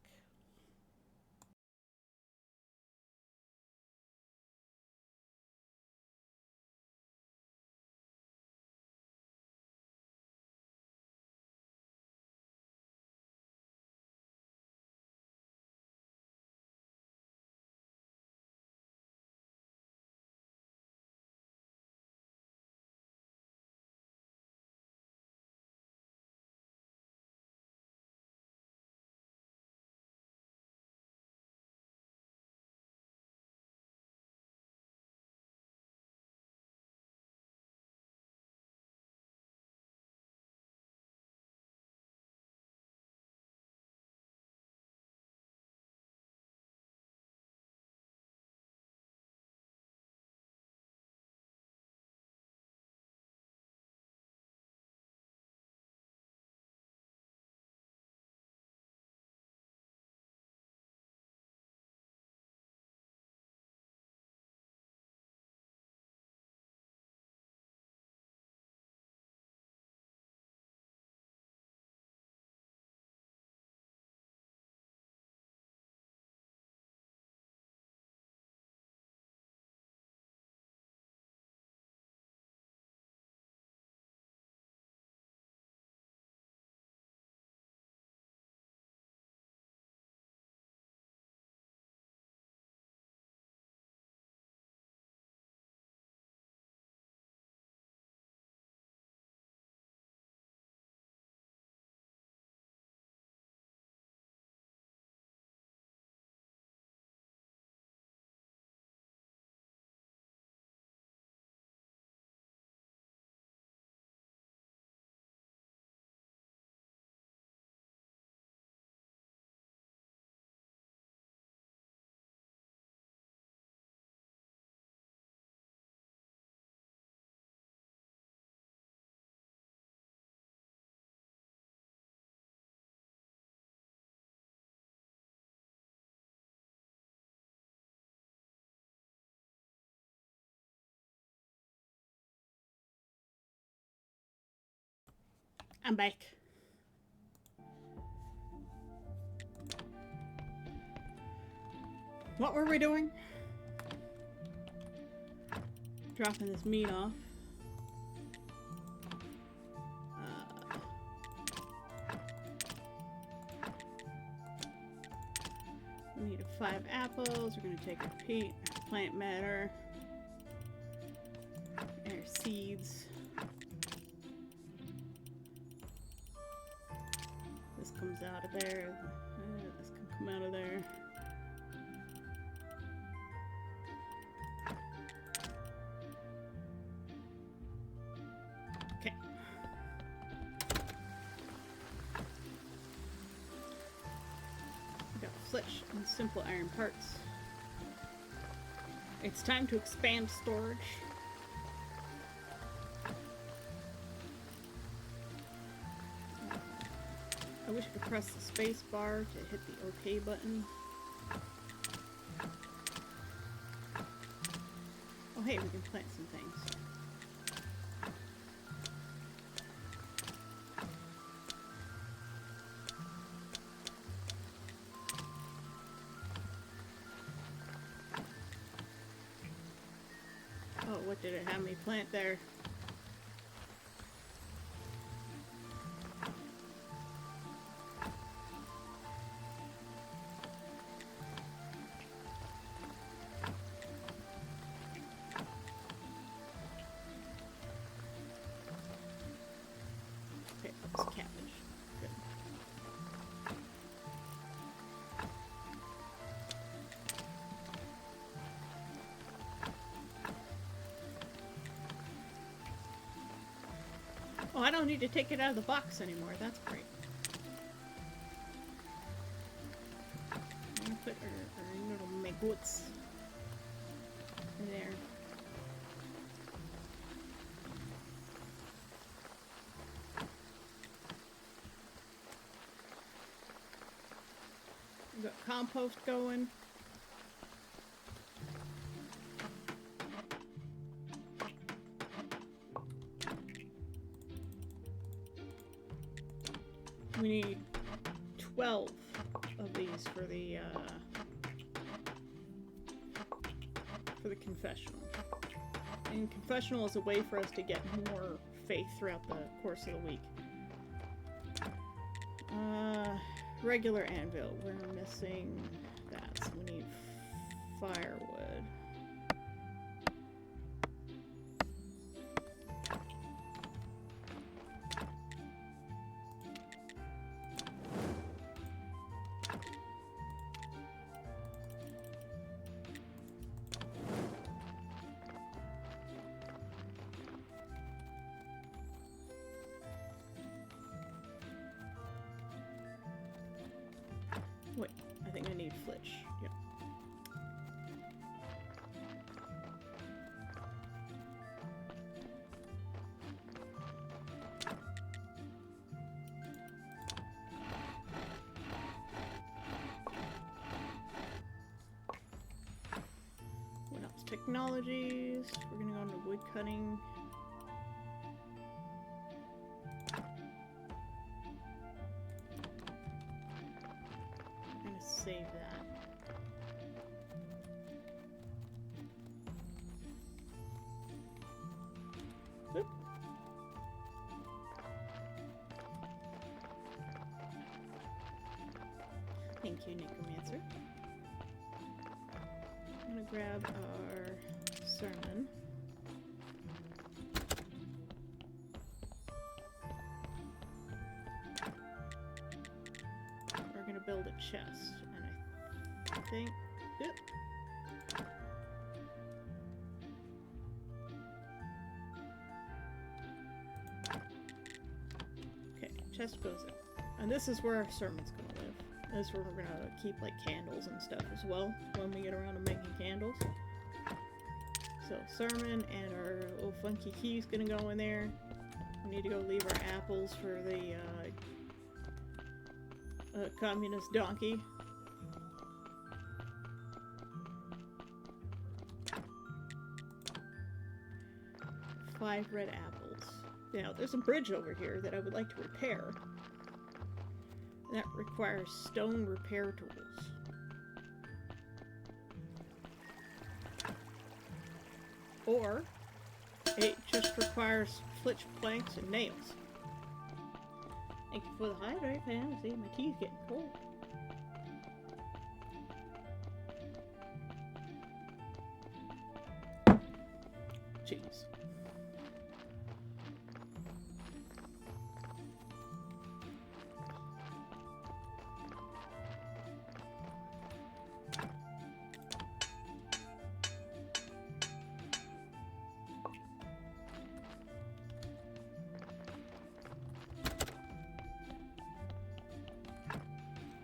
[SPEAKER 2] I'm back. What were we doing? Dropping this meat off. We need 5 apples. We're going to take our peat, our plant matter, and our seeds. This comes out of there. This can come out of there. Okay. We got flitch and simple iron parts. It's time to expand storage. I wish I could press the space bar to hit the OK button. Oh hey, we can plant some things. Oh, what did it have me plant there? Okay, it's cabbage. Good. Oh, I don't need to take it out of the box anymore. That's great. I'm gonna put our little maggots in there. We've got compost going. We need 12 of these for the confessional. And confessional is a way for us to get more faith throughout the course of the week. Regular anvil. We're missing that, so we need firewood. Wait, I think I need flitch. Yep. What else? Technologies. We're gonna go into wood cutting. Save that. Oop. Thank you, Necromancer. I'm gonna grab our sermon. We're gonna build a chest. I think. Yep. Okay, chest goes in. And this is where our sermon's gonna live. This is where we're gonna keep like candles and stuff as well when we get around to making candles. So sermon and our little funky key's gonna go in there. We need to go leave our apples for the communist donkey. 5 red apples.
[SPEAKER 1] Now, there's a bridge over here that I would like to repair. That requires stone repair tools. Or, it just requires flitch planks and nails. Thank you for the hydrate, Fantasy. My tea's getting cold. Jeez.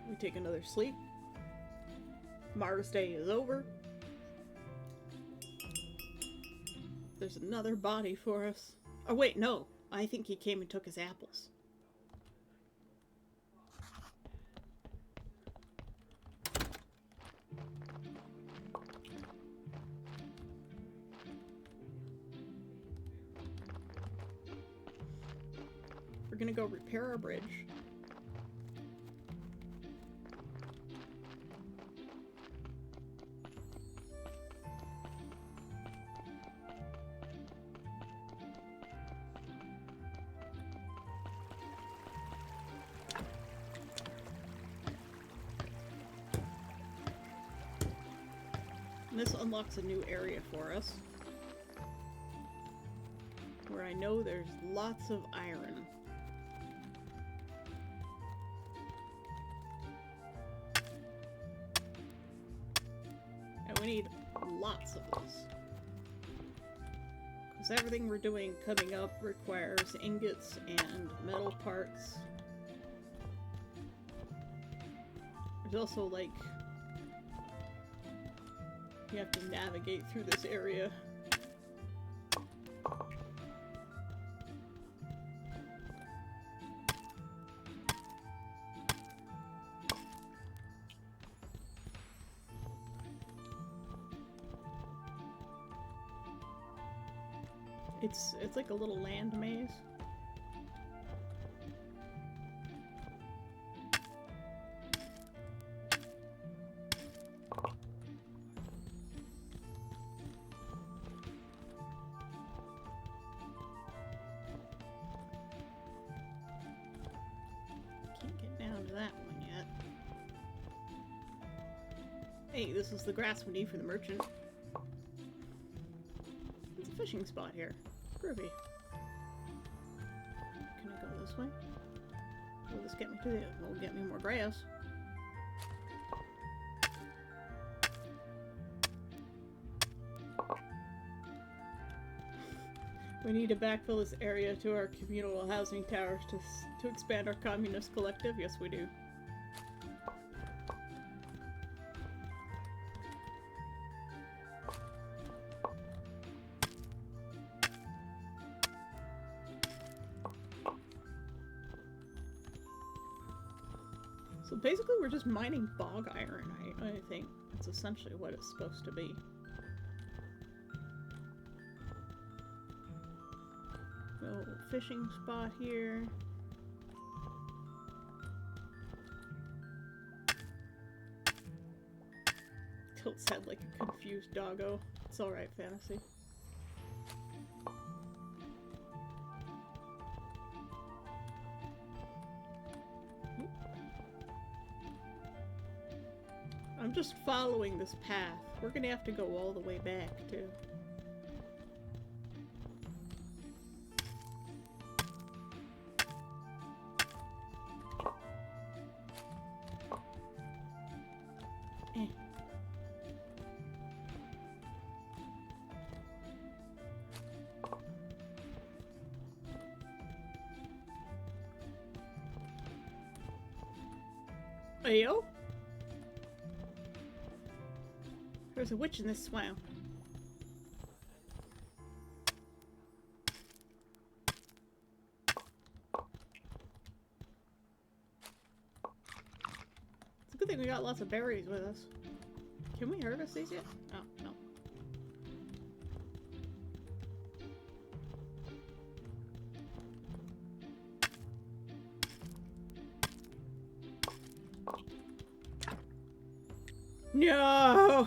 [SPEAKER 1] We take another sleep. Mars Day is over. There's another body for us. Oh wait, no. I think he came and took his apples. We're gonna go repair our bridge. And this unlocks a new area for us, where I know there's lots of iron. And we need lots of this. Because everything we're doing coming up requires ingots and metal parts. There's also, like, you have to navigate through this area. It's like a little land maze. Can't get down to that one yet. Hey, this is the grass we need for the merchant. There's a fishing spot here. Groovy. Can I go this way? Will this get me to the... Will get me more grass. We need to backfill this area to our communal housing towers to expand our communist collective. Yes, we do. So basically we're just mining bog iron, I think. That's essentially what it's supposed to be. Little fishing spot here. Tilt's head like a confused doggo. It's alright, Fantasy. I'm just following this path. We're gonna have to go all the way back, too. Eh. Ayo? There's a witch in this swamp. It's a good thing we got lots of berries with us. Can we harvest these yet? Oh, no. No!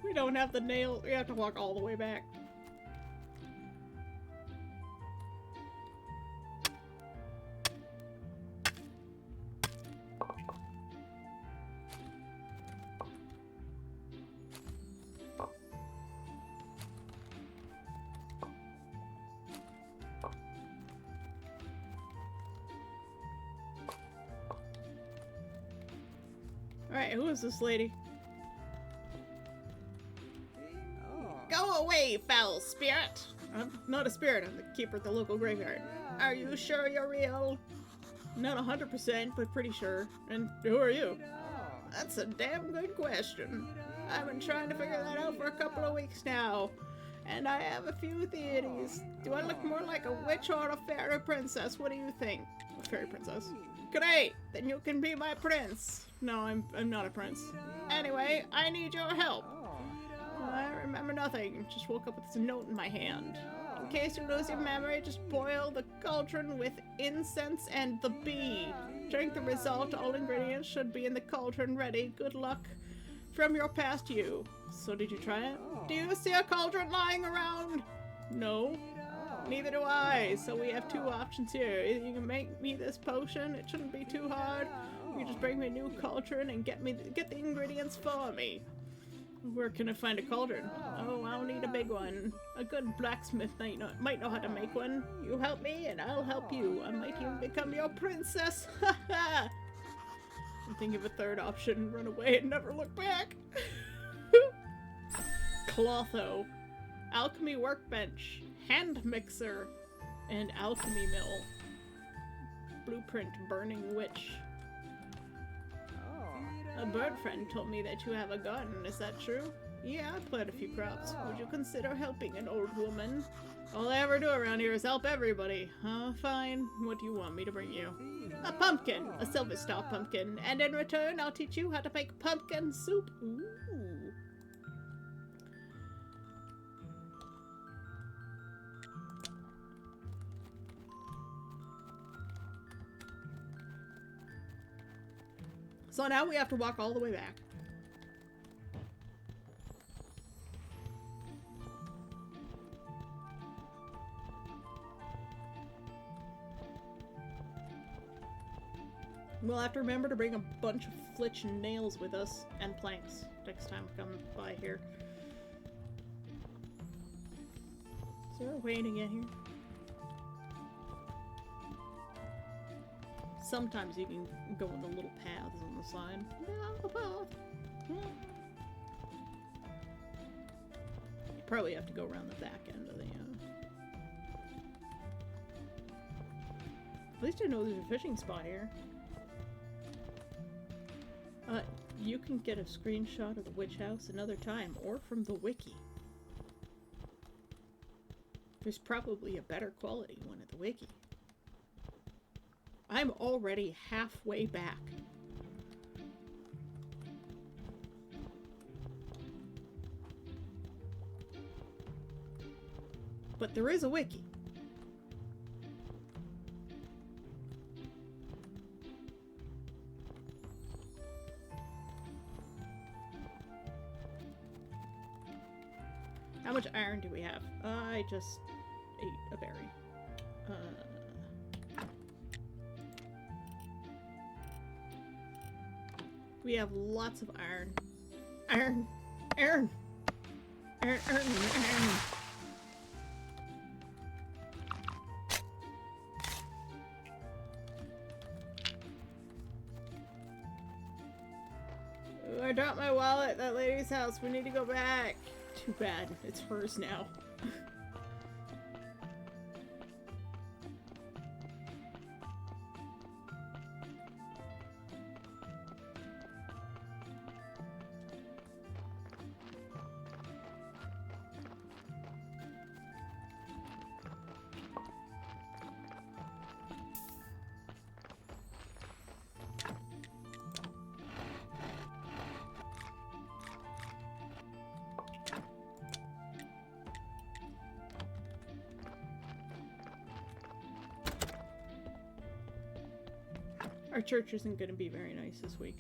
[SPEAKER 1] We don't have the nail. We have to walk all the way back. Alright, who is this lady? Go away, foul spirit! I'm not a spirit, I'm the keeper of the local graveyard. Are you sure you're real? Not 100%, but pretty sure. And who are you? That's a damn good question. I've been trying to figure that out for a couple of weeks now. And I have a few theories. Do I look more like a witch or a fairy princess? What do you think? A fairy princess. Great! Then you can be my prince. No, I'm not a prince. Anyway, I need your help. I remember nothing. Just woke up with this note in my hand. In case you lose your memory, just boil the cauldron with incense and the bee. Drink the result. All ingredients should be in the cauldron ready. Good luck from your past you. So did you try it? Do you see a cauldron lying around? No. Neither do I. So we have two options here. Either you can make me this potion. It shouldn't be too hard. You just bring me a new cauldron and get the ingredients for me. Where can I find a cauldron? Oh, I'll need a big one. A good blacksmith might know how to make one. You help me and I'll help you. I might even become your princess. Ha ha! I'm thinking of a third option. Run away and never look back. Clotho. Alchemy workbench. Hand mixer. And alchemy mill. Blueprint burning witch. A bird friend told me that you have a garden. Is that true? Yeah, I planted a few crops. Would you consider helping an old woman? All I ever do around here is help everybody. Fine. What do you want me to bring you? A pumpkin. A silver star pumpkin. And in return, I'll teach you how to make pumpkin soup. Ooh. So now we have to walk all the way back. We'll have to remember to bring a bunch of flitch nails with us and planks next time we come by here. Is there a way to get here? Sometimes you can go in the little paths on the side. You probably have to go around the back end of the At least I know there's a fishing spot here. You can get a screenshot of the witch house another time, or from the wiki. There's probably a better quality one at the wiki. I'm already halfway back. But there is a wiki. How much iron do we have? I just ate a berry. We have lots of iron. Iron! Iron! Iron! Iron! Iron! Ooh, I dropped my wallet at that lady's house. We need to go back. Too bad. It's hers now. Our church isn't going to be very nice this week.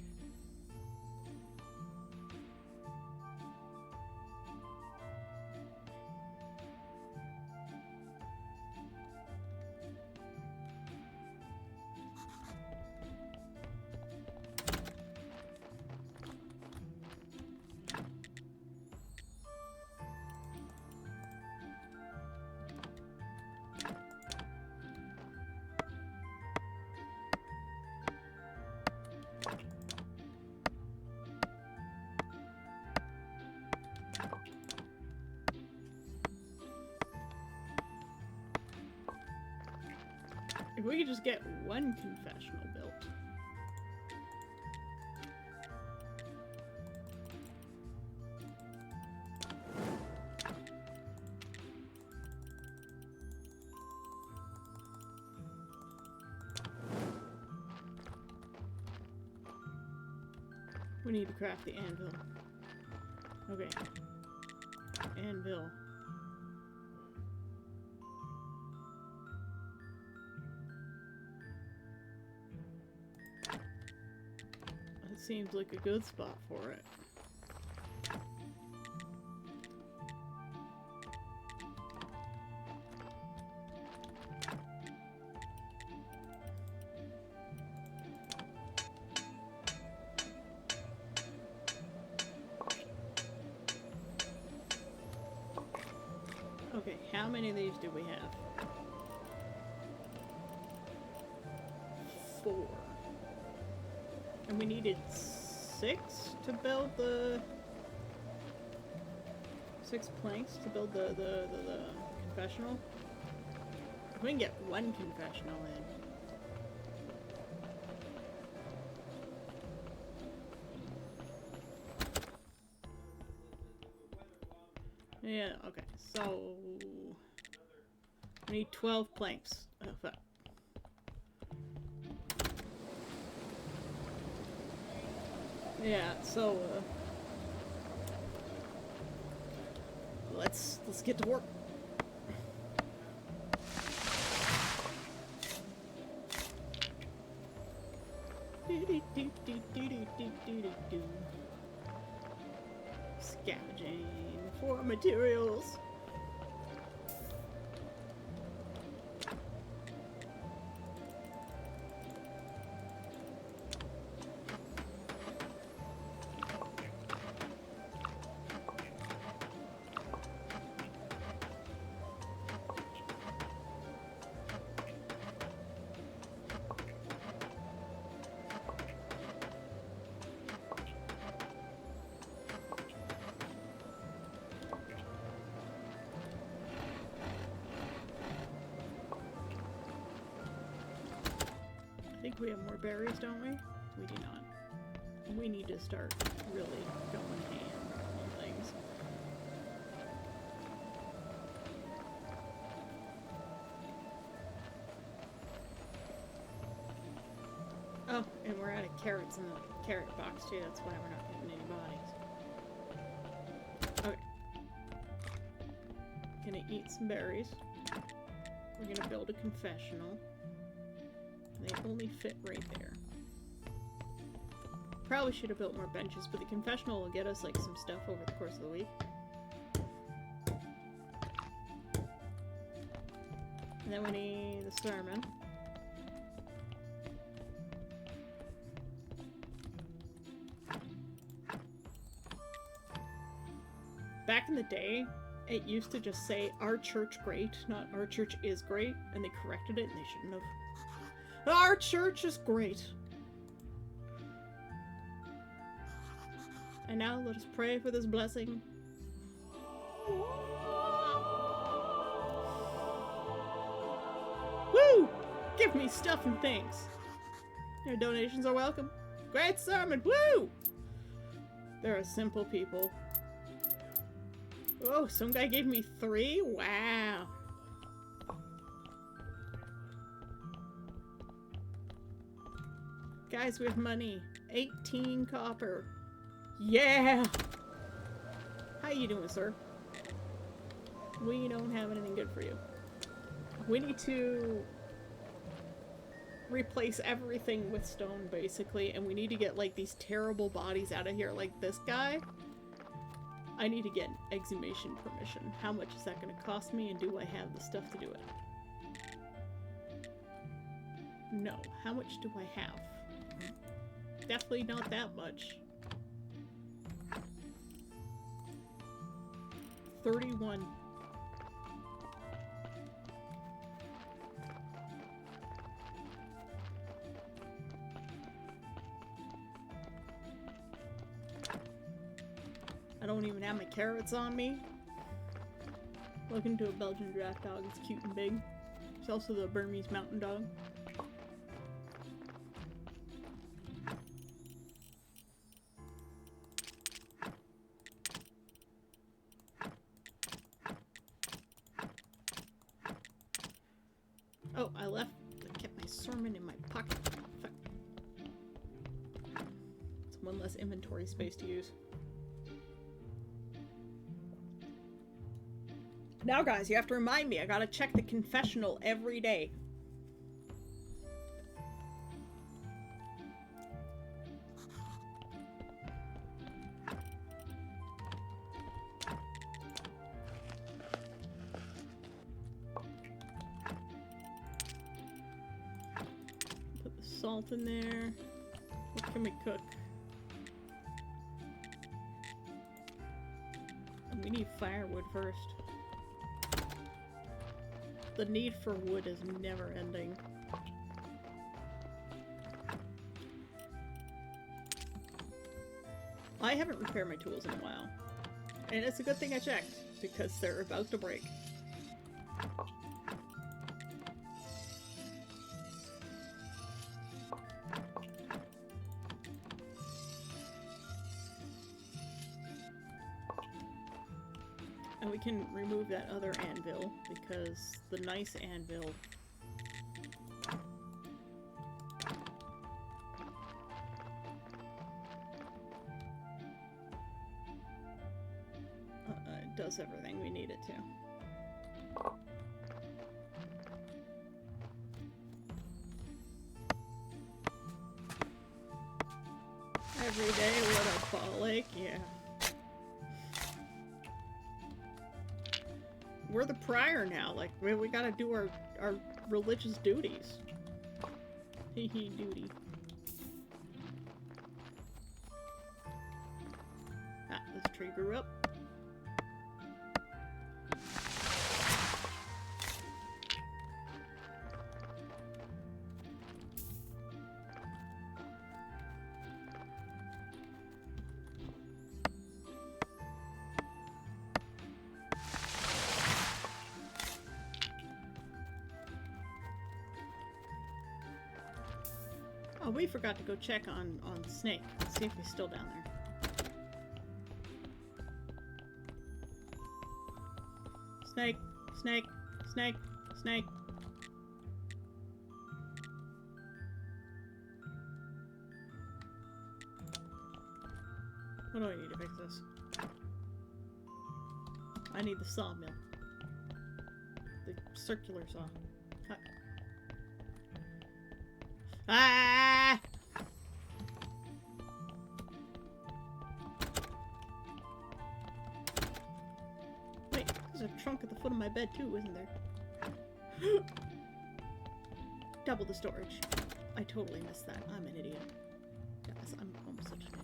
[SPEAKER 1] If we could just get one confessional built. We need to craft the anvil. Okay. Anvil. That seems like a good spot for it. Okay, how many of these do we have? 4. And we needed 6 to build the... 6 planks to build the confessional. If we can get one confessional in. Yeah, okay, so... we need 12 planks. Oh, fuck. Yeah, so, let's get to work. Scavenging for materials. I think we have more berries, don't we? We do not. We need to start really going ham on things. Oh, and we're out of carrots in the carrot box too. That's why we're not getting any bodies. Okay. Gonna eat some berries. We're gonna build a confessional. They only fit right there. Probably should have built more benches, but the confessional will get us like some stuff over the course of the week. And then we need the sermon. Back in the day, it used to just say, "Our church great," not "Our church is great," and they corrected it and they shouldn't have. Our church is great. And now let us pray for this blessing. Woo! Give me stuff and things. Your donations are welcome. Great sermon. Woo! They're a simple people. Oh, some guy gave me 3? Wow. Guys, we have money. 18 copper. Yeah! How you doing, sir? We don't have anything good for you. We need to replace everything with stone, basically, and we need to get, like, these terrible bodies out of here, like this guy. I need to get exhumation permission. How much is that going to cost me, and do I have the stuff to do it? No. How much do I have? Definitely not that much. 31. I don't even have my carrots on me. Looking to a Belgian draft dog. It's cute and big. There's also the Burmese mountain dog. Oh, I kept my sermon in my pocket. Fuck. It's one less inventory space to use. Now, guys, you have to remind me. I gotta check the confessional every day. Put the salt in there. What can we cook? We need firewood first. The need for wood is never ending. I haven't repaired my tools in a while. And it's a good thing I checked, because they're about to break. And we can remove that other anvil, because the nice anvil it does everything we need it to. Every day, what a ball ache, yeah. We're the prior now, like, we gotta do our religious duties. Hee hee duty. Ah, this tree grew up. Oh, we forgot to go check on Snake. See if he's still down there. Snake! Snake! Snake! Snake! What do I need to fix this? I need the sawmill. The circular saw. Cut. Ah! Wait, there's a trunk at the foot of my bed too, isn't there? Double the storage. I totally missed that. I'm an idiot. Guys, I'm such an idiot.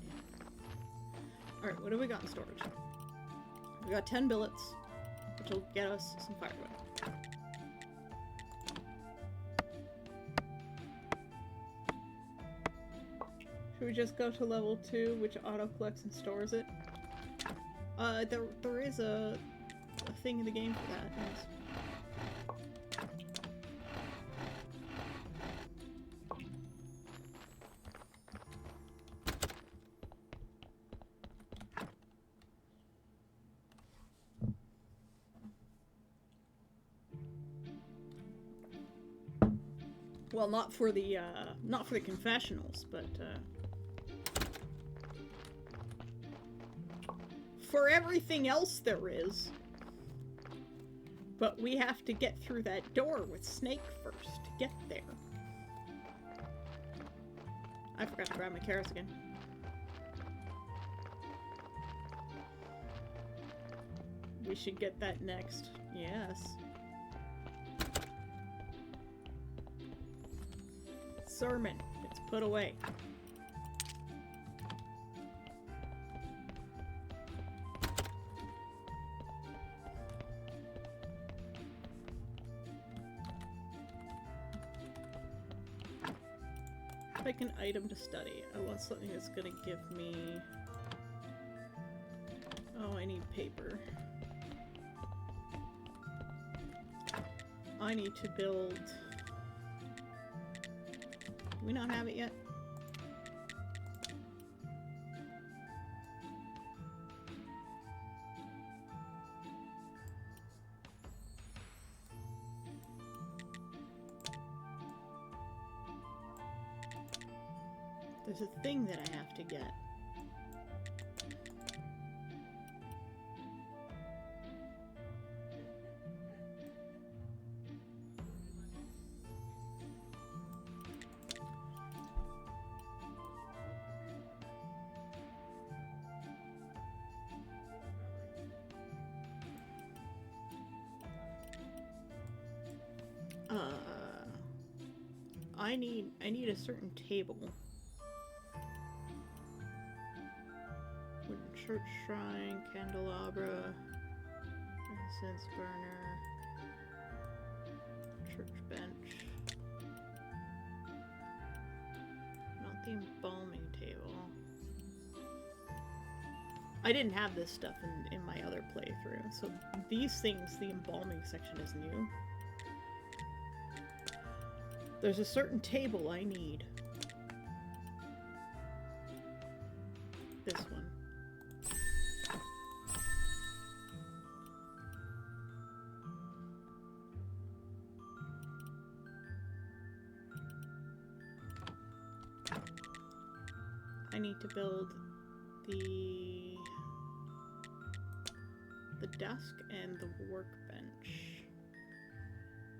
[SPEAKER 1] Alright, what do we got in storage? We got 10 billets, which will get us some firewood. Should we just go to level 2, which auto-collects and stores it? There is a thing in the game for that, yes. Well, not for the confessionals, but, for everything else there is. But we have to get through that door with Snake first to get there. I forgot to grab my carrots again. We should get that next. Yes. Sermon. It's put away. Pick an item to study. I want something that's gonna give me... Oh, I need paper. I need to build... Do we not have it yet? There's a thing that I have to get. I need a certain table. Wooden church shrine, candelabra, incense burner, church bench. Not the embalming table. I didn't have this stuff in my other playthrough, so these things, the embalming section is new. There's a certain table I need. This one. I need to build the desk and the workbench.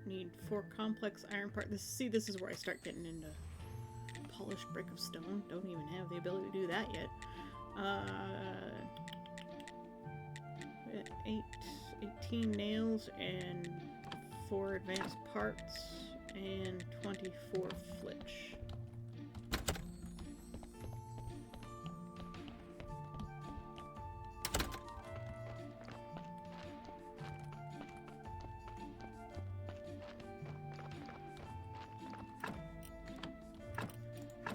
[SPEAKER 1] Need 4 complex iron parts. This is where I start getting into polished brick of stone. Don't even have the ability to do that yet. 18 nails and 4 advanced parts and 24 flitch.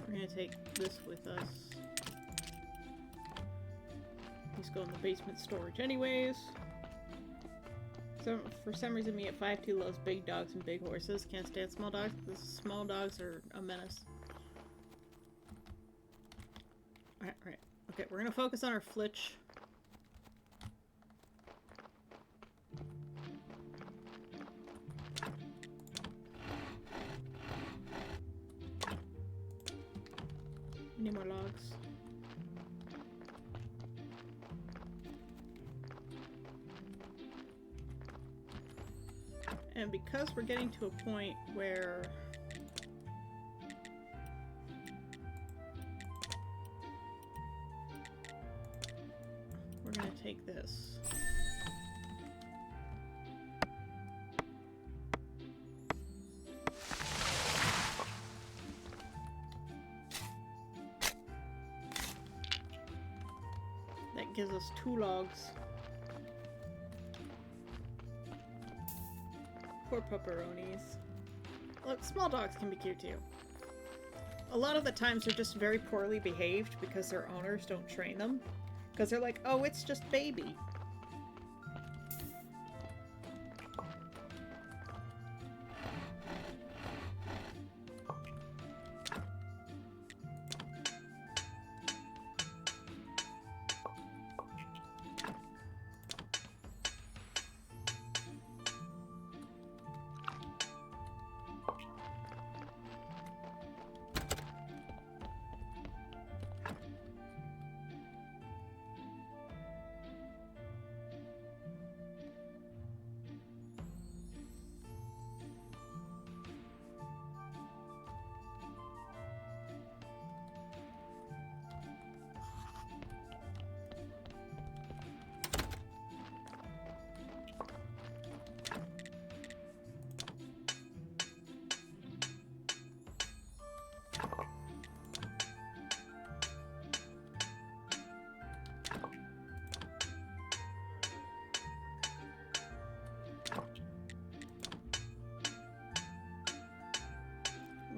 [SPEAKER 1] We're gonna take this with us. He's going in the basement storage anyways. So for some reason me at 5'2" loves big dogs and big horses. Can't stand small dogs. The small dogs are a menace. Alright. Okay, we're gonna focus on our flitch. Need more logs. And because we're getting to a point where we're gonna take this. That gives us 2 logs. Poor pepperonis. Look, small dogs can be cute too. A lot of the times they're just very poorly behaved because their owners don't train them. Because they're like, oh, it's just baby.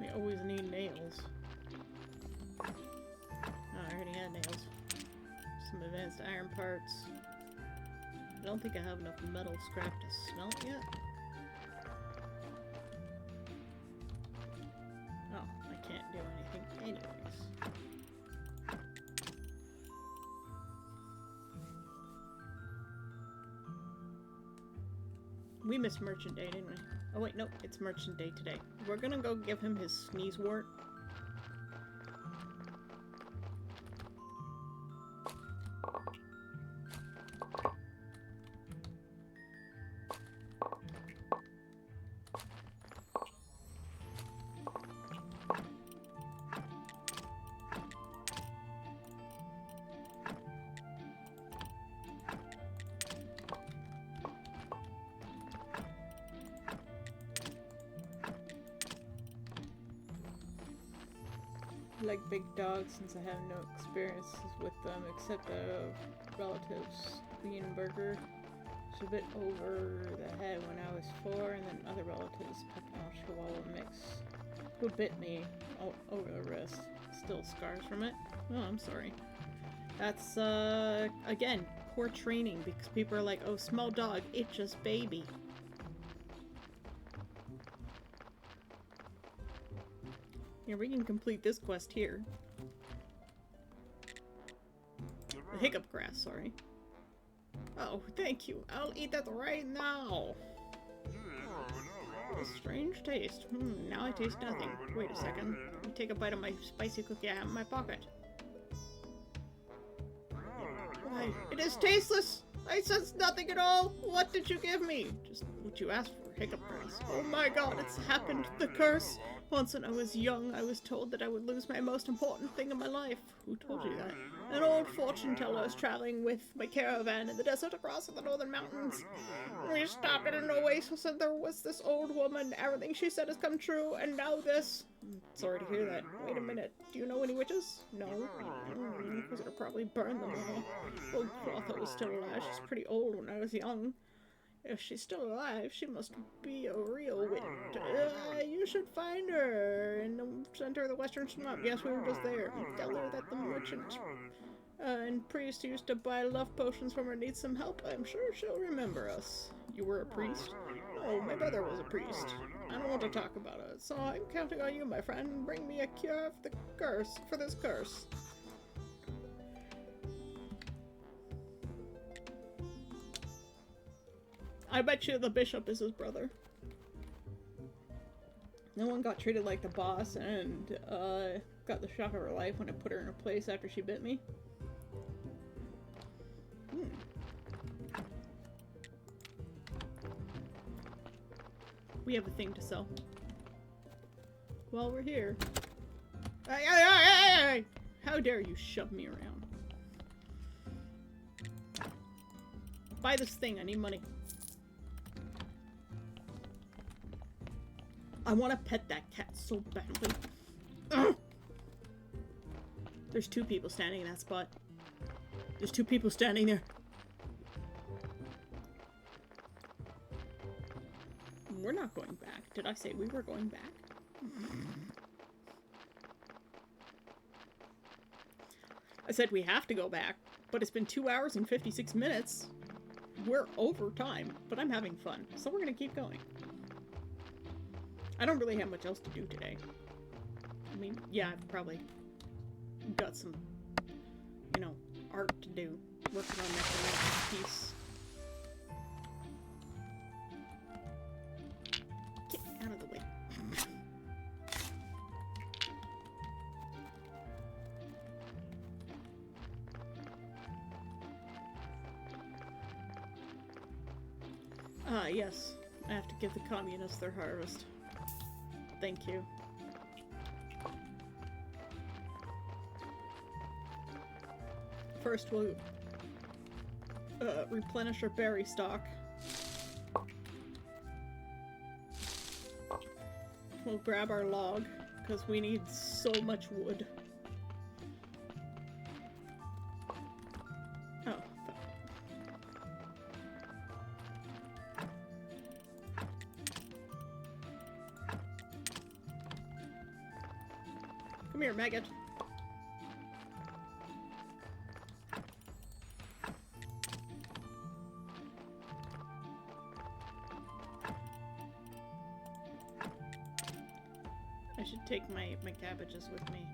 [SPEAKER 1] We always need nails. Oh, I already had nails. Some advanced iron parts. I don't think I have enough metal scrap to smelt yet. We missed Merchant Day, didn't we? Oh wait, nope, it's Merchant Day today. We're gonna go give him his sneeze wart. I like big dogs since I have no experiences with them except relatives. Wienerberger was a bit over the head when I was 4, and then other relatives, Pepinal Chihuahua mix, who bit me over the wrist. Still scars from it. Oh, I'm sorry. That's, again, poor training because people are like, oh, small dog, it's just baby. Yeah, we can complete this quest here. The hiccup grass, sorry. Oh, thank you. I'll eat that right now. A strange taste. Now I taste nothing. Wait a second. Let me take a bite of my spicy cookie I have in my pocket. Why, it is tasteless! I sense nothing at all! What did you give me? Just what you asked for, hiccup grass. Oh my god, it's happened! The curse! Once when I was young, I was told that I would lose my most important thing in my life. Who told you that? An old fortune teller was traveling with my caravan in the desert across the northern mountains. We stopped at an oasis and there was this old woman. Everything she said has come true, and now this. Sorry to hear that. Wait a minute. Do you know any witches? No. Because it'll probably burn them all. Old Clotho was still alive. She's pretty old when I was young. If she's still alive, she must be a real witch. You should find her in the center of the western swamp. Yes, we were just there. Tell her that the merchant and priest used to buy love potions from her needs some help. I'm sure she'll remember us. You were a priest? No, my brother was a priest. I don't want to talk about it, so I'm counting on you, my friend. Bring me a cure for this curse. I bet you the bishop is his brother. No one got treated like the boss and got the shock of her life when I put her in her place after she bit me. We have a thing to sell. While we're here. Hey! How dare you shove me around? Buy this thing, I need money. I want to pet that cat so badly. Ugh! There's 2 people standing in that spot. There's 2 people standing there. We're not going back. Did I say we were going back? I said we have to go back, but it's been 2 hours and 56 minutes. We're over time, but I'm having fun, so we're gonna keep going. I don't really have much else to do today. I mean, yeah, I've probably got some, you know, art to do. Working on next piece. Get out of the way. Ah, yes. I have to give the communists their harvest. Thank you. First, we'll replenish our berry stock. We'll grab our log, because we need so much wood. Oh. Come here, maggot. I should take my cabbages with me.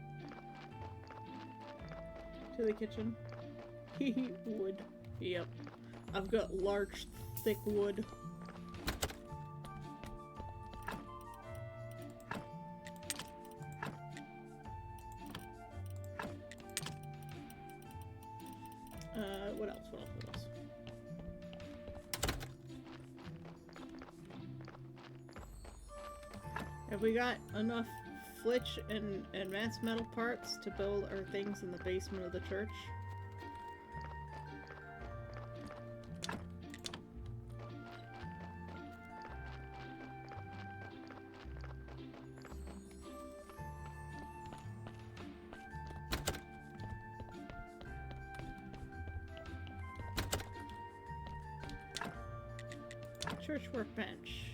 [SPEAKER 1] To the kitchen. Wood. Yep. I've got large, thick wood.
[SPEAKER 2] Have we got enough flitch and advanced metal parts to build our things in the basement of the church? Church workbench.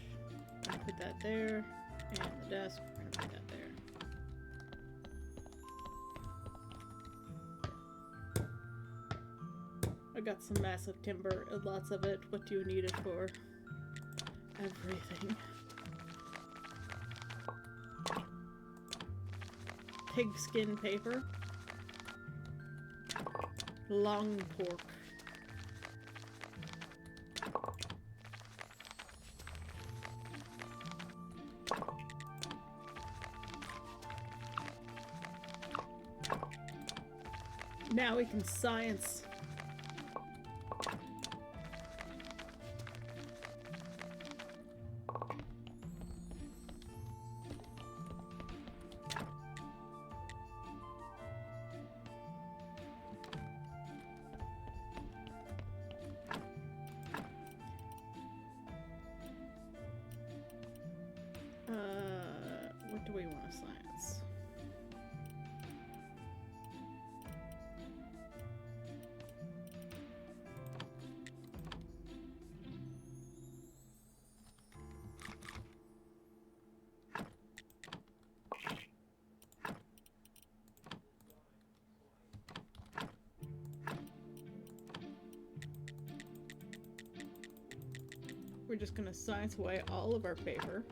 [SPEAKER 2] I'm gonna put that there. And the desk, we're gonna put that there. I got some massive timber and lots of it. What do you need it for? Everything. Pigskin paper. Long pork. Now we can science. What do we want to science? We're just gonna science away all of our paper.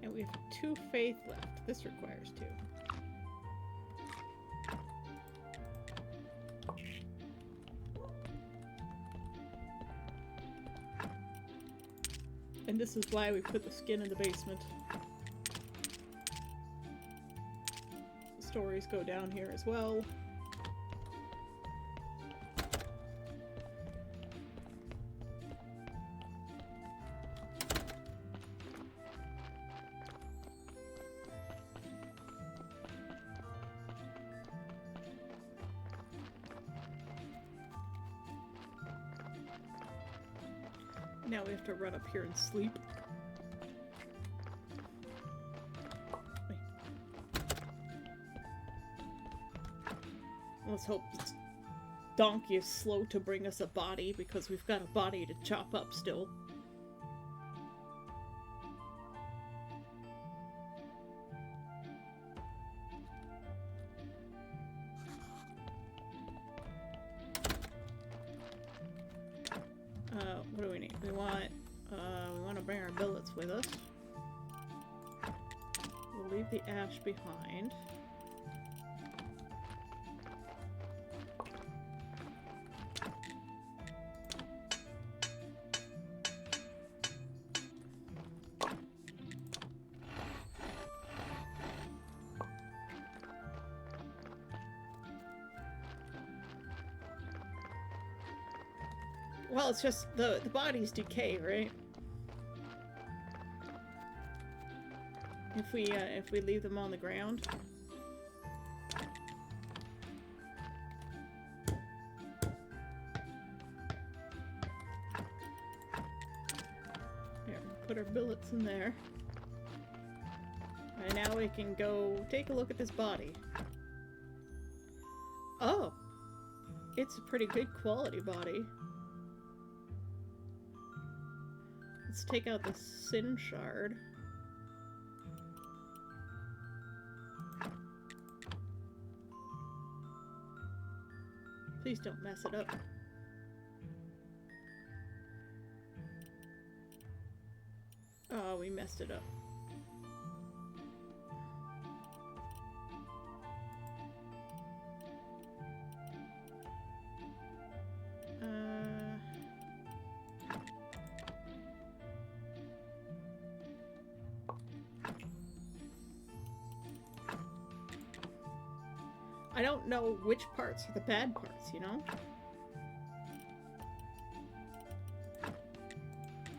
[SPEAKER 2] And we have 2 faith left. This requires 2. And this is why we put the skin in the basement. Stories go down here as well. Now we have to run up here and sleep. Let's hope this donkey is slow to bring us a body, because we've got a body to chop up still. What do we need? We want to bring our billets with us. We'll leave the ash behind. Well, it's just the bodies decay, right? If we leave them on the ground. Here, put our billets in there. And now we can go take a look at this body. Oh! It's a pretty good quality body. Let's take out the sin shard. Please don't mess it up. Oh, we messed it up.
[SPEAKER 1] I don't know which parts are the bad parts, you know?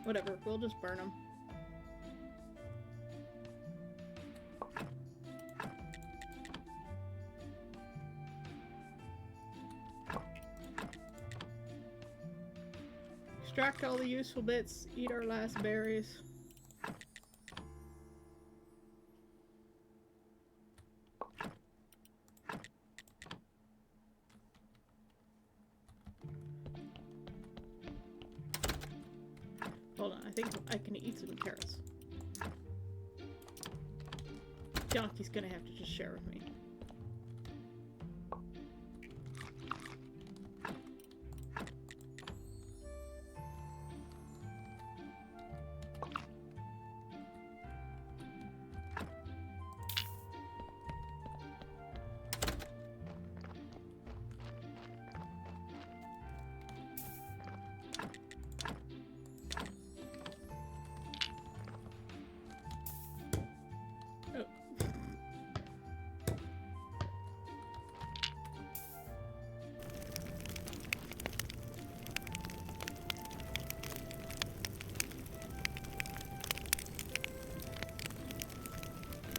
[SPEAKER 1] Whatever, we'll just burn them. Extract all the useful bits, eat our last berries. Hold on, I think I can eat some carrots. Donkey's gonna have to just share with me.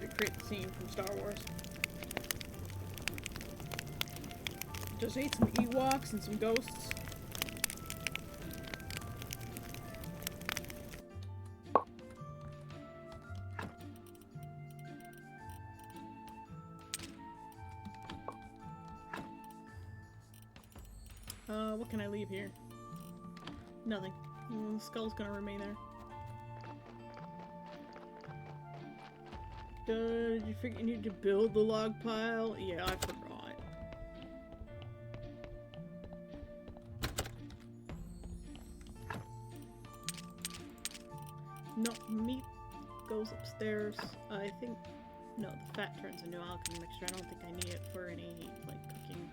[SPEAKER 1] Recreate the scene from Star Wars. Just ate some Ewoks and some ghosts. What can I leave here? Nothing. The skull's gonna remain there. Did you forget you need to build the log pile? Yeah, I forgot. No, meat goes upstairs. I think... No, the fat turns into alchemy mixture. I don't think I need it for any, like, cooking.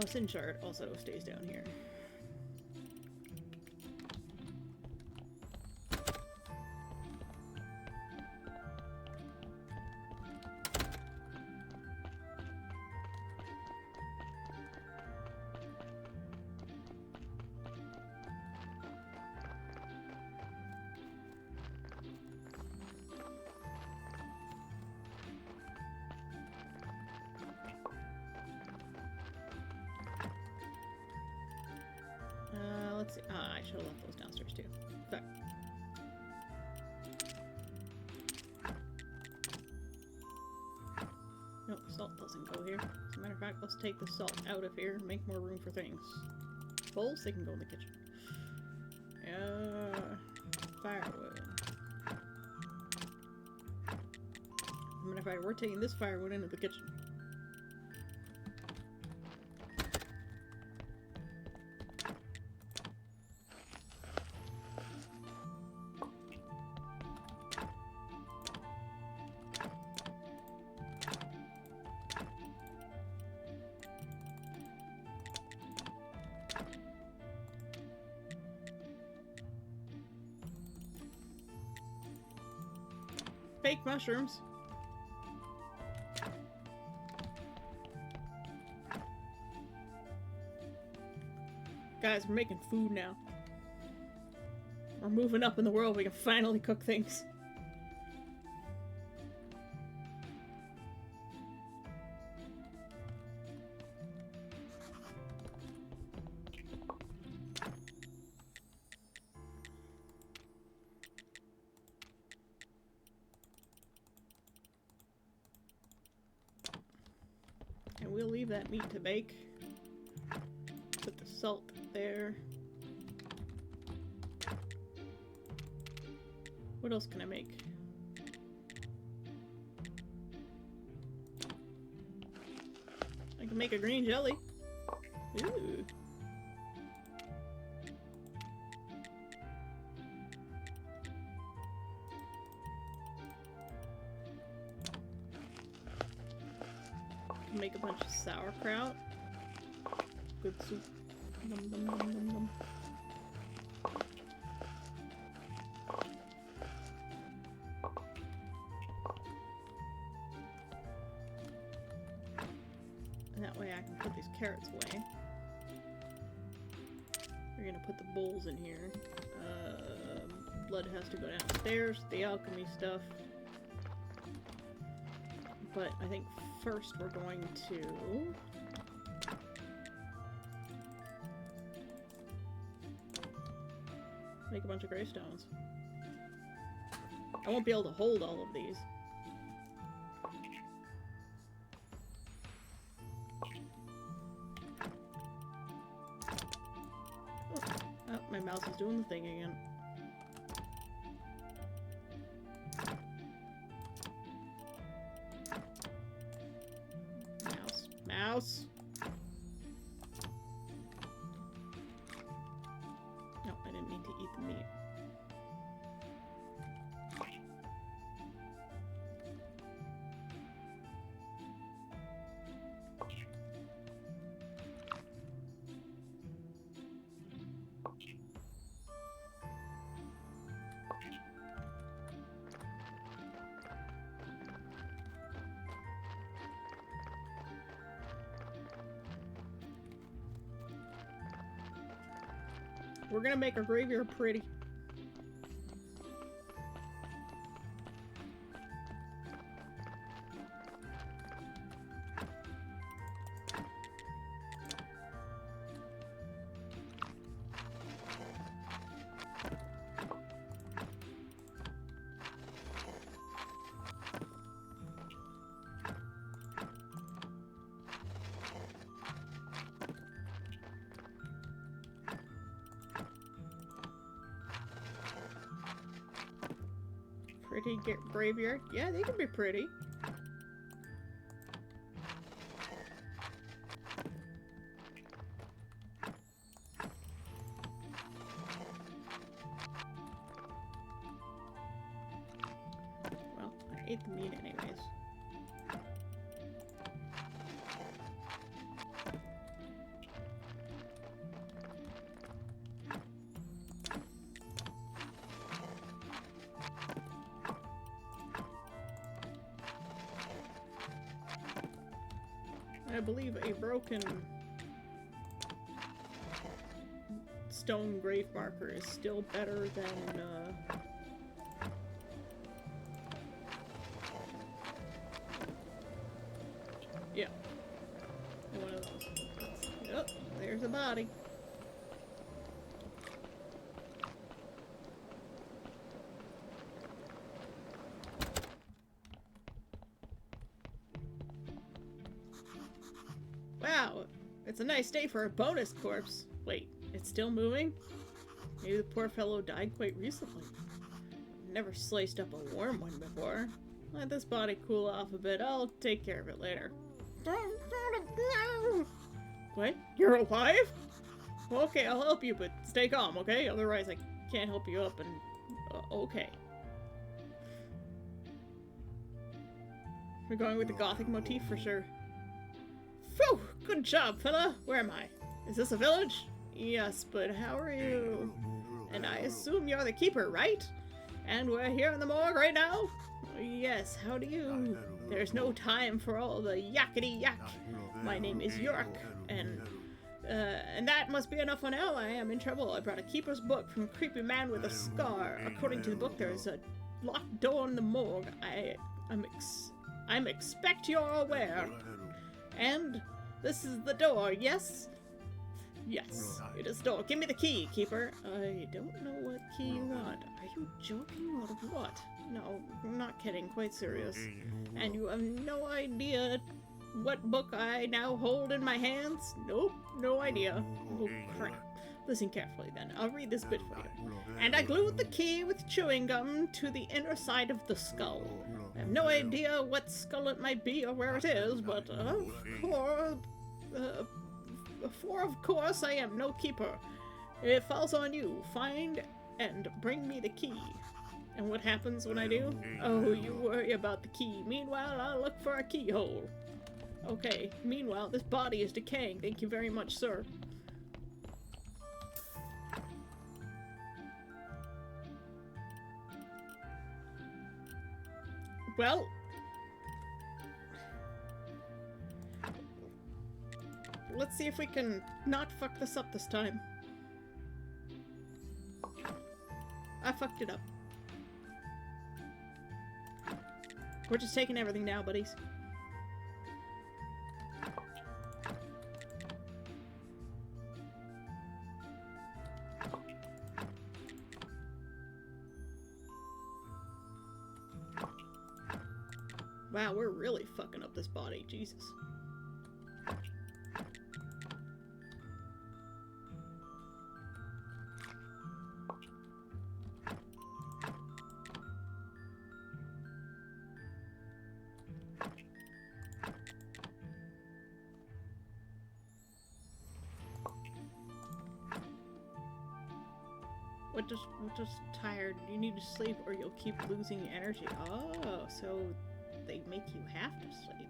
[SPEAKER 1] Sin shard also stays down here. Let's see. I should have left those downstairs too. But nope, salt doesn't go here. As a matter of fact, let's take the salt out of here and make more room for things. Bowls, they can go in the kitchen. Firewood. As a matter of fact, we're taking this firewood into the kitchen. Fake mushrooms. Guys, we're making food now. We're moving up in the world. We can finally cook things. And we'll leave that meat to bake. Put the salt there. What else can I make? I can make a green jelly. Ooh. Can make a bunch of sauerkraut. Good soup. Nom, nom, nom, nom, nom. That way I can put these carrots away. We're gonna put the bowls in here. Blood has to go downstairs, the alchemy stuff. But I think first we're going to... make a bunch of gravestones. I won't be able to hold all of these. Oh, my mouse is doing the thing again. Mouse. No, I didn't mean to eat the meat. We're gonna make our graveyard pretty. Pretty graveyard? Yeah, they can be pretty. Well, I ate the meat anyways. I believe a broken stone grave marker is still better than, yeah. One of those. Yep, there's a body. Wow, it's a nice day for a bonus corpse. Wait, it's still moving? Maybe the poor fellow died quite recently. Never sliced up a warm one before. Let this body cool off a bit. I'll take care of it later. What? You're alive? Well, okay, I'll help you, but stay calm, okay? Otherwise I can't help you up and... okay. We're going with the gothic motif for sure. Phew! Good job, fella! Where am I? Is this a village? Yes, but how are you? And I assume you're the keeper, right? And we're here in the morgue right now? Yes, how do you? There's no time for all the yakety yak. My name is York, and that must be enough for now. I am in trouble. I brought a keeper's book from a creepy man with a scar. According to the book, there's a locked door in the morgue. I'm expect you're aware. And this is the door, yes? Yes, it is the door. Give me the key, keeper. I don't know what key you want. Are you joking or what? No, I'm not kidding. Quite serious. And you have no idea what book I now hold in my hands? Nope, no idea. Oh, crap. Listen carefully then. I'll read this bit for you. And I glued the key with chewing gum to the inner side of the skull. I have no idea what skull it might be or where it is, but of course I am no keeper. It falls on you. Find and bring me the key. And what happens when I do? Oh, you worry about the key. Meanwhile, I'll look for a keyhole. Okay, meanwhile, this body is decaying. Thank you very much, sir. Well,
[SPEAKER 2] Let's see if we can not fuck this up this time. I fucked it up. We're just taking everything now, buddies. Wow, we're really fucking up this body. Jesus. We're just tired. You need to sleep or you'll keep losing energy. Oh, so they make you have to sleep.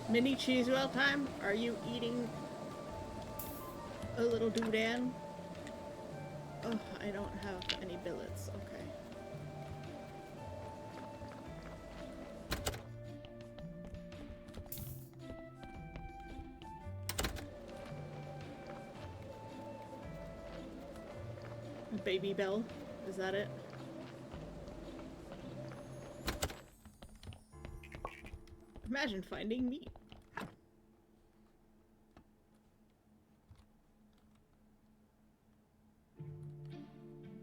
[SPEAKER 2] Mini Cheesewell time? Are you eating a little doodad? Oh, I don't have any billets. Okay. Baby Bell? Is that it? Imagine finding meat.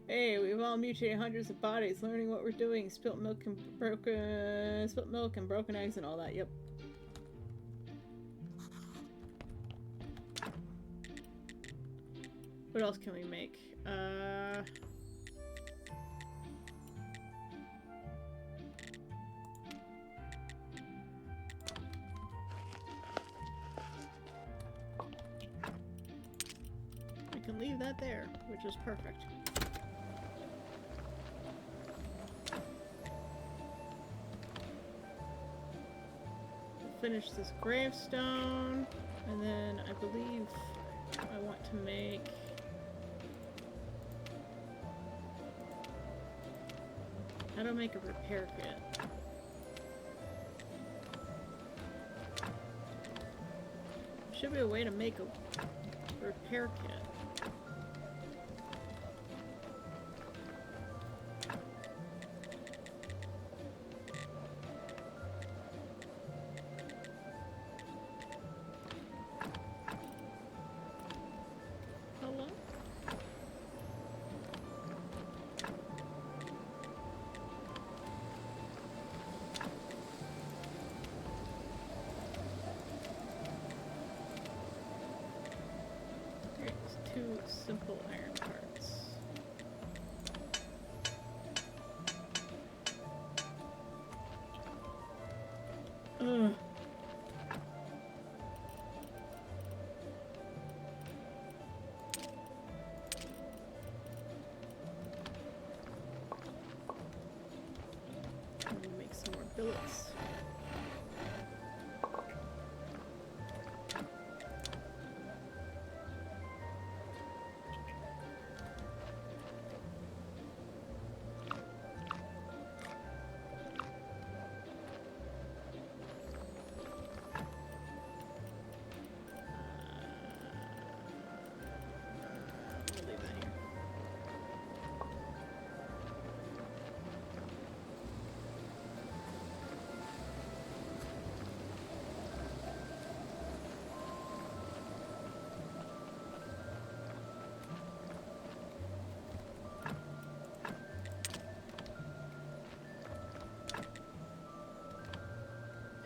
[SPEAKER 2] Hey, we've all mutated hundreds of bodies, learning what we're doing. Spilt milk and broken eggs and all that. Yep. What else can we make? We can leave that there, which is perfect. We'll finish this gravestone, and then I believe I want to make... How do I make a repair kit? Should be a way to make a repair kit. Hello? Two simple iron parts. Ugh. Let me make some more billets.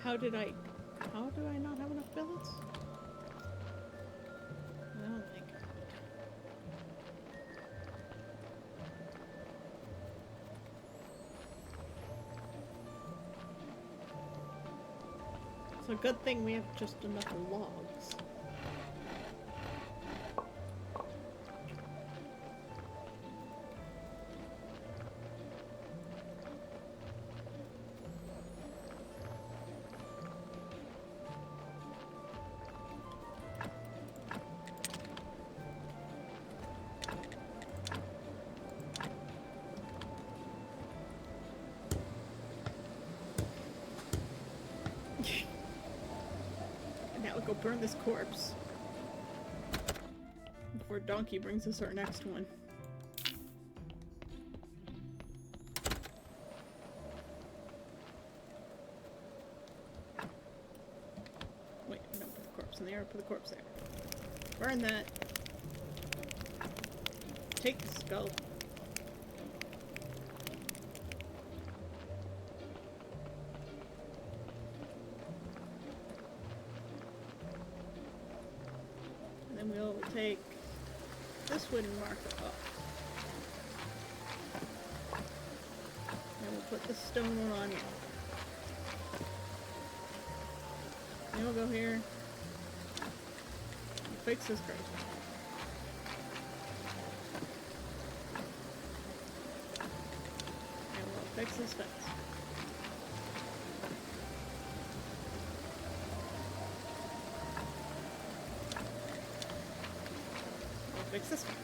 [SPEAKER 2] How do I not have enough billets? Oh my god. It's a good thing we have just enough logs.
[SPEAKER 1] burn this corpse before Donkey brings us our next one. Wait, no, put the corpse in there, put the corpse there. Burn that. Take the skull. And then we'll take this wooden marker up. And we'll put the stone one on here. Then we'll go here and fix this grate. And we'll fix this fence. We'll fix this fence.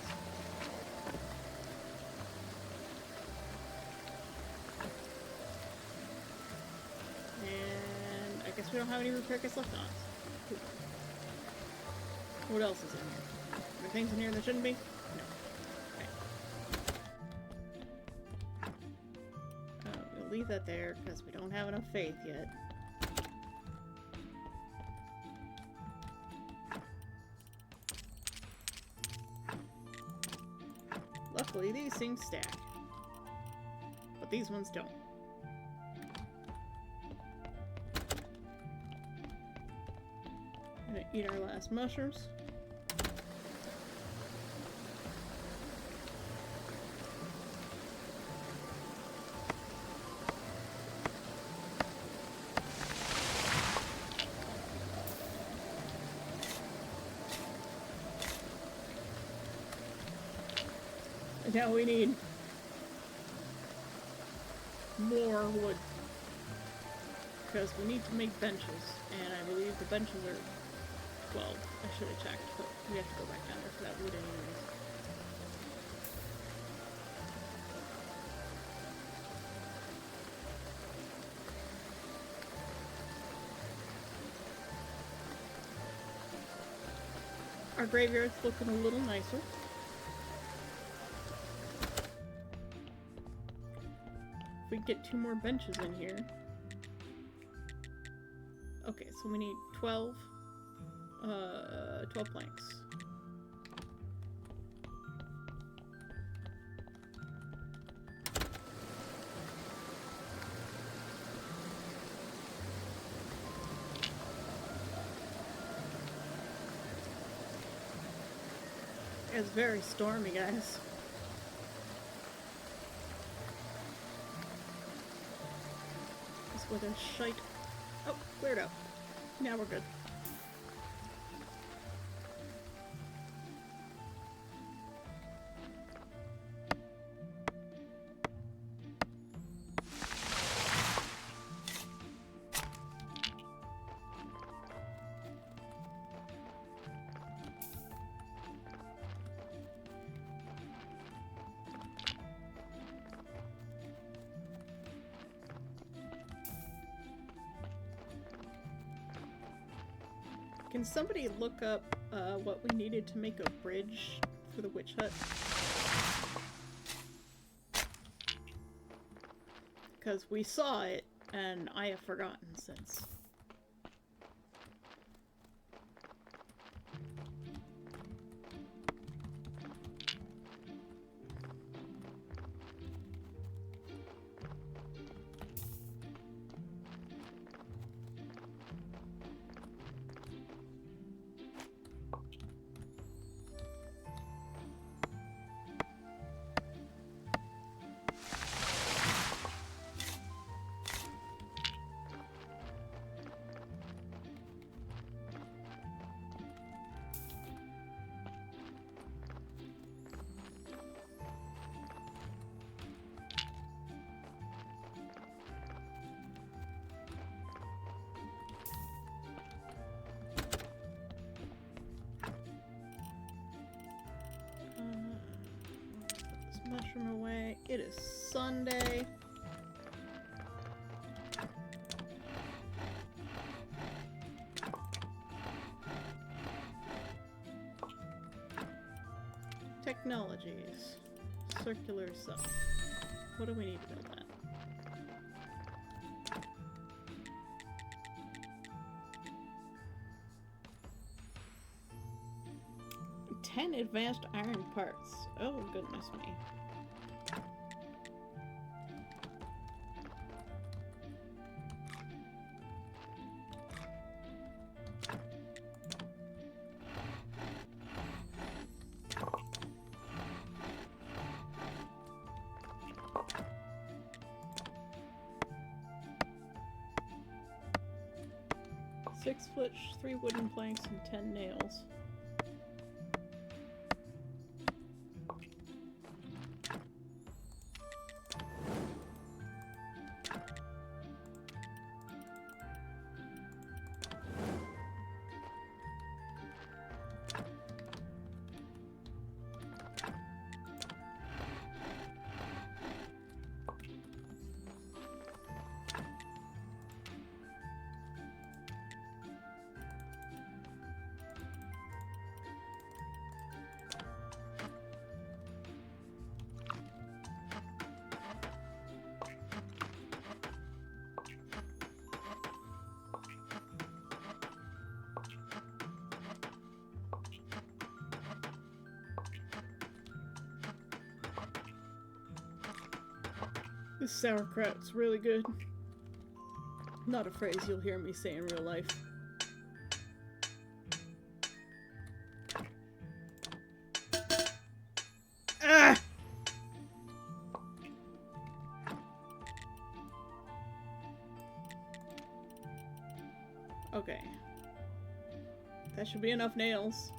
[SPEAKER 1] And I guess we don't have any repair kits left on us. Cool. What else is in here? Are there things in here that shouldn't be? No. Okay. We'll leave that there because we don't have enough faith yet. Luckily, these things stack. But these ones don't. Gonna eat our last mushrooms. And now we need more wood. Because we need to make benches, and I believe the benches are 12. I should have checked, but we have to go back down there for that wood anyways. Our graveyard's looking a little nicer. If we get 2 more benches in here. Okay, so we need 12 planks. It's very stormy, guys. This weather's shite. Oh, cleared up. Now we're good. Can somebody look up what we needed to make a bridge for the witch hut? Because we saw it, and I have forgotten since. Mushroom away. It is Sunday.
[SPEAKER 2] Technologies. Circular cell. What do we need to build that? Ten advanced iron parts. Oh, goodness me. Six flitch, 3 wooden planks, and 10 nails. This sauerkraut's really good. Not a phrase you'll hear me say in real life. Ah! Okay. That should be enough nails.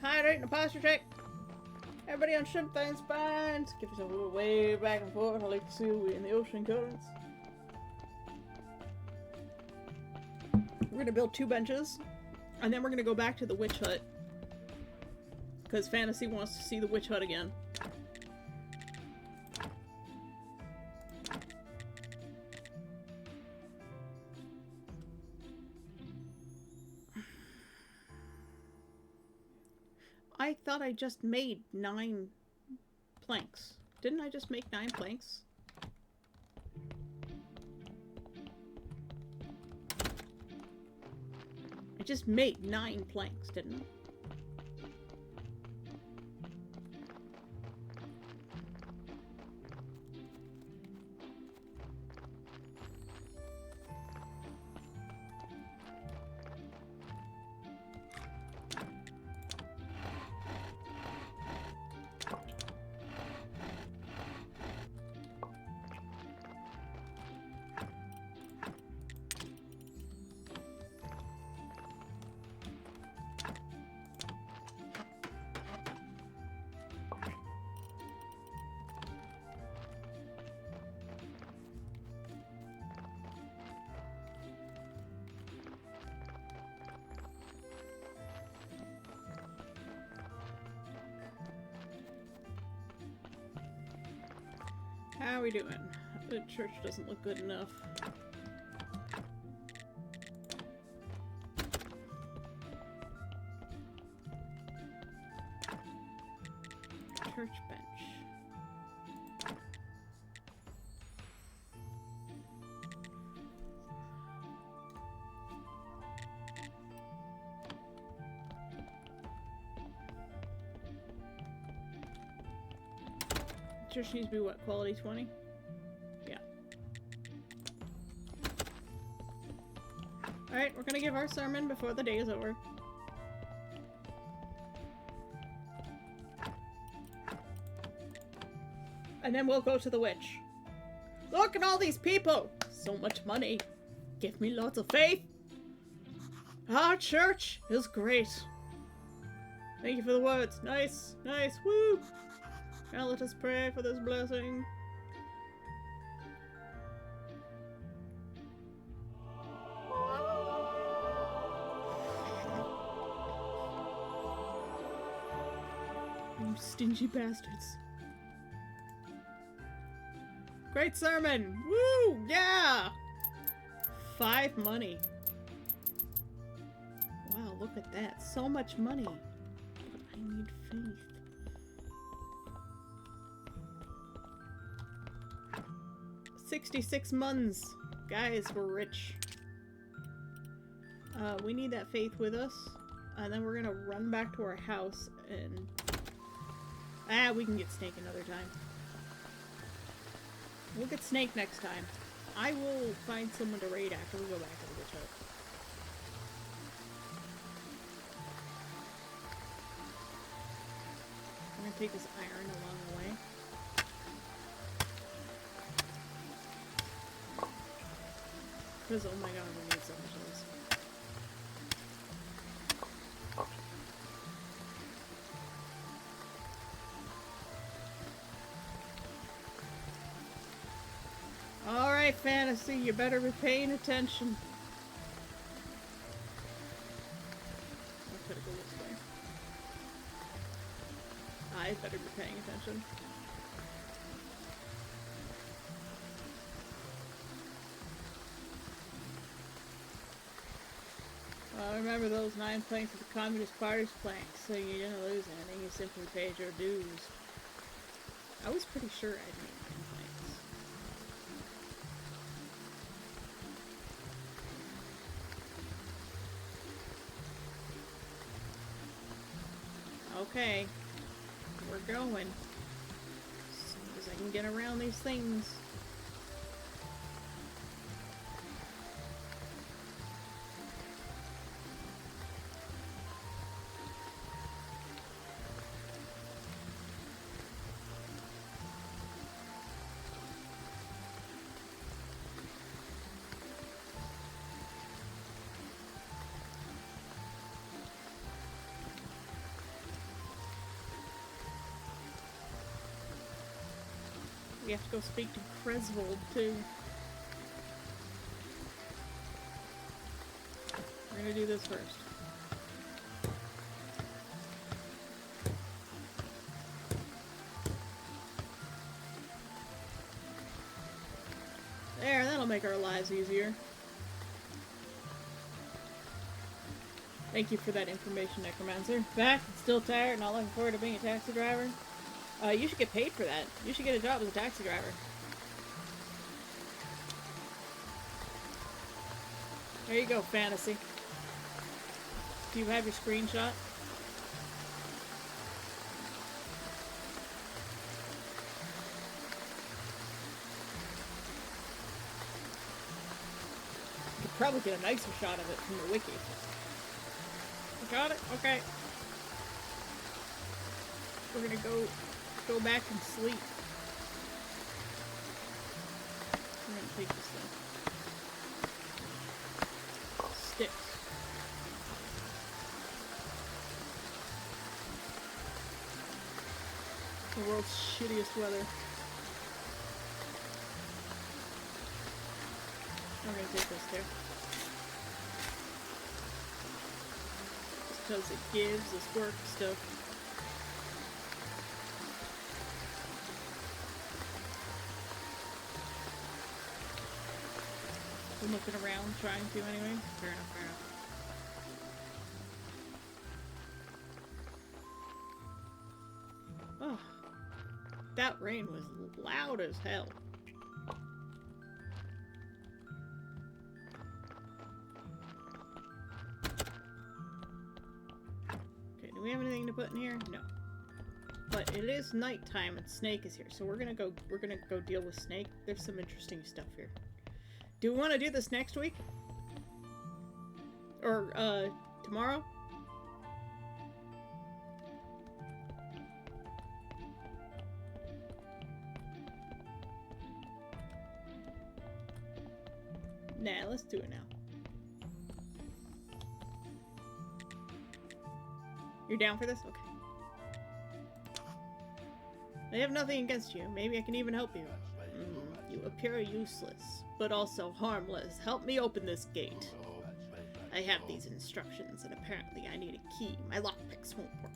[SPEAKER 2] Hydrate and a posture check. Everybody on ship fine spines. Give yourself a little wave back and forth. I like to see we in the ocean currents. We're gonna build 2 benches, and then we're gonna go back to the witch hut. Because Fantasy wants to see the witch hut again. I thought I just made 9 planks. Didn't I just make 9 planks? I just made 9 planks, didn't I? How are we doing? The church doesn't look good enough. Church bench. Church needs to be what, quality 20? Yeah. Alright, we're gonna give our sermon before the day is over. And then we'll go to the witch. Look at all these people! So much money. Give me lots of faith. Our church is great. Thank you for the words. Nice, nice, woo! Now let us pray for this blessing. You stingy bastards. Great sermon! Woo! Yeah! 5 money.
[SPEAKER 1] look at that. So much money. But I need faith. $66 months. Guys, we're rich. We need that faith with us. And then we're gonna run back to our house and... Ah, we can get Snake another time. We'll get Snake next time. I will find someone to raid after we go back to the witch hut. I'm gonna take this iron along the way. Because, oh my god, we need so much of this. Alright, Fantasy, you better be paying attention. I better go this way. I better be paying attention. Remember those 9 planks of the Communist Party's planks, so you didn't lose anything, you simply paid your dues. I was pretty sure I'd made 9 planks. Okay, we're going. As soon as I can get around these things. We have to go speak to Cresvold, too. We're gonna do this first. There, that'll make our lives easier. Thank you for that information, Necromancer. Back, still tired, not looking forward to being a taxi driver. You should get paid for that. You should get a job as a taxi driver. There you go, Fantasy. Do you have your screenshot? You could probably get a nicer shot of it from the wiki. Got it? Okay. We're gonna go back and sleep. I'm gonna take this thing. Sticks. The world's shittiest weather. I'm gonna take this too. Just because it gives us work stuff. I'm looking around, trying to anyway. Fair enough, fair enough. Oh, that rain was loud as hell. Okay, do we have anything to put in here? No. But it is nighttime and Snake is here, so we're gonna go deal with Snake. There's some interesting stuff here. Do we want to do this next week? Or, tomorrow? Nah, let's do it now. You're down for this? Okay. I have nothing against you. Maybe I can even help you. You appear useless, but also harmless. Help me open this gate. I have these instructions, and apparently I need a key. My lockpicks won't work.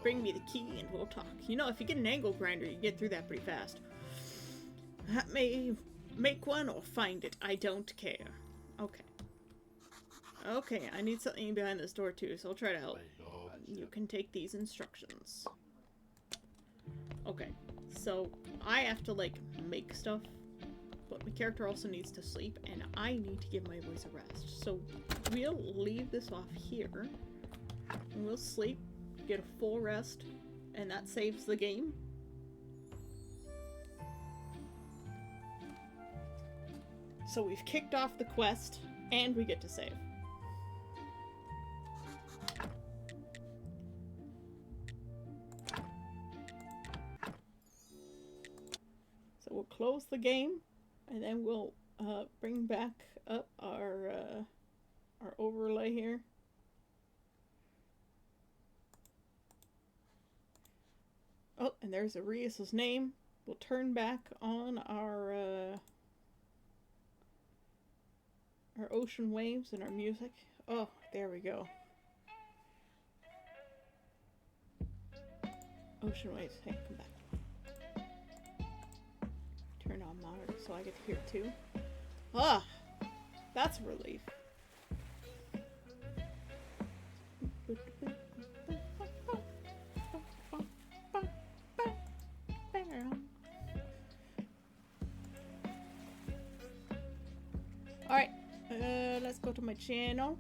[SPEAKER 1] Bring me the key and we'll talk. You know, if you get an angle grinder, you get through that pretty fast. Let me make one or find it. I don't care. Okay. Okay, I need something behind this door too, so I'll try to help. You can take these instructions. Okay, so I have to, like, make stuff, but my character also needs to sleep, and I need to give my voice a rest. So we'll leave this off here, and we'll sleep, get a full rest, and that saves the game. So we've kicked off the quest, and we get to save. So we'll close the game, and then we'll bring back up our overlay here. Oh, and there's Arius's name. We'll turn back on our ocean waves and our music. Oh, there we go. Ocean waves. Hey, come back. Turn on monitor so I get to hear it too. Ah, that's a relief. Alright, let's go to my channel.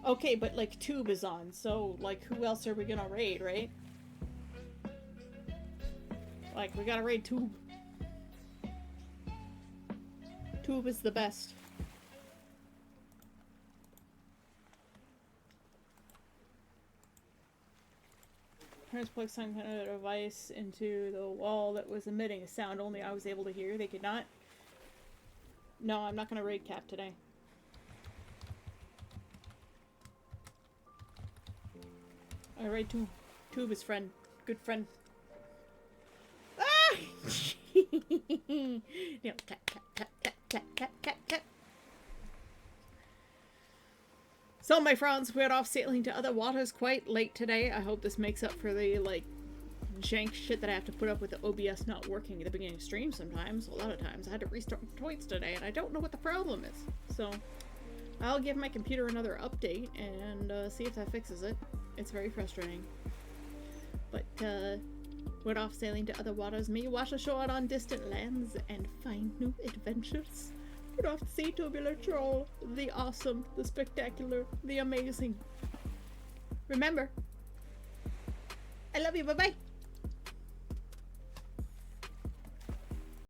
[SPEAKER 1] Okay, but like Tube is on, so like who else are we gonna raid, right? Like we gotta raid Tube. Tube is the best. Trying to plug some kind of device into the wall that was emitting a sound only I was able to hear. They could not. No, I'm not gonna raid Cap today. I raid Tube. Tube is friend. Good friend. Ah! No, cat. So, my friends, we're off sailing to other waters quite late today. I hope this makes up for the, like, jank shit that I have to put up with the OBS not working at the beginning of stream sometimes. A lot of times. I had to restart Toits today, and I don't know what the problem is. So, I'll give my computer another update and see if that fixes it. It's very frustrating. But, we're off sailing to other waters. May you wash ashore on distant lands and find new adventures. We're off to see Tubular Troll, the awesome, the spectacular, the amazing. Remember, I love you. Bye-bye.